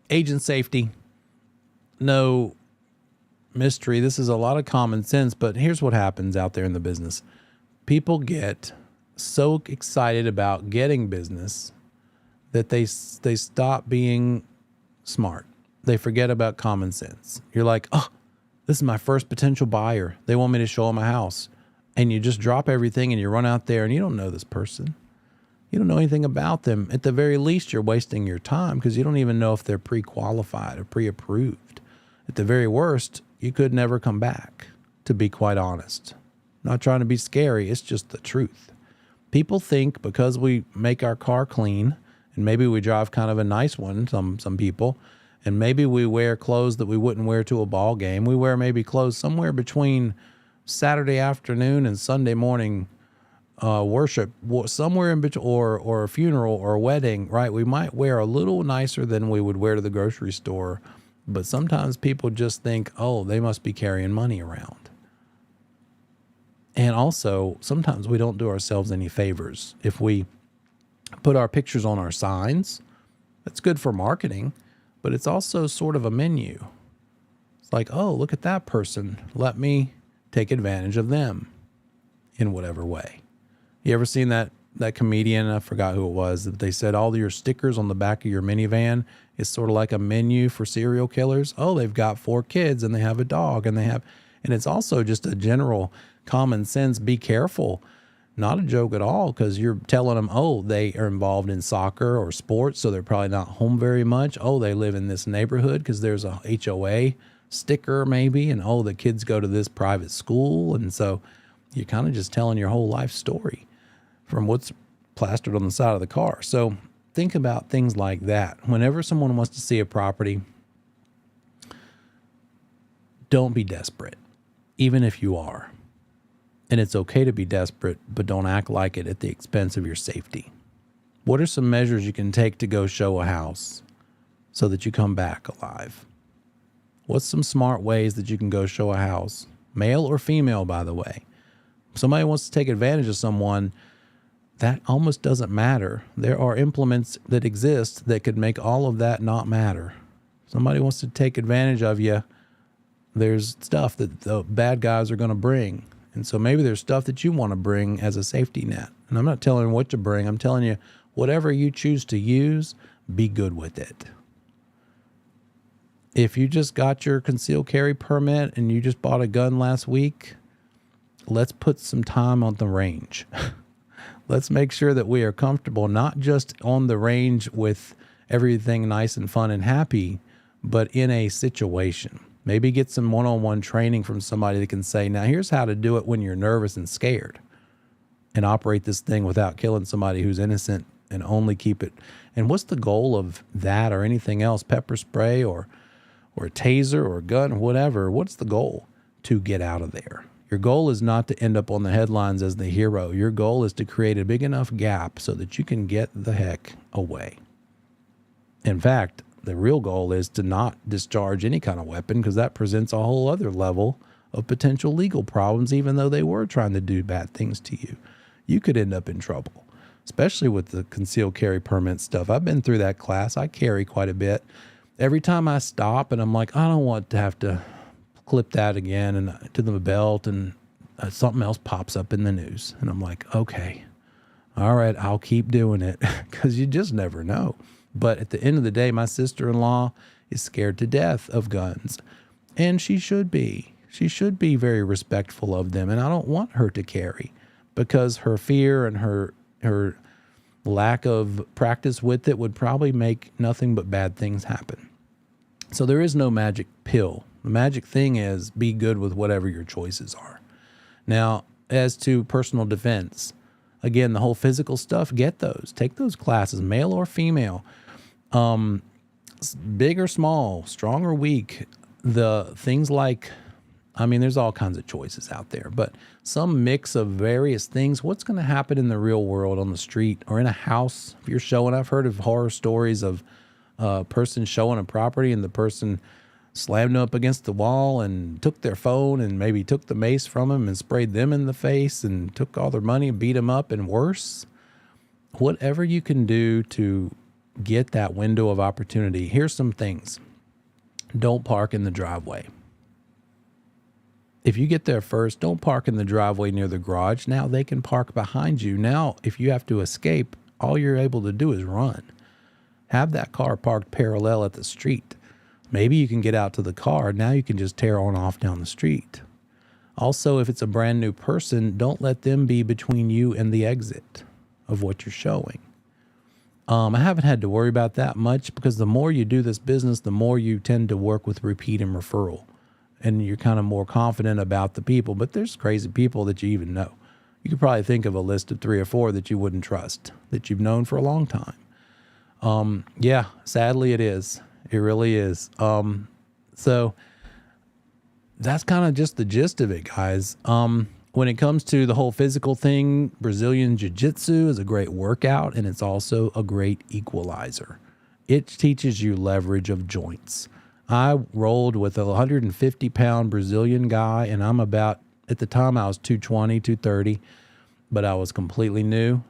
A: Agent safety, no mystery. This is a lot of common sense, but here's what happens out there in the business. People get so excited about getting business that they stop being smart. They forget about common sense. You're like, oh, this is my first potential buyer. They want me to show them a house. And you just drop everything and you run out there and you don't know this person. You don't know anything about them. At the very least, you're wasting your time because you don't even know if they're pre-qualified or pre-approved. At the very worst, you could never come back, to be quite honest. Not trying to be scary. It's just the truth. People think because we make our car clean and maybe we drive kind of a nice one, some people, and maybe we wear clothes that we wouldn't wear to a ball game. We wear maybe clothes somewhere between Saturday afternoon and Sunday morning worship, somewhere in between, or a funeral or a wedding, right? We might wear a little nicer than we would wear to the grocery store, but sometimes people just think, oh, they must be carrying money around. And also, sometimes we don't do ourselves any favors. If we put our pictures on our signs, that's good for marketing, but it's also sort of a menu. It's like, oh, look at that person. Let me take advantage of them in whatever way. You ever seen that comedian? I forgot who it was. That they said all your stickers on the back of your minivan is sort of like a menu for serial killers. Oh, they've got 4 kids and they have a dog and it's also just a general common sense. Be careful. Not a joke at all, because you're telling them, oh, they are involved in soccer or sports, so they're probably not home very much. Oh, they live in this neighborhood because there's a HOA sticker maybe, and oh, the kids go to this private school. And so you're kind of just telling your whole life story from what's plastered on the side of the car. So think about things like that. Whenever someone wants to see a property, don't be desperate, even if you are. And it's okay to be desperate, but don't act like it at the expense of your safety. What are some measures you can take to go show a house so that you come back alive? What's some smart ways that you can go show a house? Male or female, by the way. If somebody wants to take advantage of someone, that almost doesn't matter. There are implements that exist that could make all of that not matter. If somebody wants to take advantage of you, there's stuff that the bad guys are going to bring. And so maybe there's stuff that you want to bring as a safety net. And I'm not telling you what to bring. I'm telling you, whatever you choose to use, be good with it. If you just got your concealed carry permit and you just bought a gun last week, let's put some time on the range. Let's make sure that we are comfortable, not just on the range with everything nice and fun and happy, but in a situation. Maybe get some one-on-one training from somebody that can say, now here's how to do it when you're nervous and scared, and operate this thing without killing somebody who's innocent, and only keep it. And what's the goal of that or anything else? Pepper spray or a taser or a gun or whatever. What's the goal? To get out of there. Your goal is not to end up on the headlines as the hero. Your goal is to create a big enough gap so that you can get the heck away. In fact, the real goal is to not discharge any kind of weapon, because that presents a whole other level of potential legal problems. Even though they were trying to do bad things to you, you could end up in trouble, especially with the concealed carry permit stuff. I've been through that class. I carry quite a bit. Every time I stop and I'm like, I don't want to have to clip that again and to the belt, and something else pops up in the news. And I'm like, okay, all right, I'll keep doing it, because you just never know. But at the end of the day, my sister-in-law is scared to death of guns, and she should be. She should be very respectful of them. And I don't want her to carry because her fear and her lack of practice with it would probably make nothing but bad things happen. So there is no magic pill. The magic thing is be good with whatever your choices are. Now, as to personal defense, again, the whole physical stuff, get those. Take those classes, male or female, big or small, strong or weak. The things like, I mean, there's all kinds of choices out there, but some mix of various things. What's going to happen in the real world on the street or in a house? If you're showing, I've heard of horror stories of a person showing a property and the person slammed them up against the wall and took their phone and maybe took the mace from them and sprayed them in the face and took all their money and beat them up and worse. Whatever you can do to get that window of opportunity. Here's some things. Don't park in the driveway. If you get there first, don't park in the driveway near the garage. Now they can park behind you. Now, if you have to escape, all you're able to do is run. Have that car parked parallel at the street. Maybe you can get out to the car. Now you can just tear on off down the street. Also, if it's a brand new person, don't let them be between you and the exit of what you're showing. I haven't had to worry about that much because the more you do this business, the more you tend to work with repeat and referral. And you're kind of more confident about the people. But there's crazy people that you even know. You could probably think of a list of 3 or 4 that you wouldn't trust, that you've known for a long time. Yeah, sadly it is. It really is. So that's kind of just the gist of it, guys. When it comes to the whole physical thing, Brazilian Jiu-Jitsu is a great workout, and it's also a great equalizer. It teaches you leverage of joints. I rolled with a 150-pound Brazilian guy, and I'm about, at the time I was 220, 230, but I was completely new.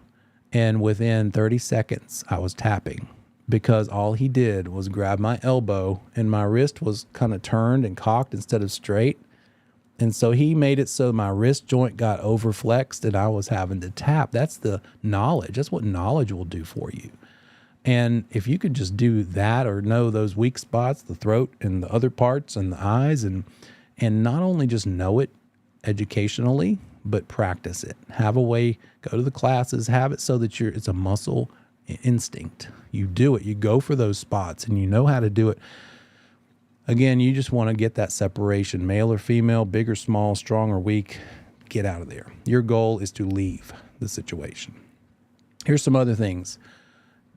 A: And within 30 seconds, I was tapping because all he did was grab my elbow, and my wrist was kind of turned and cocked instead of straight. And so he made it so my wrist joint got overflexed and I was having to tap. That's the knowledge. That's what knowledge will do for you. And if you could just do that or know those weak spots, the throat and the other parts and the eyes, and not only just know it educationally, but practice it. Have a way, go to the classes, have it so that it's a muscle instinct. You do it. You go for those spots and you know how to do it. Again, you just want to get that separation, male or female, big or small, strong or weak. Get out of there. Your goal is to leave the situation. Here's some other things.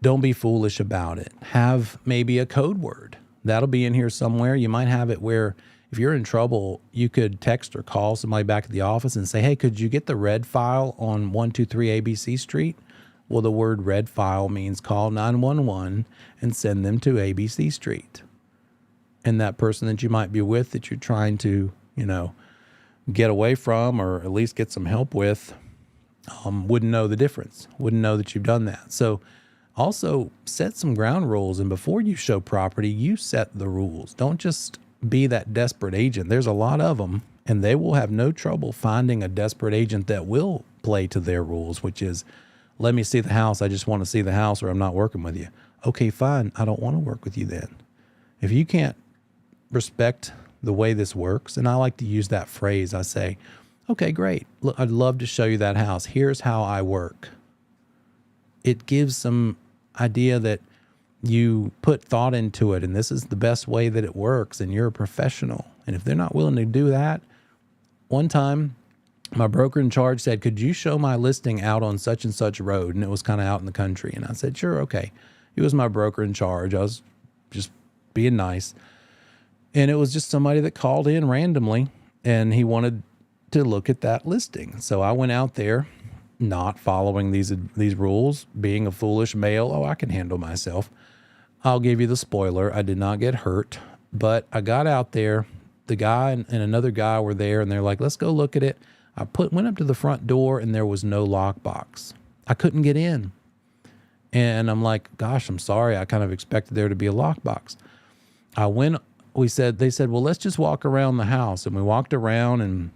A: Don't be foolish about it. Have maybe a code word. That'll be in here somewhere. You might have it where if you're in trouble, you could text or call somebody back at the office and say, hey, could you get the red file on 123 ABC Street? Well, the word red file means call 911 and send them to ABC Street. And that person that you might be with that you're trying to, get away from or at least get some help with wouldn't know the difference, wouldn't know that you've done that. So also set some ground rules. And before you show property, you set the rules. Don't just be that desperate agent. There's a lot of them, and they will have no trouble finding a desperate agent that will play to their rules, which is, let me see the house. I just want to see the house or I'm not working with you. Okay, fine. I don't want to work with you then. If you can't respect the way this works, and I like to use that phrase, I say, okay, great. Look, I'd love to show you that house. Here's how I work. It gives some idea that you put thought into it, and this is the best way that it works, and you're a professional. And if they're not willing to do that, one time my broker in charge said, could you show my listing out on such and such road? And it was kind of out in the country. And I said, sure, okay. He was my broker in charge. I was just being nice. And it was just somebody that called in randomly, and he wanted to look at that listing. So I went out there, not following these rules, being a foolish male. Oh, I can handle myself. I'll give you the spoiler. I did not get hurt, but I got out there. The guy and another guy were there, and they're like, let's go look at it. I went up to the front door, and there was no lockbox. I couldn't get in. And I'm like, gosh, I'm sorry. I kind of expected there to be a lockbox. They said, well, let's just walk around the house. And we walked around, and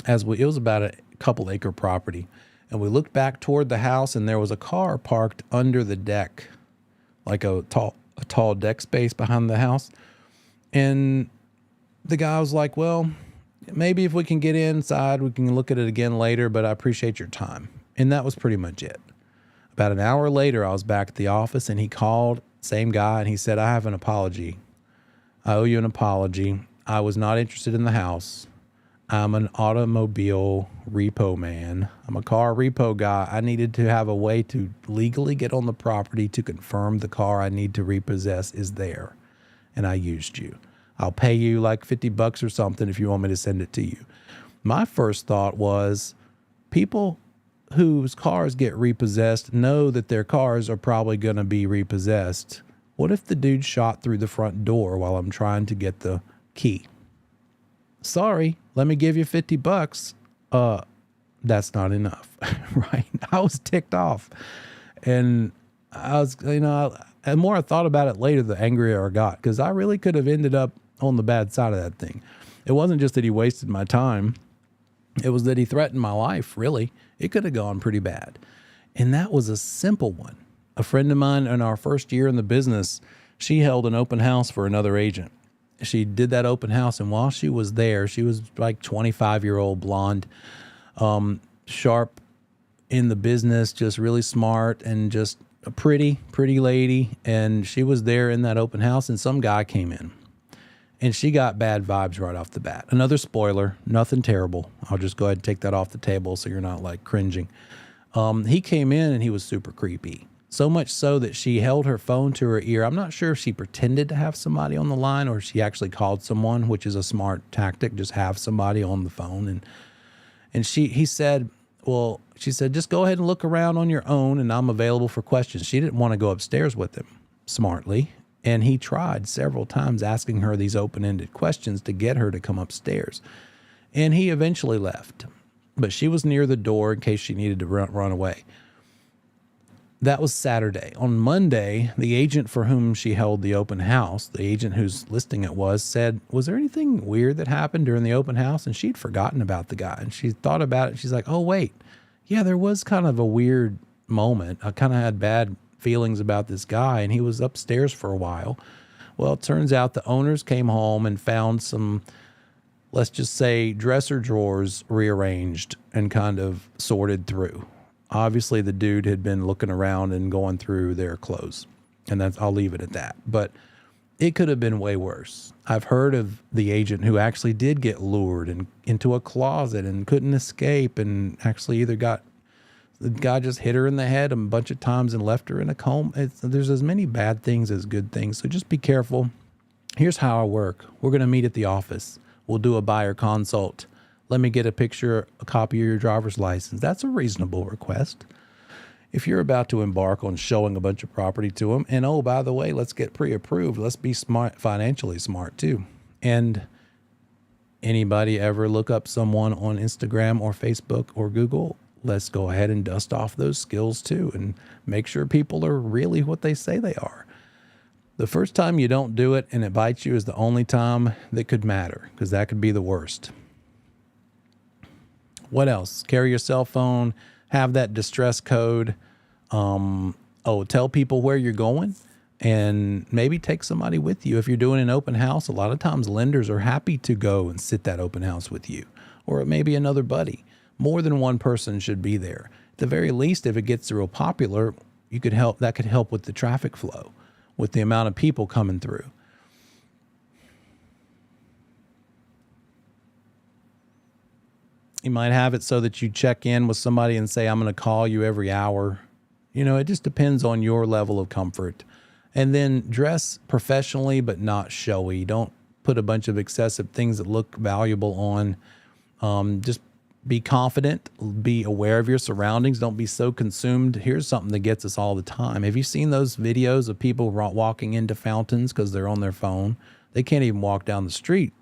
A: it was about a couple acre property. And we looked back toward the house, and there was a car parked under the deck, like a tall deck space behind the house. And the guy was like, well, maybe if we can get inside, we can look at it again later, but I appreciate your time. And that was pretty much it. About an hour later, I was back at the office and he called, same guy, and he said, I have an apology. I owe you an apology. I was not interested in the house. I'm an automobile repo man. I'm a car repo guy. I needed to have a way to legally get on the property to confirm the car I need to repossess is there. And I used you. I'll pay you like $50 or something if you want me to send it to you. My first thought was people whose cars get repossessed know that their cars are probably going to be repossessed. What if the dude shot through the front door while I'm trying to get the key? Sorry, let me give you $50. That's not enough, right? I was ticked off. And I was, the more I thought about it later, the angrier I got, because I really could have ended up on the bad side of that thing. It wasn't just that he wasted my time. It was that he threatened my life, really. It could have gone pretty bad. And that was a simple one. A friend of mine in our first year in the business, she held an open house for another agent. She did that open house, and while she was there, she was like 25-year-old blonde, sharp in the business, just really smart and just a pretty lady. And she was there in that open house, and some guy came in. And she got bad vibes right off the bat. Another spoiler, nothing terrible. I'll just go ahead and take that off the table so you're not like cringing. He came in and he was super creepy. So much so that she held her phone to her ear. I'm not sure if she pretended to have somebody on the line or she actually called someone, which is a smart tactic, just have somebody on the phone. And she said, just go ahead and look around on your own and I'm available for questions. She didn't want to go upstairs with him, smartly. And he tried several times asking her these open-ended questions to get her to come upstairs. And he eventually left. But she was near the door in case she needed to run away. That was Saturday. On Monday, the agent for whom she held the open house, the agent whose listing it was, said, was there anything weird that happened during the open house? And she'd forgotten about the guy. And she thought about it. She's like, oh, wait. Yeah, there was kind of a weird moment. I kind of had bad feelings about this guy, and he was upstairs for a while. Well, it turns out the owners came home and found some, let's just say, dresser drawers rearranged and kind of sorted through. Obviously, the dude had been looking around and going through their clothes, and I'll leave it at that. But it could have been way worse. I've heard of the agent who actually did get lured into a closet and couldn't escape, and actually either the guy just hit her in the head a bunch of times and left her in a coma. There's as many bad things as good things, so just be careful. Here's how I work. We're going to meet at the office. We'll do a buyer consult. Let me get a copy of your driver's license. That's a reasonable request. If you're about to embark on showing a bunch of property to them, and oh, by the way, let's get pre-approved. Let's be smart, financially smart too. And anybody ever look up someone on Instagram or Facebook or Google? Let's go ahead and dust off those skills too and make sure people are really what they say they are. The first time you don't do it and it bites you is the only time that could matter, because that could be the worst. What else? Carry your cell phone, have that distress code. Tell people where you're going, and maybe take somebody with you. If you're doing an open house, a lot of times lenders are happy to go and sit that open house with you, or it may be another buddy. More than one person should be there. At the very least, if it gets real popular, that could help with the traffic flow, with the amount of people coming through. You might have it so that you check in with somebody and say, I'm going to call you every hour. It just depends on your level of comfort. And then dress professionally, but not showy. Don't put a bunch of excessive things that look valuable on. Just be confident, be aware of your surroundings. Don't be so consumed. Here's something that gets us all the time. Have you seen those videos of people walking into fountains because they're on their phone? They can't even walk down the street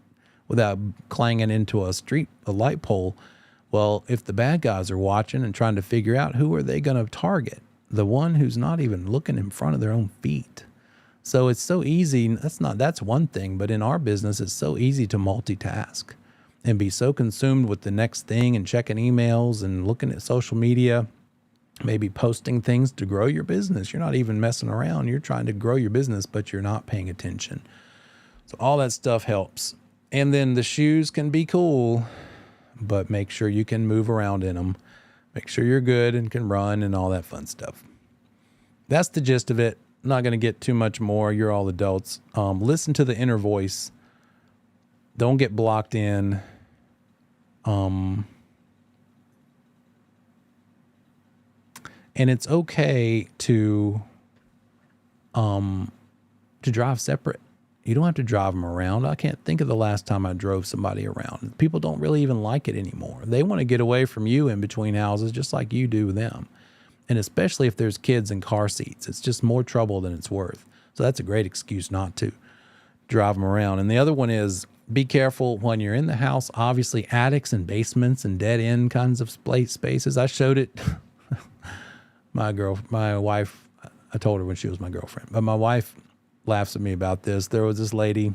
A: without clanging into a light pole. Well, if the bad guys are watching and trying to figure out who are they going to target, the one who's not even looking in front of their own feet. So it's so easy. That's one thing, but in our business, it's so easy to multitask and be so consumed with the next thing and checking emails and looking at social media, maybe posting things to grow your business. You're not even messing around. You're trying to grow your business, but you're not paying attention. So all that stuff helps. And then the shoes can be cool, but make sure you can move around in them. Make sure you're good and can run and all that fun stuff. That's the gist of it. I'm not going to get too much more. You're all adults. Listen to the inner voice. Don't get blocked in. And it's okay to drive separate. You don't have to drive them around. I can't think of the last time I drove somebody around. People don't really even like it anymore. They want to get away from you in between houses just like you do them. And especially if there's kids in car seats, it's just more trouble than it's worth. So that's a great excuse not to drive them around. And the other one is be careful when you're in the house. Obviously, attics and basements and dead end kinds of spaces. I showed it. My wife, I told her when she was my girlfriend, but my wife laughs at me about this. There was this lady,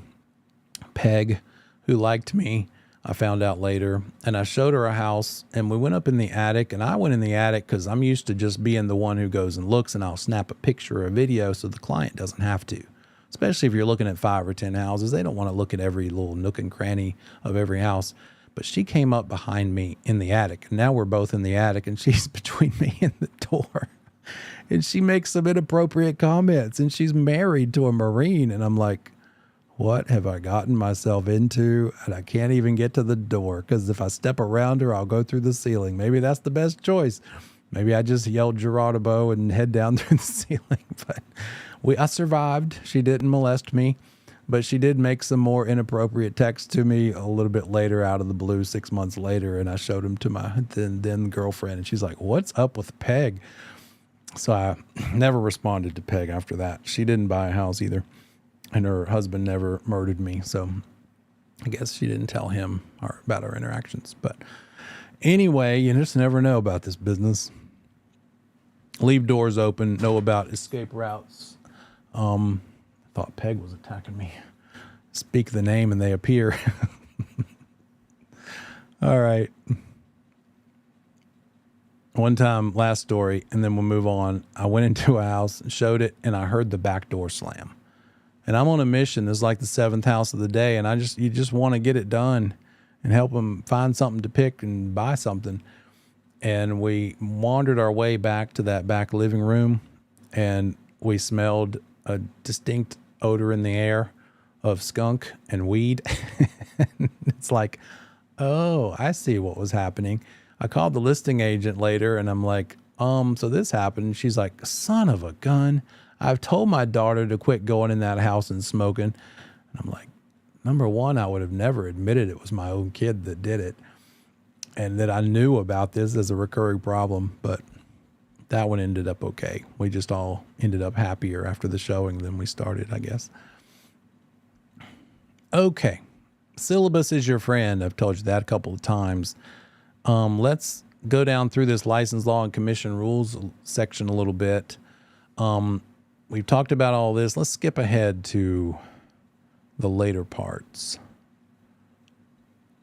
A: Peg, who liked me. I found out later, and I showed her a house, and we went up in the attic, and I went in the attic because I'm used to just being the one who goes and looks, and I'll snap a picture or a video so the client doesn't have to. Especially if you're looking at 5 or 10 houses, they don't want to look at every little nook and cranny of every house. But she came up behind me in the attic, and now we're both in the attic, and she's between me and the door. And she makes some inappropriate comments, and she's married to a Marine. And I'm like, what have I gotten myself into? And I can't even get to the door because if I step around her, I'll go through the ceiling. Maybe that's the best choice. Maybe I just yelled Geronimo and head down through the ceiling. But I survived. She didn't molest me, but she did make some more inappropriate texts to me a little bit later out of the blue, 6 months later. And I showed them to my then girlfriend, and she's like, what's up with Peg? So I never responded to Peg after that. She didn't buy a house either, and her husband never murdered me. So I guess she didn't tell him about our interactions. But anyway, you just never know about this business. Leave doors open. Know about escape routes. I thought Peg was attacking me. Speak the name and they appear. All right. One time, last story, and then we'll move on. I went into a house and showed it, and I heard the back door slam. And I'm on a mission. This is like the 7th house of the day, and you just want to get it done and help them find something to pick and buy something. And we wandered our way back to that back living room, and we smelled a distinct odor in the air of skunk and weed. It's like, oh, I see what was happening. I called the listing agent later, and I'm like, so this happened. And she's like, son of a gun. I've told my daughter to quit going in that house and smoking. And I'm like, number one, I would have never admitted it was my own kid that did it and that I knew about this as a recurring problem. But that one ended up okay. We just all ended up happier after the showing than we started, I guess. Okay. Syllabus is your friend. I've told you that a couple of times. Let's go down through this license law and commission rules section a little bit. We've talked about all this. Let's skip ahead to the later parts.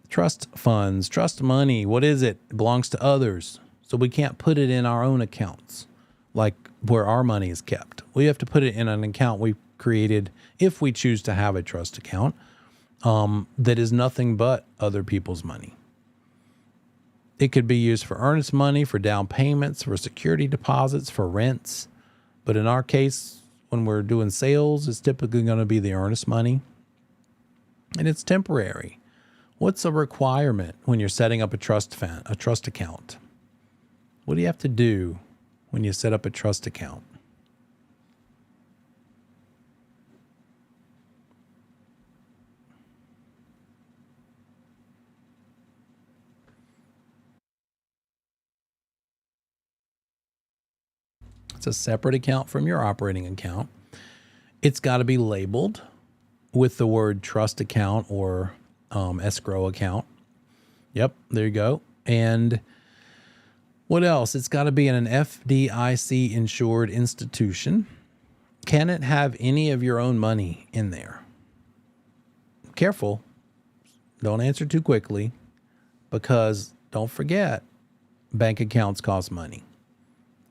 A: Trust funds, trust money. What is it? It belongs to others. So we can't put it in our own accounts like where our money is kept. We have to put it in an account we created if we choose to have a trust account that is nothing but other people's money. It could be used for earnest money, for down payments, for security deposits, for rents. But in our case, when we're doing sales, it's typically going to be the earnest money. And it's temporary. What's a requirement when you're setting up a trust account? What do you have to do when you set up a trust account? It's a separate account from your operating account. It's got to be labeled with the word trust account or escrow account. Yep, there you go. And what else? It's got to be in an FDIC insured institution. Can it have any of your own money in there? Careful. Don't answer too quickly because don't forget, bank accounts cost money.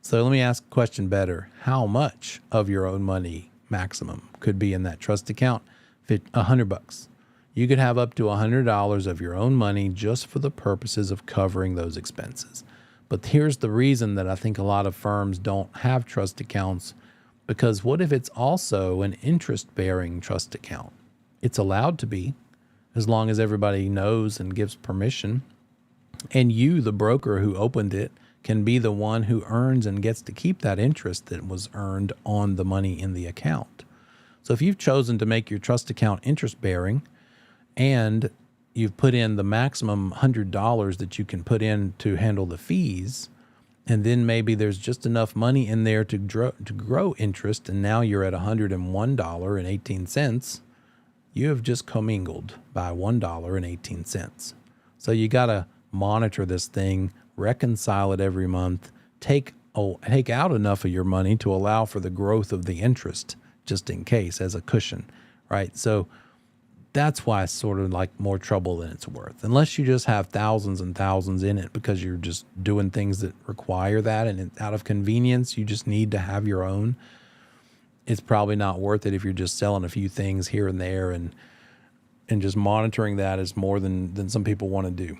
A: So let me ask a question better. How much of your own money maximum could be in that trust account? $100. You could have up to $100 of your own money just for the purposes of covering those expenses. But here's the reason that I think a lot of firms don't have trust accounts, because what if it's also an interest-bearing trust account? It's allowed to be, as long as everybody knows and gives permission. And you, the broker who opened it, can be the one who earns and gets to keep that interest that was earned on the money in the account. So if you've chosen to make your trust account interest-bearing and you've put in the maximum $100 that you can put in to handle the fees, and then maybe there's just enough money in there to grow interest, and now you're at $101.18, you have just commingled by $1.18. So you got to monitor this thing, reconcile it every month, take out enough of your money to allow for the growth of the interest, just in case, as a cushion, right? So that's why it's sort of like more trouble than it's worth. Unless you just have thousands and thousands in it because you're just doing things that require that, and out of convenience, you just need to have your own. It's probably not worth it if you're just selling a few things here and there, and just monitoring that is more than some people want to do.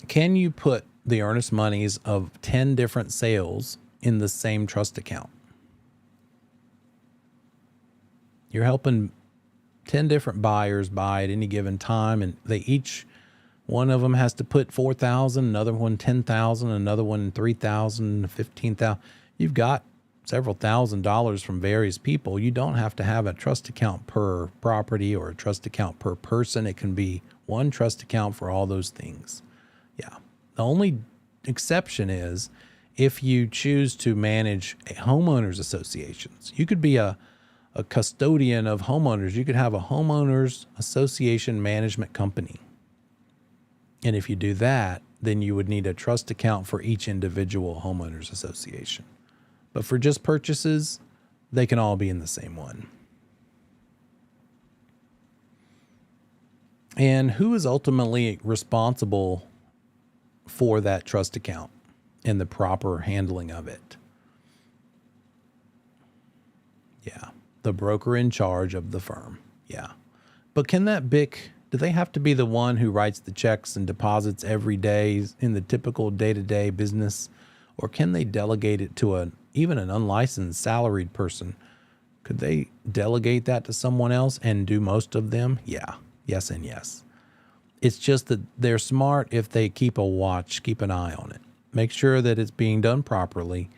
A: Can you put the earnest monies of 10 different sales in the same trust account? You're helping 10 different buyers buy at any given time, and one of them has to put $4,000, another one $10,000, another one $3,000, $15,000. You've got several $1,000s from various people. You don't have to have a trust account per property or a trust account per person. It can be one trust account for all those things. Yeah. The only exception is if you choose to manage homeowners associations. You could be a custodian of homeowners. You could have a homeowners association management company. And if you do that, then you would need a trust account for each individual homeowners association. But for just purchases, they can all be in the same one. And who is ultimately responsible for that trust account and the proper handling of it? Yeah. The broker in charge of the firm. Yeah. But can that BIC, do they have to be the one who writes the checks and deposits every day in the typical day-to-day business? Or can they delegate it to even an unlicensed salaried person? Could they delegate that to someone else and do most of them? Yeah. Yes and yes. It's just that they're smart if they keep an eye on it. Make sure that it's being done properly,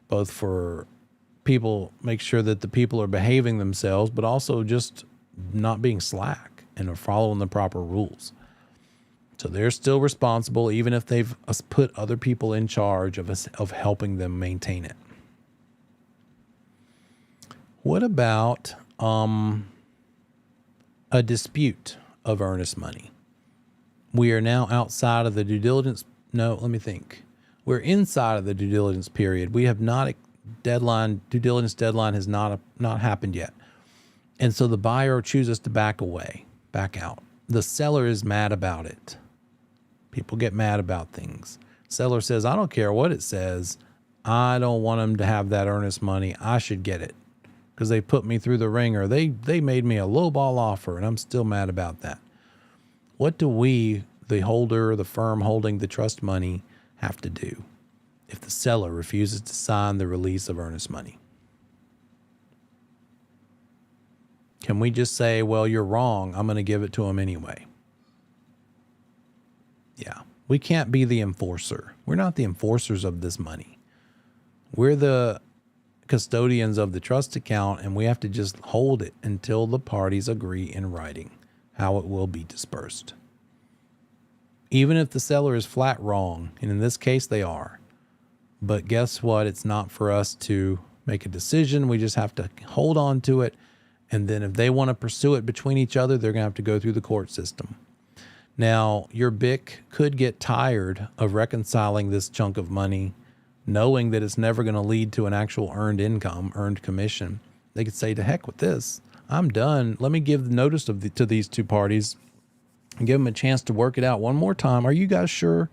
A: both for people, make sure that the people are behaving themselves, but also just not being slack and are following the proper rules. So they're still responsible, even if they've put other people in charge of helping them maintain it. What about a dispute of earnest money? We are now outside of the due diligence. No, let me think. We're inside of the due diligence period. We have not due diligence deadline has not happened yet. And so the buyer chooses to back out. The seller is mad about it. People get mad about things. Seller says, I don't care what it says. I don't want them to have that earnest money. I should get it because they put me through the ringer. They made me a lowball offer, and I'm still mad about that. What do we, the holder, the firm holding the trust money, have to do if the seller refuses to sign the release of earnest money? Can we just say, well, you're wrong, I'm going to give it to him anyway? Yeah, we can't be the enforcer. We're not the enforcers of this money. We're the custodians of the trust account, and we have to just hold it until the parties agree in writing how it will be dispersed. Even if the seller is flat wrong, and in this case they are. But guess what? It's not for us to make a decision. We just have to hold on to it. And then if they want to pursue it between each other, they're going to have to go through the court system. Now, your BIC could get tired of reconciling this chunk of money, knowing that it's never going to lead to an actual earned income, earned commission. They could say, to heck with this. I'm done. Let me give notice to these two parties and give them a chance to work it out one more time. Are you guys sure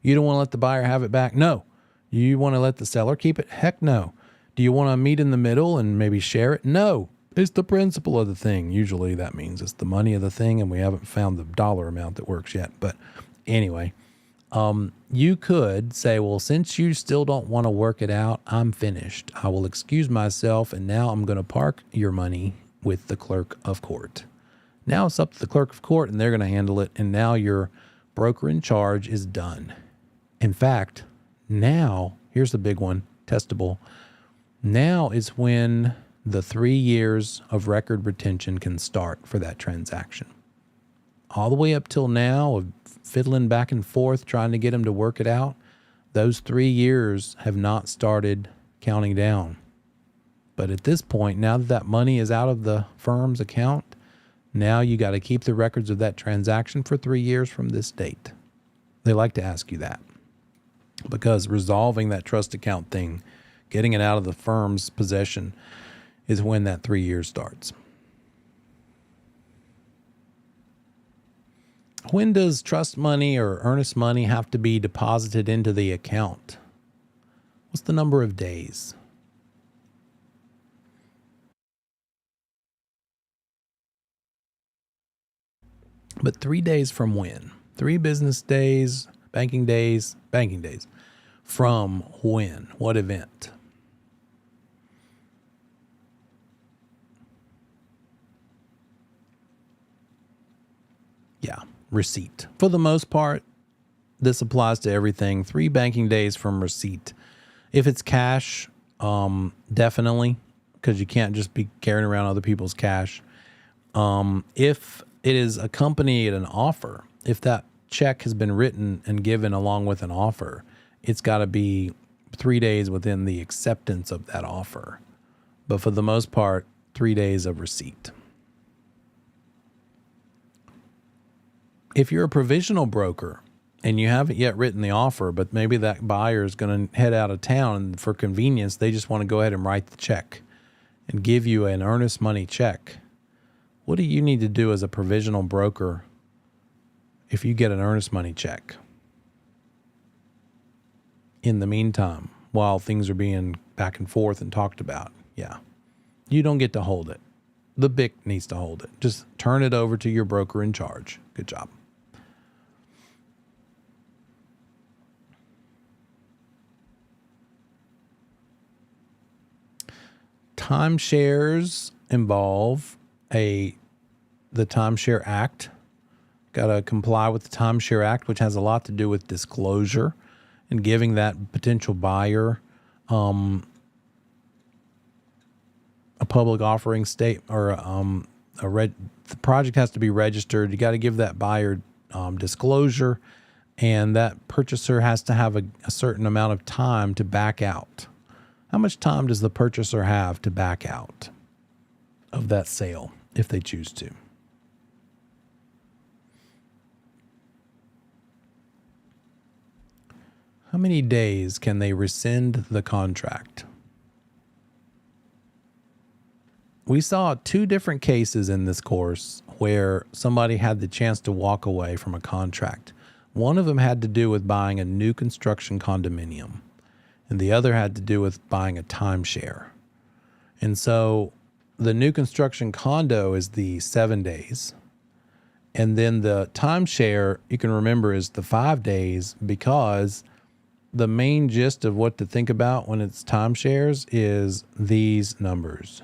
A: you don't want to let the buyer have it back? No. You want to let the seller keep it? Heck no. Do you want to meet in the middle and maybe share it? No. It's the principle of the thing. Usually that means it's the money of the thing, and we haven't found the dollar amount that works yet. But anyway, you could say, well, since you still don't want to work it out, I'm finished. I will excuse myself, and now I'm going to park your money with the clerk of court. Now it's up to the clerk of court, and they're going to handle it, and now your broker in charge is done. In fact, now, here's the big one, testable. Now is when the 3 years of record retention can start for that transaction. All the way up till now of fiddling back and forth, trying to get them to work it out, those 3 years have not started counting down. But at this point, now that that money is out of the firm's account, now you got to keep the records of that transaction for 3 years from this date. They like to ask you that because resolving that trust account thing, getting it out of the firm's possession, is when that 3 years starts. When does trust money or earnest money have to be deposited into the account? What's the number of days? But 3 days from when? 3 business days, banking days, From when? What event? Yeah, receipt. For the most part, this applies to everything. 3 banking days from receipt. If it's cash, definitely, because you can't just be carrying around other people's cash. If it is accompanied an offer, if that check has been written and given along with an offer, it's got to be 3 days within the acceptance of that offer. But for the most part, 3 days of receipt. If you're a provisional broker and you haven't yet written the offer, but maybe that buyer is going to head out of town and for convenience, they just want to go ahead and write the check and give you an earnest money check. What do you need to do as a provisional broker if you get an earnest money check? In the meantime, while things are being back and forth and talked about, yeah, you don't get to hold it. The BIC needs to hold it. Just turn it over to your broker in charge. Good job. Timeshares involve the Timeshare Act. Got to comply with the Timeshare Act, which has a lot to do with disclosure and giving that potential buyer a public offering state or the project has to be registered. You got to give that buyer disclosure, and that purchaser has to have a certain amount of time to back out. How much time does the purchaser have to back out of that sale if they choose to? How many days can they rescind the contract? We saw 2 different cases in this course where somebody had the chance to walk away from a contract. One of them had to do with buying a new construction condominium, and the other had to do with buying a timeshare. And so the new construction condo is the 7 days. And then the timeshare, you can remember, is the 5 days, because the main gist of what to think about when it's timeshares is these numbers.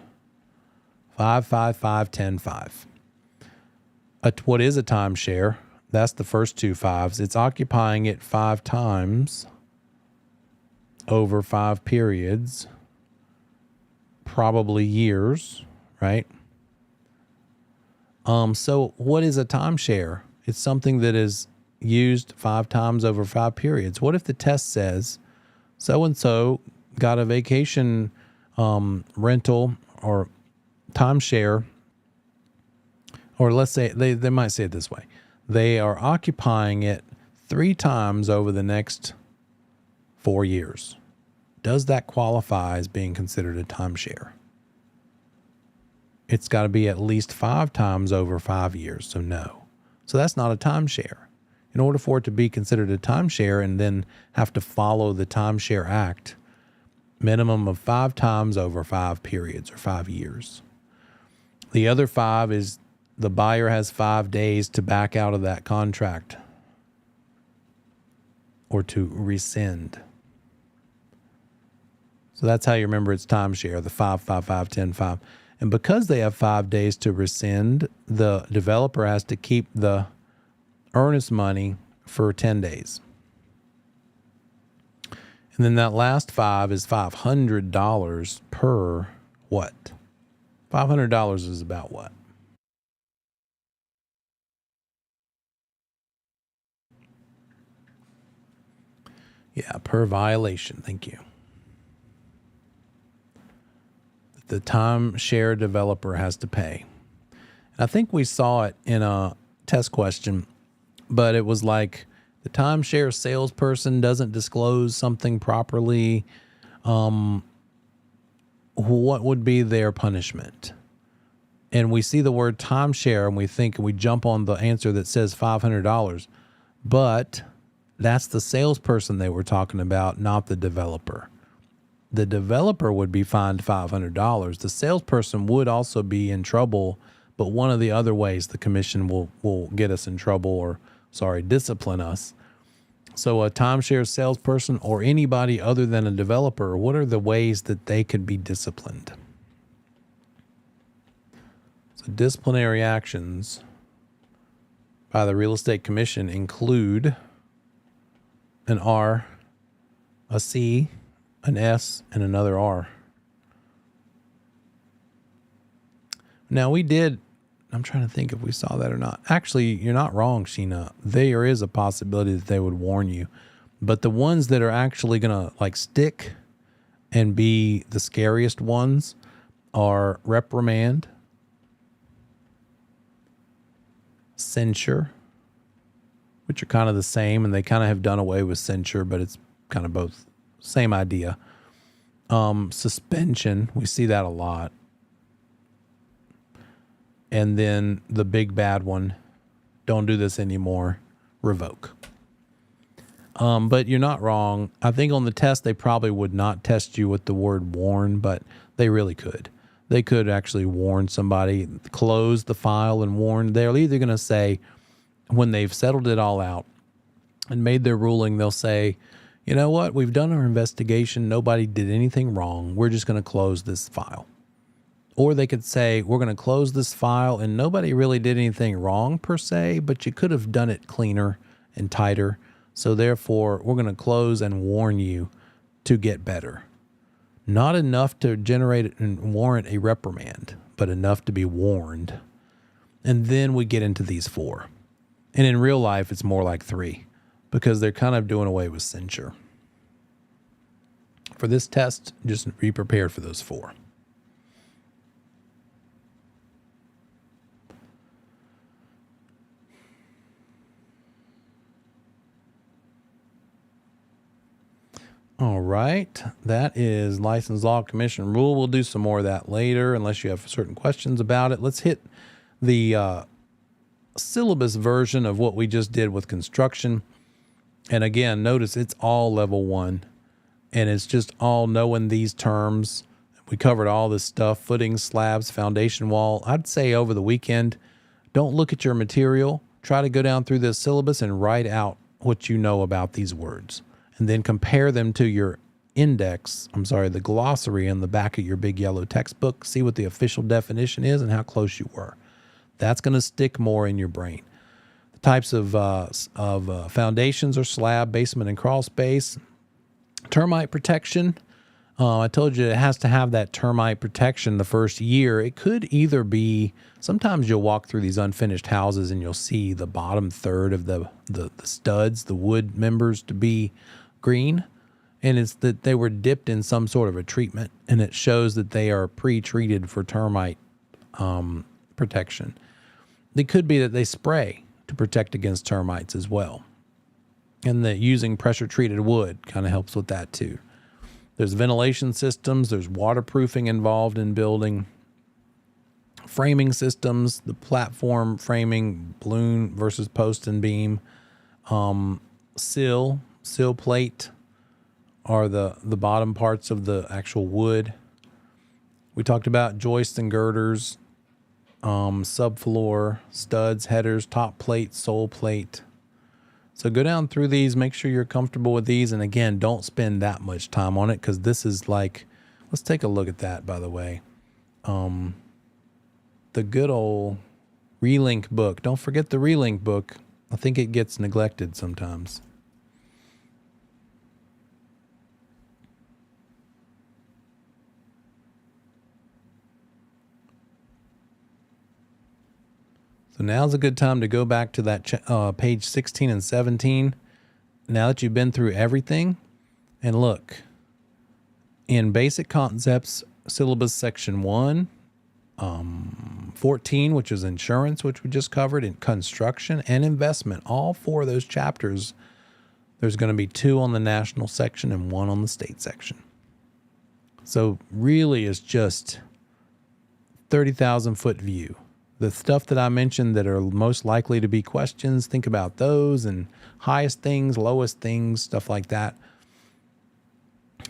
A: 5, 5, 5, 10, 5. What is a timeshare? That's the first 2 5s. It's occupying it 5 times over 5 periods, probably years, right? So what is a timeshare? It's something that is used 5 times over 5 periods. What if the test says so-and-so got a vacation rental or timeshare, or let's say they might say it this way. They are occupying it 3 times over the next 4 years. Does that qualify as being considered a timeshare? It's got to be at least 5 times over 5 years, so no. So that's not a timeshare. In order for it to be considered a timeshare and then have to follow the Timeshare Act, minimum of 5 times over 5 periods or 5 years. The other 5 is the buyer has 5 days to back out of that contract or to rescind. So that's how you remember it's timeshare, the 5, 5, 5, 10, 5. And because they have 5 days to rescind, the developer has to keep the earnest money for 10 days. And then that last 5 is $500 per what? $500 is about what? Yeah, per violation. Thank you. The timeshare developer has to pay. And I think we saw it in a test question, but it was like the timeshare salesperson doesn't disclose something properly. What would be their punishment? And we see the word timeshare and we jump on the answer that says $500, but that's the salesperson they were talking about, not the developer. The developer would be fined $500. The salesperson would also be in trouble, but one of the other ways the commission will get us in trouble or, discipline us. So a timeshare salesperson or anybody other than a developer, what are the ways that they could be disciplined? So disciplinary actions by the real estate commission include an R, a C, an S, and another R. Now I'm trying to think if we saw that or not. Actually, you're not wrong, Sheena. There is a possibility that they would warn you. But the ones that are actually going to stick and be the scariest ones are reprimand, censure, which are kind of the same, and they kind of have done away with censure, but it's kind of both same idea. Suspension, we see that a lot. And then the big bad one, don't do this anymore, revoke. But you're not wrong. I think on the test, they probably would not test you with the word warn, but they really could. They could actually warn somebody, close the file and warn. They're either going to say, when they've settled it all out and made their ruling, they'll say, you know what? We've done our investigation. Nobody did anything wrong. We're just going to close this file. Or they could say, we're going to close this file and nobody really did anything wrong per se, but you could have done it cleaner and tighter. So therefore, we're going to close and warn you to get better. Not enough to generate and warrant a reprimand, but enough to be warned. And then we get into these 4. And in real life, it's more like 3. Because they're kind of doing away with censure. For this test, just be prepared for those 4. All right. That is License Law Commission rule. We'll do some more of that later unless you have certain questions about it. Let's hit the syllabus version of what we just did with construction. And again, notice it's all level 1 and it's just all knowing these terms. We covered all this stuff, footings, slabs, foundation wall. I'd say over the weekend, don't look at your material. Try to go down through this syllabus and write out what you know about these words and then compare them to your the glossary in the back of your big yellow textbook. See what the official definition is and how close you were. That's going to stick more in your brain. Types of foundations are slab, basement, and crawl space. Termite protection. I told you it has to have that termite protection the first year. It could either be, sometimes you'll walk through these unfinished houses and you'll see the bottom third of the studs, the wood members to be green. And it's that they were dipped in some sort of a treatment and it shows that they are pre-treated for termite protection. It could be that they spray to protect against termites as well. And that using pressure treated wood kind of helps with that too. There's ventilation systems, there's waterproofing involved in building. Framing systems, the platform framing, balloon versus post and beam. Sill plate are the bottom parts of the actual wood. We talked about joists and girders. subfloor, studs, headers, top plate, sole plate. So go down through these, make sure you're comfortable with these. And again, don't spend that much time on it because this is like, let's take a look at that, by the way. The good old Relink book. Don't forget the Relink book. I think it gets neglected sometimes. So now's a good time to go back to that page 16 and 17. Now that you've been through everything, and look, in Basic Concepts, Syllabus Section 1, 14, which is insurance, which we just covered, in construction and investment, all four of those chapters, there's going to be 2 on the national section and 1 on the state section. So really it's just 30,000 foot view. The stuff that I mentioned that are most likely to be questions, think about those, and highest things, lowest things, stuff like that.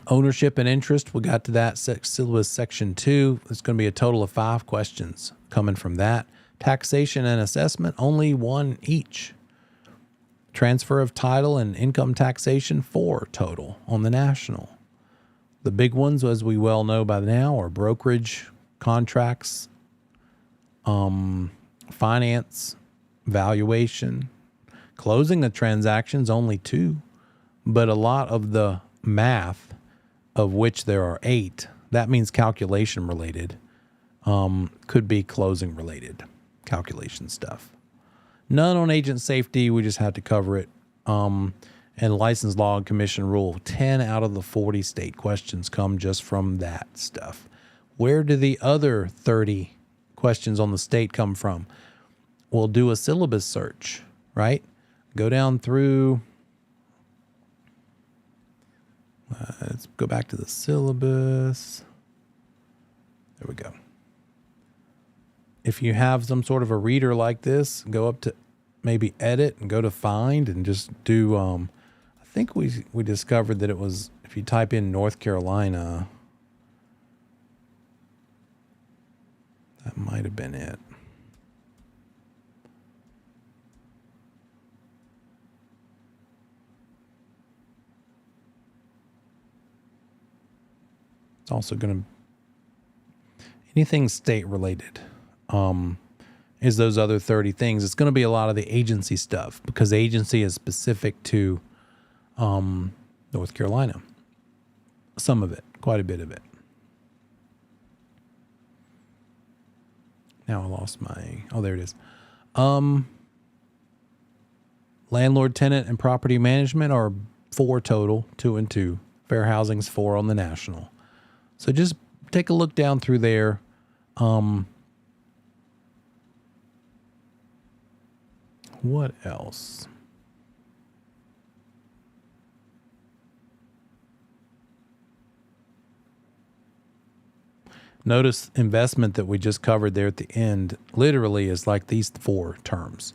A: Ownership and interest, we got to that. Syllabus section 2, there's going to be a total of 5 questions coming from that. Taxation and assessment, only 1 each. Transfer of title and income taxation, 4 total on the national. The big ones, as we well know by now, are brokerage, contracts, finance, valuation. Closing the transactions, only 2. But a lot of the math, of which there are 8, that means calculation related, could be closing related calculation stuff. None on agent safety, we just had to cover it. And license law and commission rule, 10 out of the 40 state questions come just from that stuff. Where do the other 30 questions on the state come from? We'll do a syllabus search, right? Go down through, let's go back to the syllabus. There we go. If you have some sort of a reader like this, go up to maybe edit and go to find and just do, I think we discovered that it was, if you type in North Carolina, that might have been it. It's also going to, anything state related, is those other 30 things. It's going to be a lot of the agency stuff because agency is specific to North Carolina. Some of it, quite a bit of it. Now I lost my, oh, there it is. Landlord, tenant, and property management are 4 total, 2 and 2. Fair housing's 4 on the national. So just take a look down through there. What else? Notice investment that we just covered there at the end literally is like these 4 terms.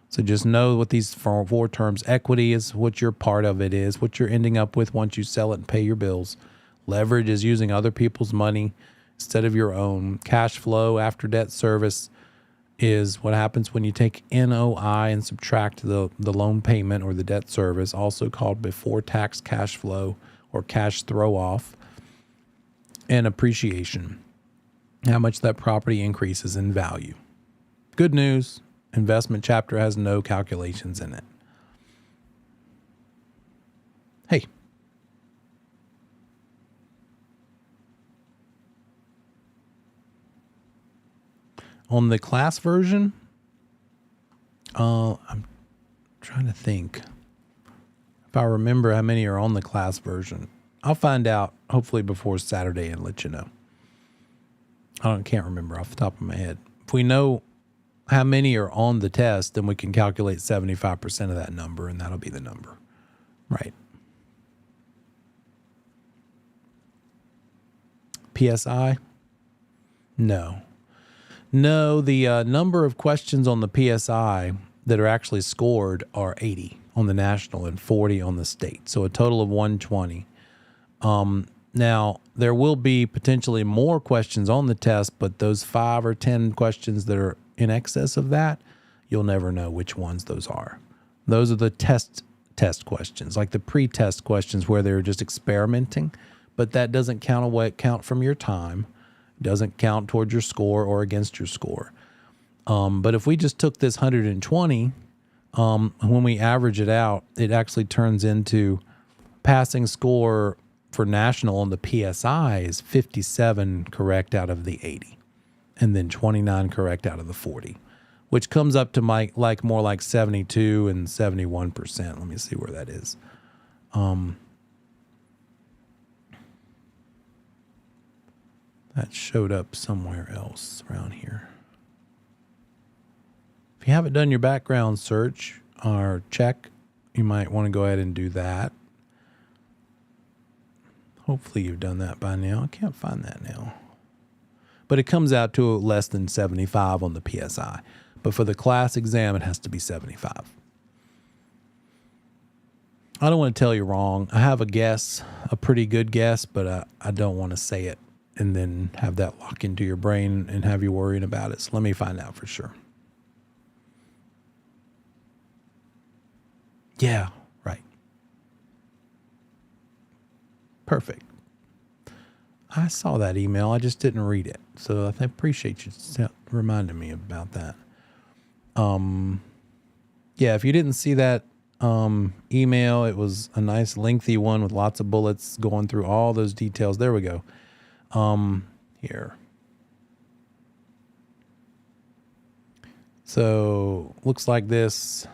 A: So just know what these 4 terms. Equity is what your part of it is, what you're ending up with once you sell it and pay your bills. Leverage is using other people's money instead of your own. Cash flow after debt service is what happens when you take NOI and subtract the loan payment or the debt service, also called before tax cash flow or cash throw off. And appreciation, how much that property increases in value. Good news, investment chapter has no calculations in it. Hey. On the class version, I'm trying to think if I remember how many are on the class version. I'll find out hopefully before Saturday and let you know. Can't remember off the top of my head. If we know how many are on the test, then we can calculate 75% of that number, and that'll be the number, right? PSI? No, the number of questions on the PSI that are actually scored are 80 on the national and 40 on the state. So a total of 120. Now, there will be potentially more questions on the test, but those 5 or 10 questions that are in excess of that, you'll never know which ones those are. Those are the test questions, like the pre-test questions where they're just experimenting, but that doesn't count from your time, doesn't count towards your score or against your score. But if we just took this 120, when we average it out, it actually turns into passing score for national on the PSI is 57 correct out of the 80, and then 29 correct out of the 40, which comes up to like more like 72 and 71%. Let me see where that is. That showed up somewhere else around here. If you haven't done your background search or check, you might want to go ahead and do that. Hopefully you've done that by now. I can't find that now. But it comes out to less than 75 on the PSI. But for the class exam, it has to be 75. I don't want to tell you wrong. I have a guess, a pretty good guess, but I don't want to say it and then have that lock into your brain and have you worrying about it. So let me find out for sure. Yeah, right. Perfect. I saw that email. I just didn't read it. So I appreciate you reminding me about that. Yeah, if you didn't see that email, it was a nice lengthy one with lots of bullets going through all those details. There we go. Here. So looks like this.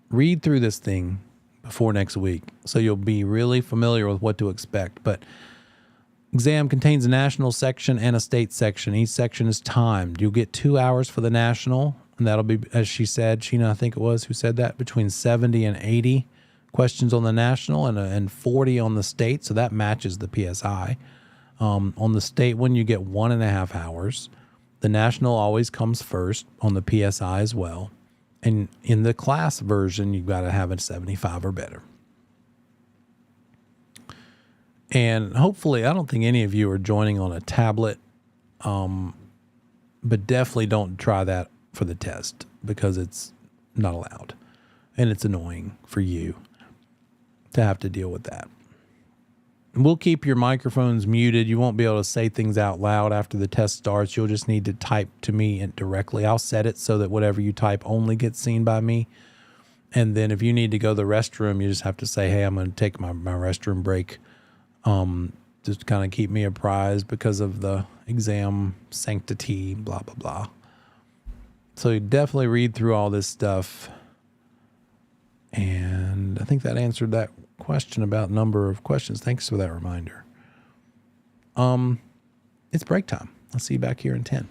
A: Read through this thing before next week so you'll be really familiar with what to expect. But exam contains a national section and a state section. Each section is timed. You'll get 2 hours for the national, and that'll be, as she said, Sheena, I think it was, who said that, between 70 and 80 questions on the national and 40 on the state. So that matches the PSI. On the state one, you get 1.5 hours. The national always comes first on the PSI as well. And in the class version, you've got to have a 75 or better. And hopefully, I don't think any of you are joining on a tablet, but definitely don't try that for the test because it's not allowed. And it's annoying for you to have to deal with that. We'll keep your microphones muted. You won't be able to say things out loud after the test starts. You'll just need to type to me directly. I'll set it so that whatever you type only gets seen by me. And then if you need to go to the restroom, you just have to say, hey, I'm going to take my restroom break. Just to kind of keep me apprised because of the exam sanctity, blah, blah, blah. So you definitely read through all this stuff. And I think that answered that question about number of questions. Thanks for that reminder. It's break time. I'll see you back here in 10.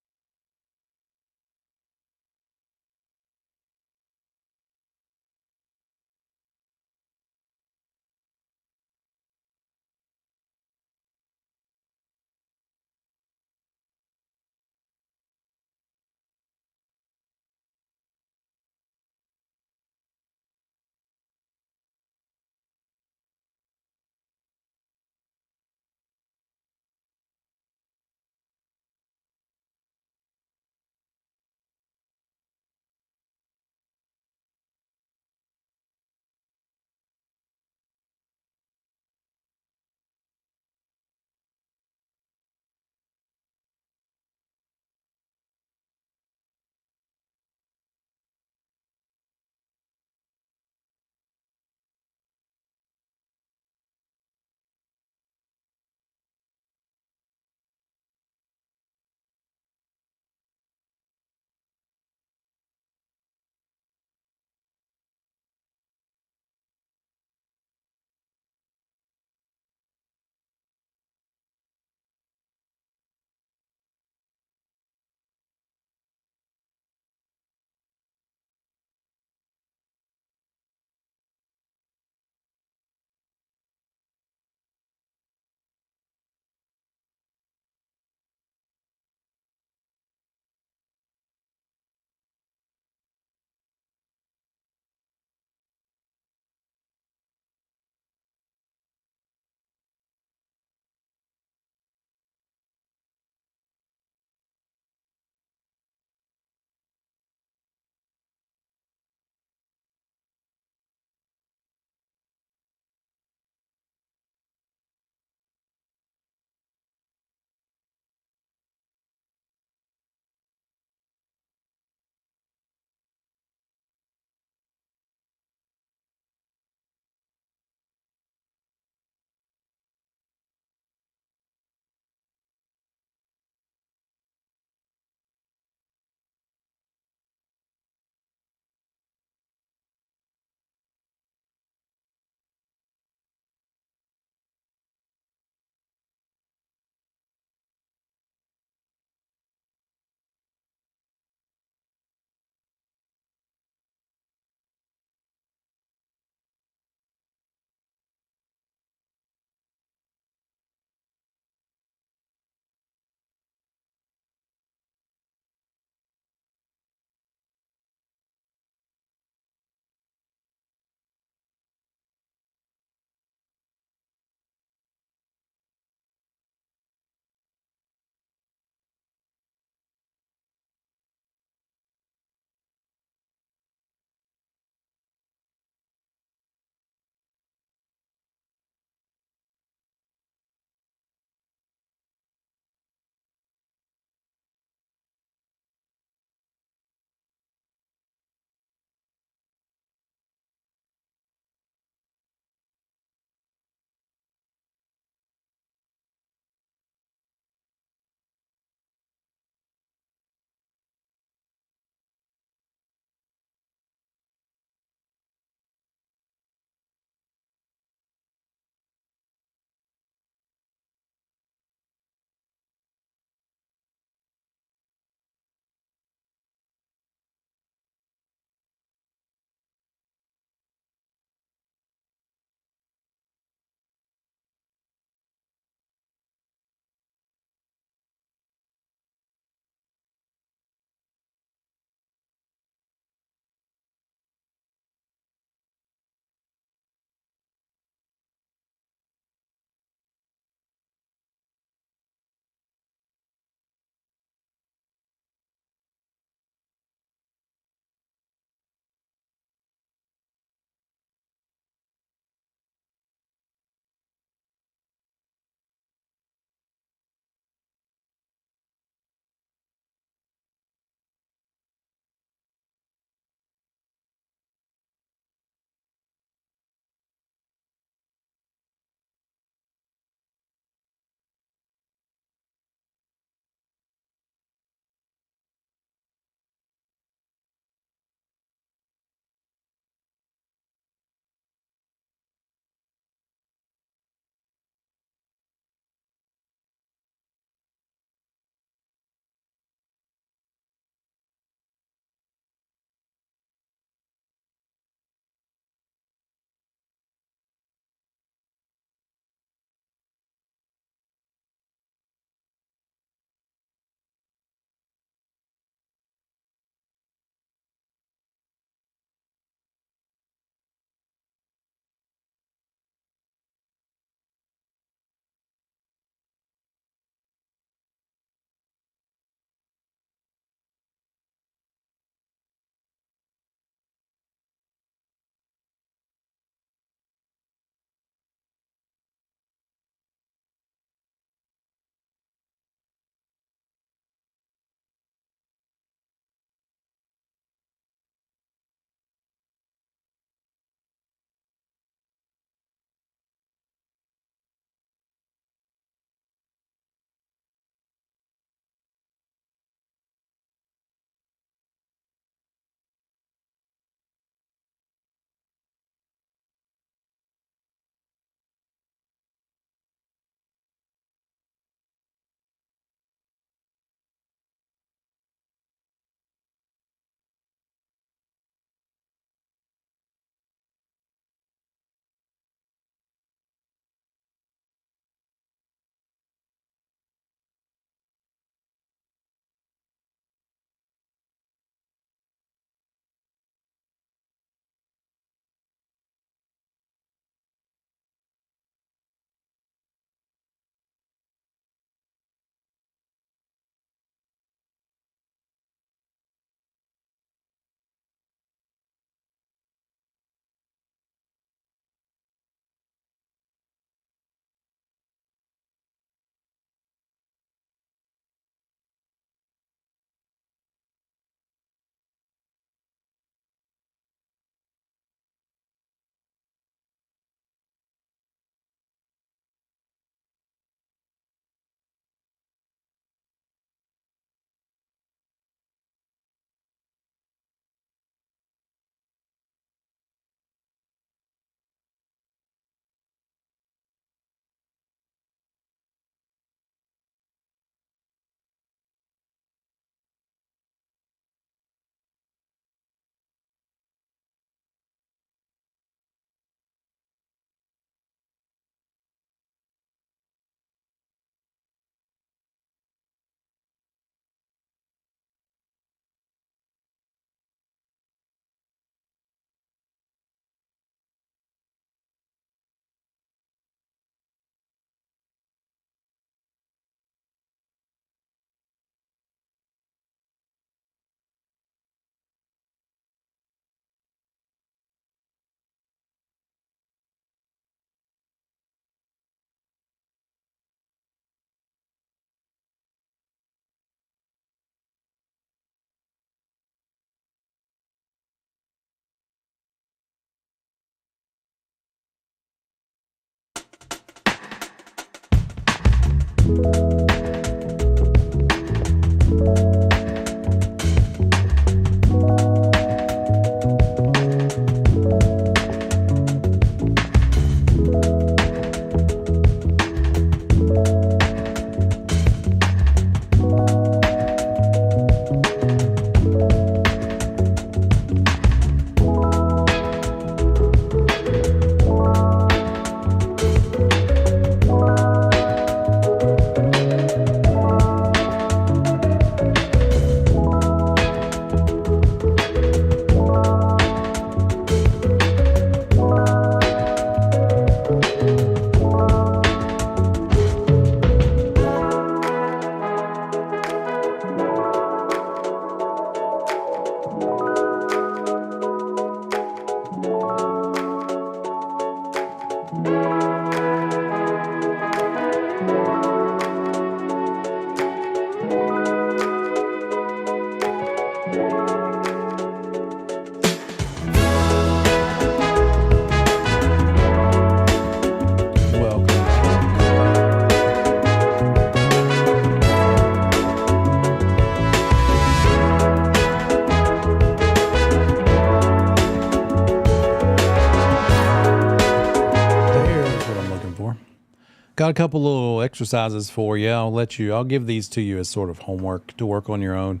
A: Got a couple little exercises for you. I'll give these to you as sort of homework to work on your own.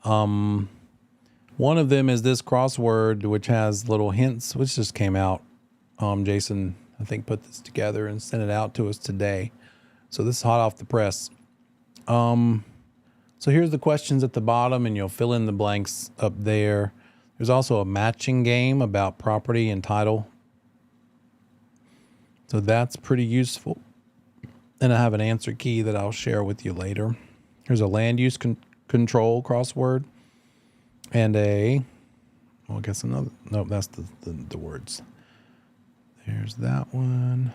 A: One of them is this crossword, which has little hints, which just came out. Jason, I think, put this together and sent it out to us today. So this is hot off the press. So here's the questions at the bottom, and you'll fill in the blanks up there. There's also a matching game about property and title. So that's pretty useful. And I have an answer key that I'll share with you later. Here's a land use control crossword. And I guess another, no, that's the words. There's that one.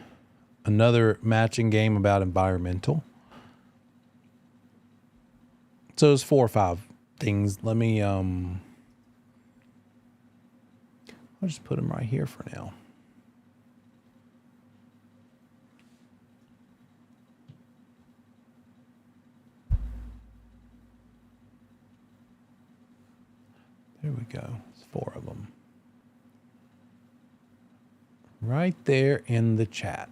A: Another matching game about environmental. So there's 4 or 5 things. Let me, I'll just put them right here for now. There we go. It's 4 of them. Right there in the chat.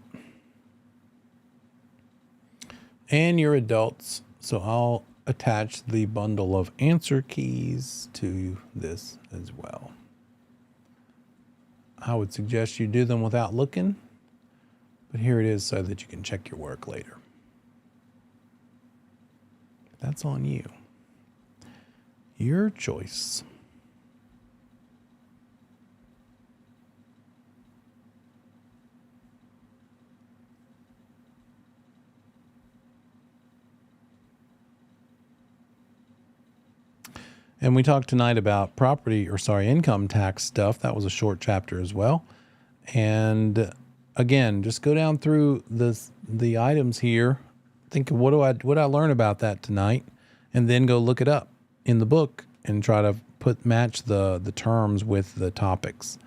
A: And you're adults, so I'll attach the bundle of answer keys to this as well. I would suggest you do them without looking, but here it is so that you can check your work later. That's on you. Your choice. And we talked tonight about income tax stuff. That was a short chapter as well. And again, just go down through the items here. Think of what I learn about that tonight, and then go look it up in the book and try to match the terms with the topics.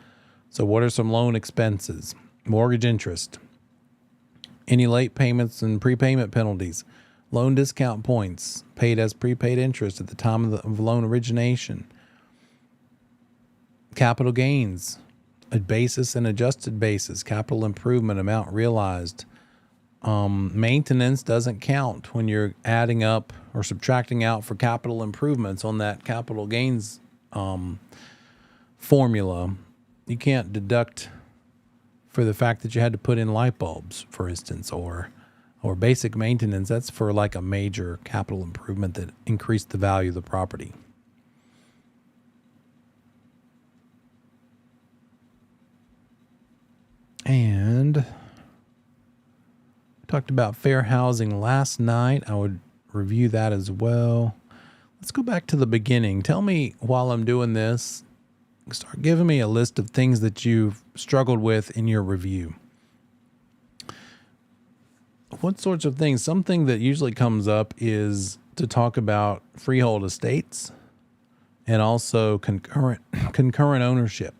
A: So what are some loan expenses? Mortgage interest. Any late payments and prepayment penalties. Loan discount points paid as prepaid interest at the time of loan origination. Capital gains, a basis and adjusted basis, capital improvement amount realized. Maintenance doesn't count when you're adding up or subtracting out for capital improvements on that capital gains formula. You can't deduct for the fact that you had to put in light bulbs, for instance, or basic maintenance. That's for like a major capital improvement that increased the value of the property. And talked about fair housing last night. I would review that as well. Let's go back to the beginning. Tell me, while I'm doing this, start giving me a list of things that you've struggled with in your review. What sorts of things? Something that usually comes up is to talk about freehold estates and also concurrent ownership.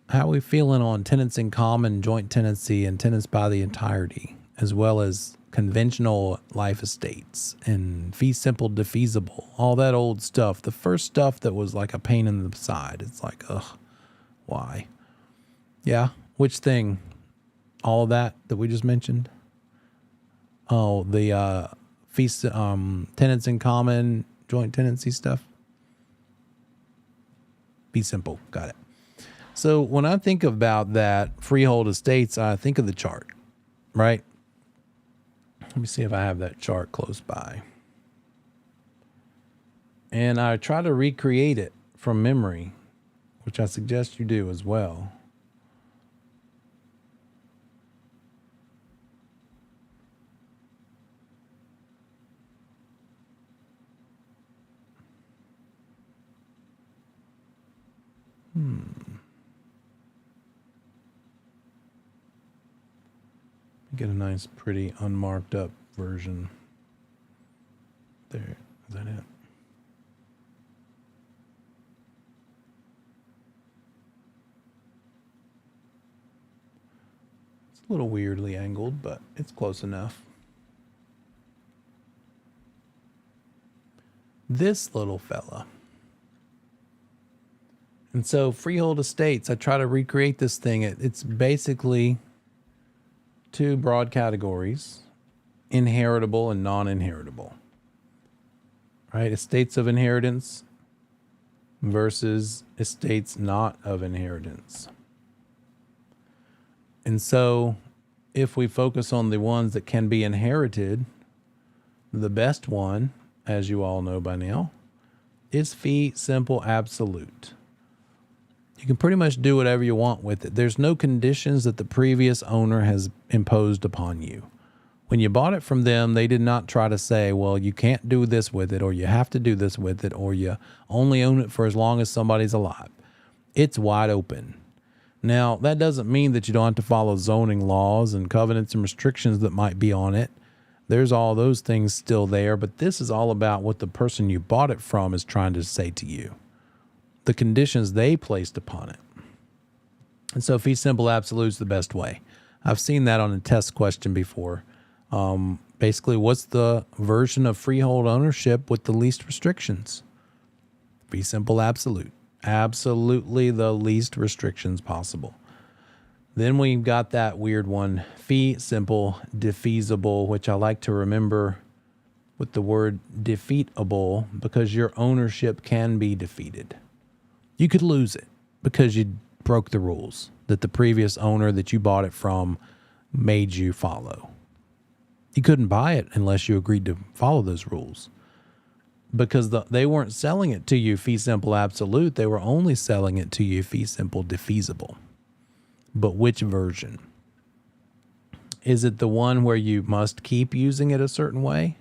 A: How are we feeling on tenants in common, joint tenancy, and tenants by the entirety? as well as conventional life estates and fee simple defeasible, all that old stuff. The first stuff that was like a pain in the side. It's like, ugh, why? Yeah. Which thing? All of that we just mentioned? Oh, the fee, tenants in common, joint tenancy stuff. Be simple. Got it. So when I think about that freehold estates, I think of the chart, right? Let me see if I have that chart close by. And I try to recreate it from memory, which I suggest you do as well. Get a nice, pretty, unmarked up version. There, is that it? It's a little weirdly angled, but it's close enough. This little fella. And so freehold estates, I try to recreate this thing. It's basically two broad categories, inheritable and non-inheritable, right? Estates of inheritance versus estates not of inheritance. And so if we focus on the ones that can be inherited, the best one, as you all know by now, is fee simple absolute. You can pretty much do whatever you want with it. There's no conditions that the previous owner has imposed upon you. When you bought it from them, they did not try to say, well, you can't do this with it, or you have to do this with it, or you only own it for as long as somebody's alive. It's wide open. Now, that doesn't mean that you don't have to follow zoning laws and covenants and restrictions that might be on it. There's all those things still there, but this is all about what the person you bought it from is trying to say to you, the conditions they placed upon it. And so fee simple absolute is the best way. I've seen that on a test question before. Basically, what's the version of freehold ownership with the least restrictions? Fee simple absolute. Absolutely the least restrictions possible. Then we've got that weird one, fee simple defeasible, which I like to remember with the word defeatable, because your ownership can be defeated. You could lose it because you broke the rules that the previous owner that you bought it from made you follow. You couldn't buy it unless you agreed to follow those rules, because they weren't selling it to you fee simple absolute. They were only selling it to you fee simple defeasible. But which version? Is it the one where you must keep using it a certain way?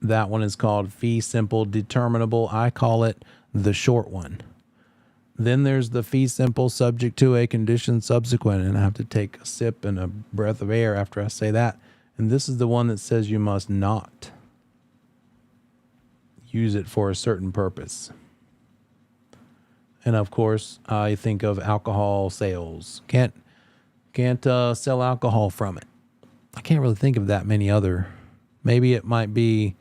A: That one is called fee simple determinable. I call it the short one. Then there's the fee simple subject to a condition subsequent. And I have to take a sip and a breath of air after I say that. And this is the one that says you must not use it for a certain purpose. And of course, I think of alcohol sales. Can't sell alcohol from it. I can't really think of that many other. Maybe it might be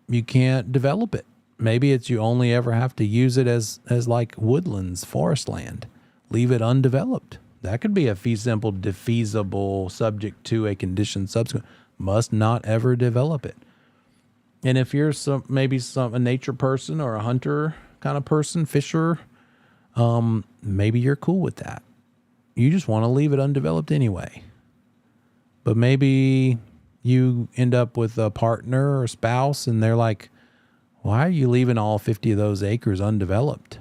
A: you can't develop it. Maybe it's you only ever have to use it as like woodlands, forest land. Leave it undeveloped. That could be a fee simple defeasible subject to a condition subsequent. Must not ever develop it. And if you're a nature person or a hunter kind of person, fisher, maybe you're cool with that. You just want to leave it undeveloped anyway. But maybe you end up with a partner or spouse and they're like, why are you leaving all 50 of those acres undeveloped?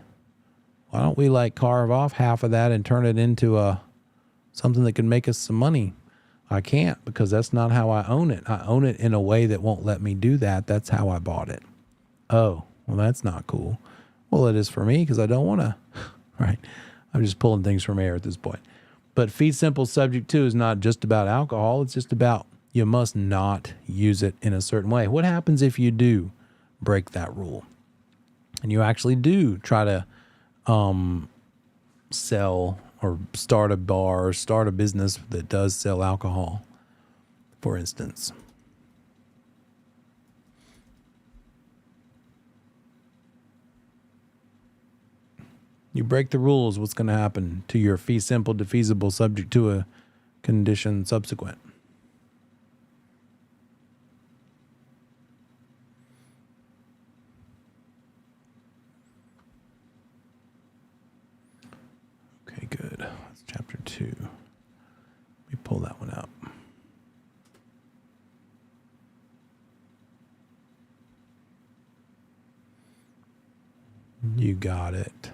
A: Why don't we carve off half of that and turn it into something that can make us some money? I can't, because that's not how I own it. I own it in a way that won't let me do that. That's how I bought it. Oh, well, that's not cool. Well, it is for me because I don't want to, right? I'm just pulling things from air at this point. But fee simple subject to is not just about alcohol. It's just about you must not use it in a certain way. What happens if you do break that rule and you actually do try to sell or start a bar or start a business that does sell alcohol, for instance. You break the rules, what's going to happen to your fee simple defeasible subject to a condition subsequent? Okay, good. That's chapter 2. Let me pull that one up. You got it.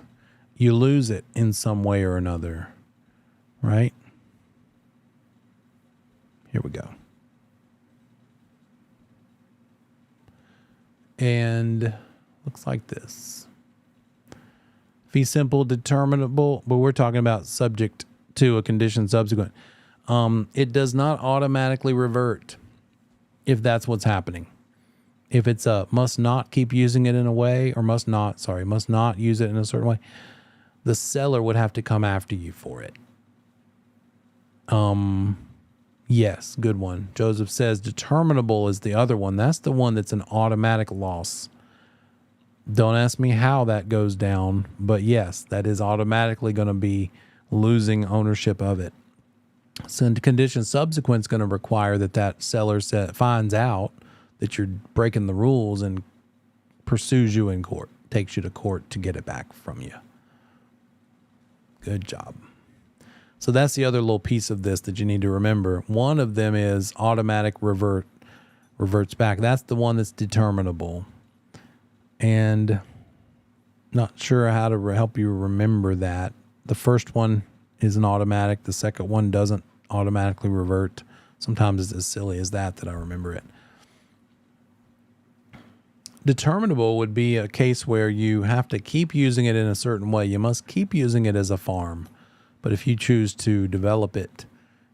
A: You lose it in some way or another, right? Here we go. And looks like this. Fee simple, determinable, but we're talking about subject to a condition subsequent. It does not automatically revert if that's what's happening. If it's a must not keep using it in a way, or must not use it in a certain way, the seller would have to come after you for it. Yes, good one. Joseph says determinable is the other one. That's the one that's an automatic loss. Don't ask me how that goes down, but yes, that is automatically going to be losing ownership of it. So the condition subsequent is going to require that seller finds out that you're breaking the rules and pursues you in court, takes you to court to get it back from you. Good job. So that's the other little piece of this that you need to remember. One of them is automatic reverts back. That's the one that's determinable. And not sure how to help you remember that. The first one is an automatic. The second one doesn't automatically revert. Sometimes it's as silly as that I remember it. Determinable would be a case where you have to keep using it in a certain way. You must keep using it as a farm. But if you choose to develop it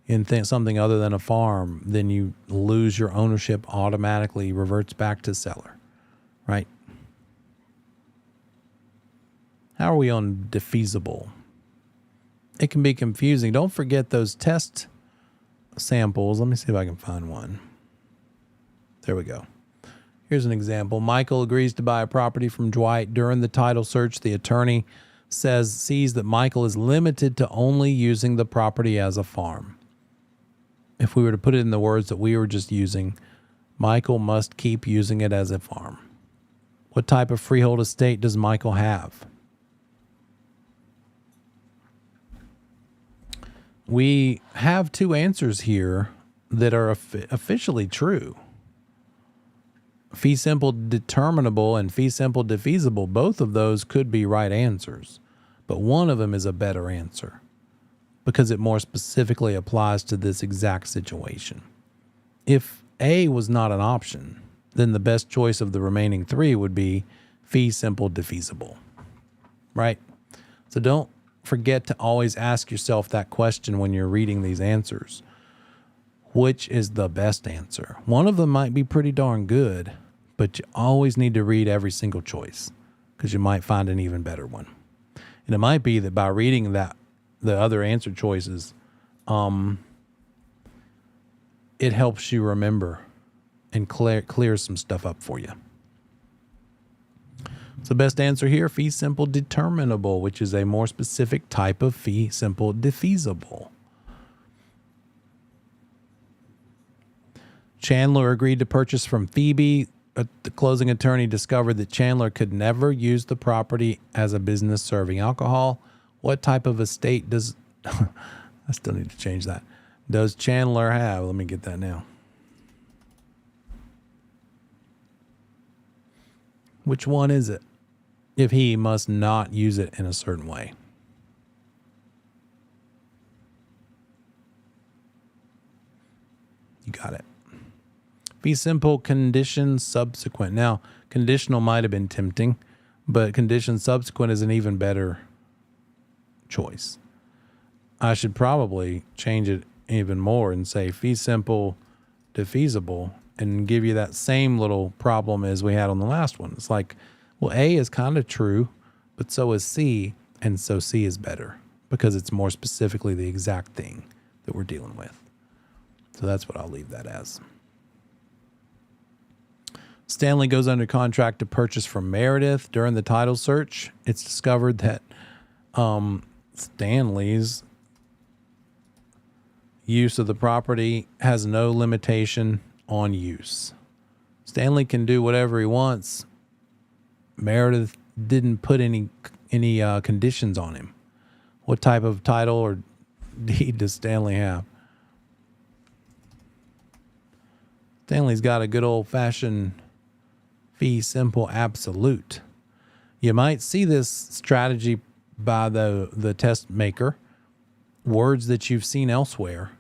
A: in something other than a farm, then you lose your ownership, automatically reverts back to seller, right? How are we on defeasible? It can be confusing. Don't forget those test samples. Let me see if I can find one. There we go. Here's an example. Michael agrees to buy a property from Dwight. During the title search, the attorney sees that Michael is limited to only using the property as a farm. If we were to put it in the words that we were just using, Michael must keep using it as a farm. What type of freehold estate does Michael have? We have two answers here that are officially true. Fee simple determinable and fee simple defeasible, both of those could be right answers, but one of them is a better answer because it more specifically applies to this exact situation. If A was not an option, then the best choice of the remaining three would be fee simple defeasible, right? So don't forget to always ask yourself that question when you're reading these answers. Which is the best answer? One of them might be pretty darn good, but you always need to read every single choice because you might find an even better one. And it might be that by reading the other answer choices, it helps you remember and clear some stuff up for you. So best answer here, fee simple determinable, which is a more specific type of fee simple defeasible. Chandler agreed to purchase from Phoebe. The closing attorney discovered that Chandler could never use the property as a business serving alcohol. What type of estate does... I still need to change that. Does Chandler have? Let me get that now. Which one is it? If he must not use it in a certain way. You got it. Fee simple condition subsequent. Now, conditional might have been tempting, but condition subsequent is an even better choice. I should probably change it even more and say fee simple defeasible and give you that same little problem as we had on the last one. It's like, well, A is kind of true, but so is C, and so C is better. because it's more specifically the exact thing that we're dealing with. So that's what I'll leave that as. Stanley goes under contract to purchase from Meredith. During the title search, it's discovered that Stanley's use of the property has no limitation on use. Stanley can do whatever he wants. Meredith didn't put any conditions on him. What type of title or deed does Stanley have? Stanley's got a good old-fashioned fee simple absolute. You might see this strategy by the test maker, words that you've seen elsewhere.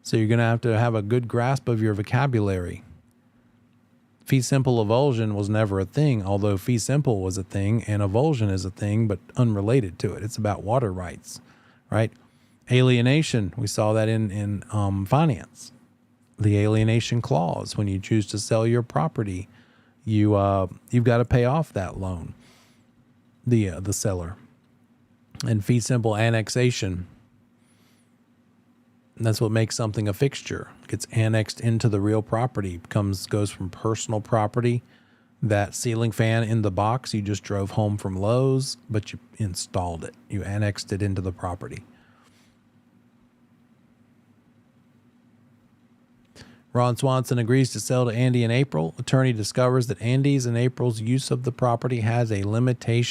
A: So you're going to have a good grasp of your vocabulary. Fee simple avulsion was never a thing, although fee simple was a thing and avulsion is a thing, but unrelated to it. It's about water rights, right? Alienation, we saw that in finance. The alienation clause, when you choose to sell your property, you've got to pay off that loan, the seller. And fee simple annexation, that's what makes something a fixture. It gets annexed into the real property, goes from personal property. That ceiling fan in the box you just drove home from Lowe's, but you installed it. You annexed it into the property. Ron Swanson agrees to sell to Andy in April. Attorney discovers that Andy's and April's use of the property has a limitation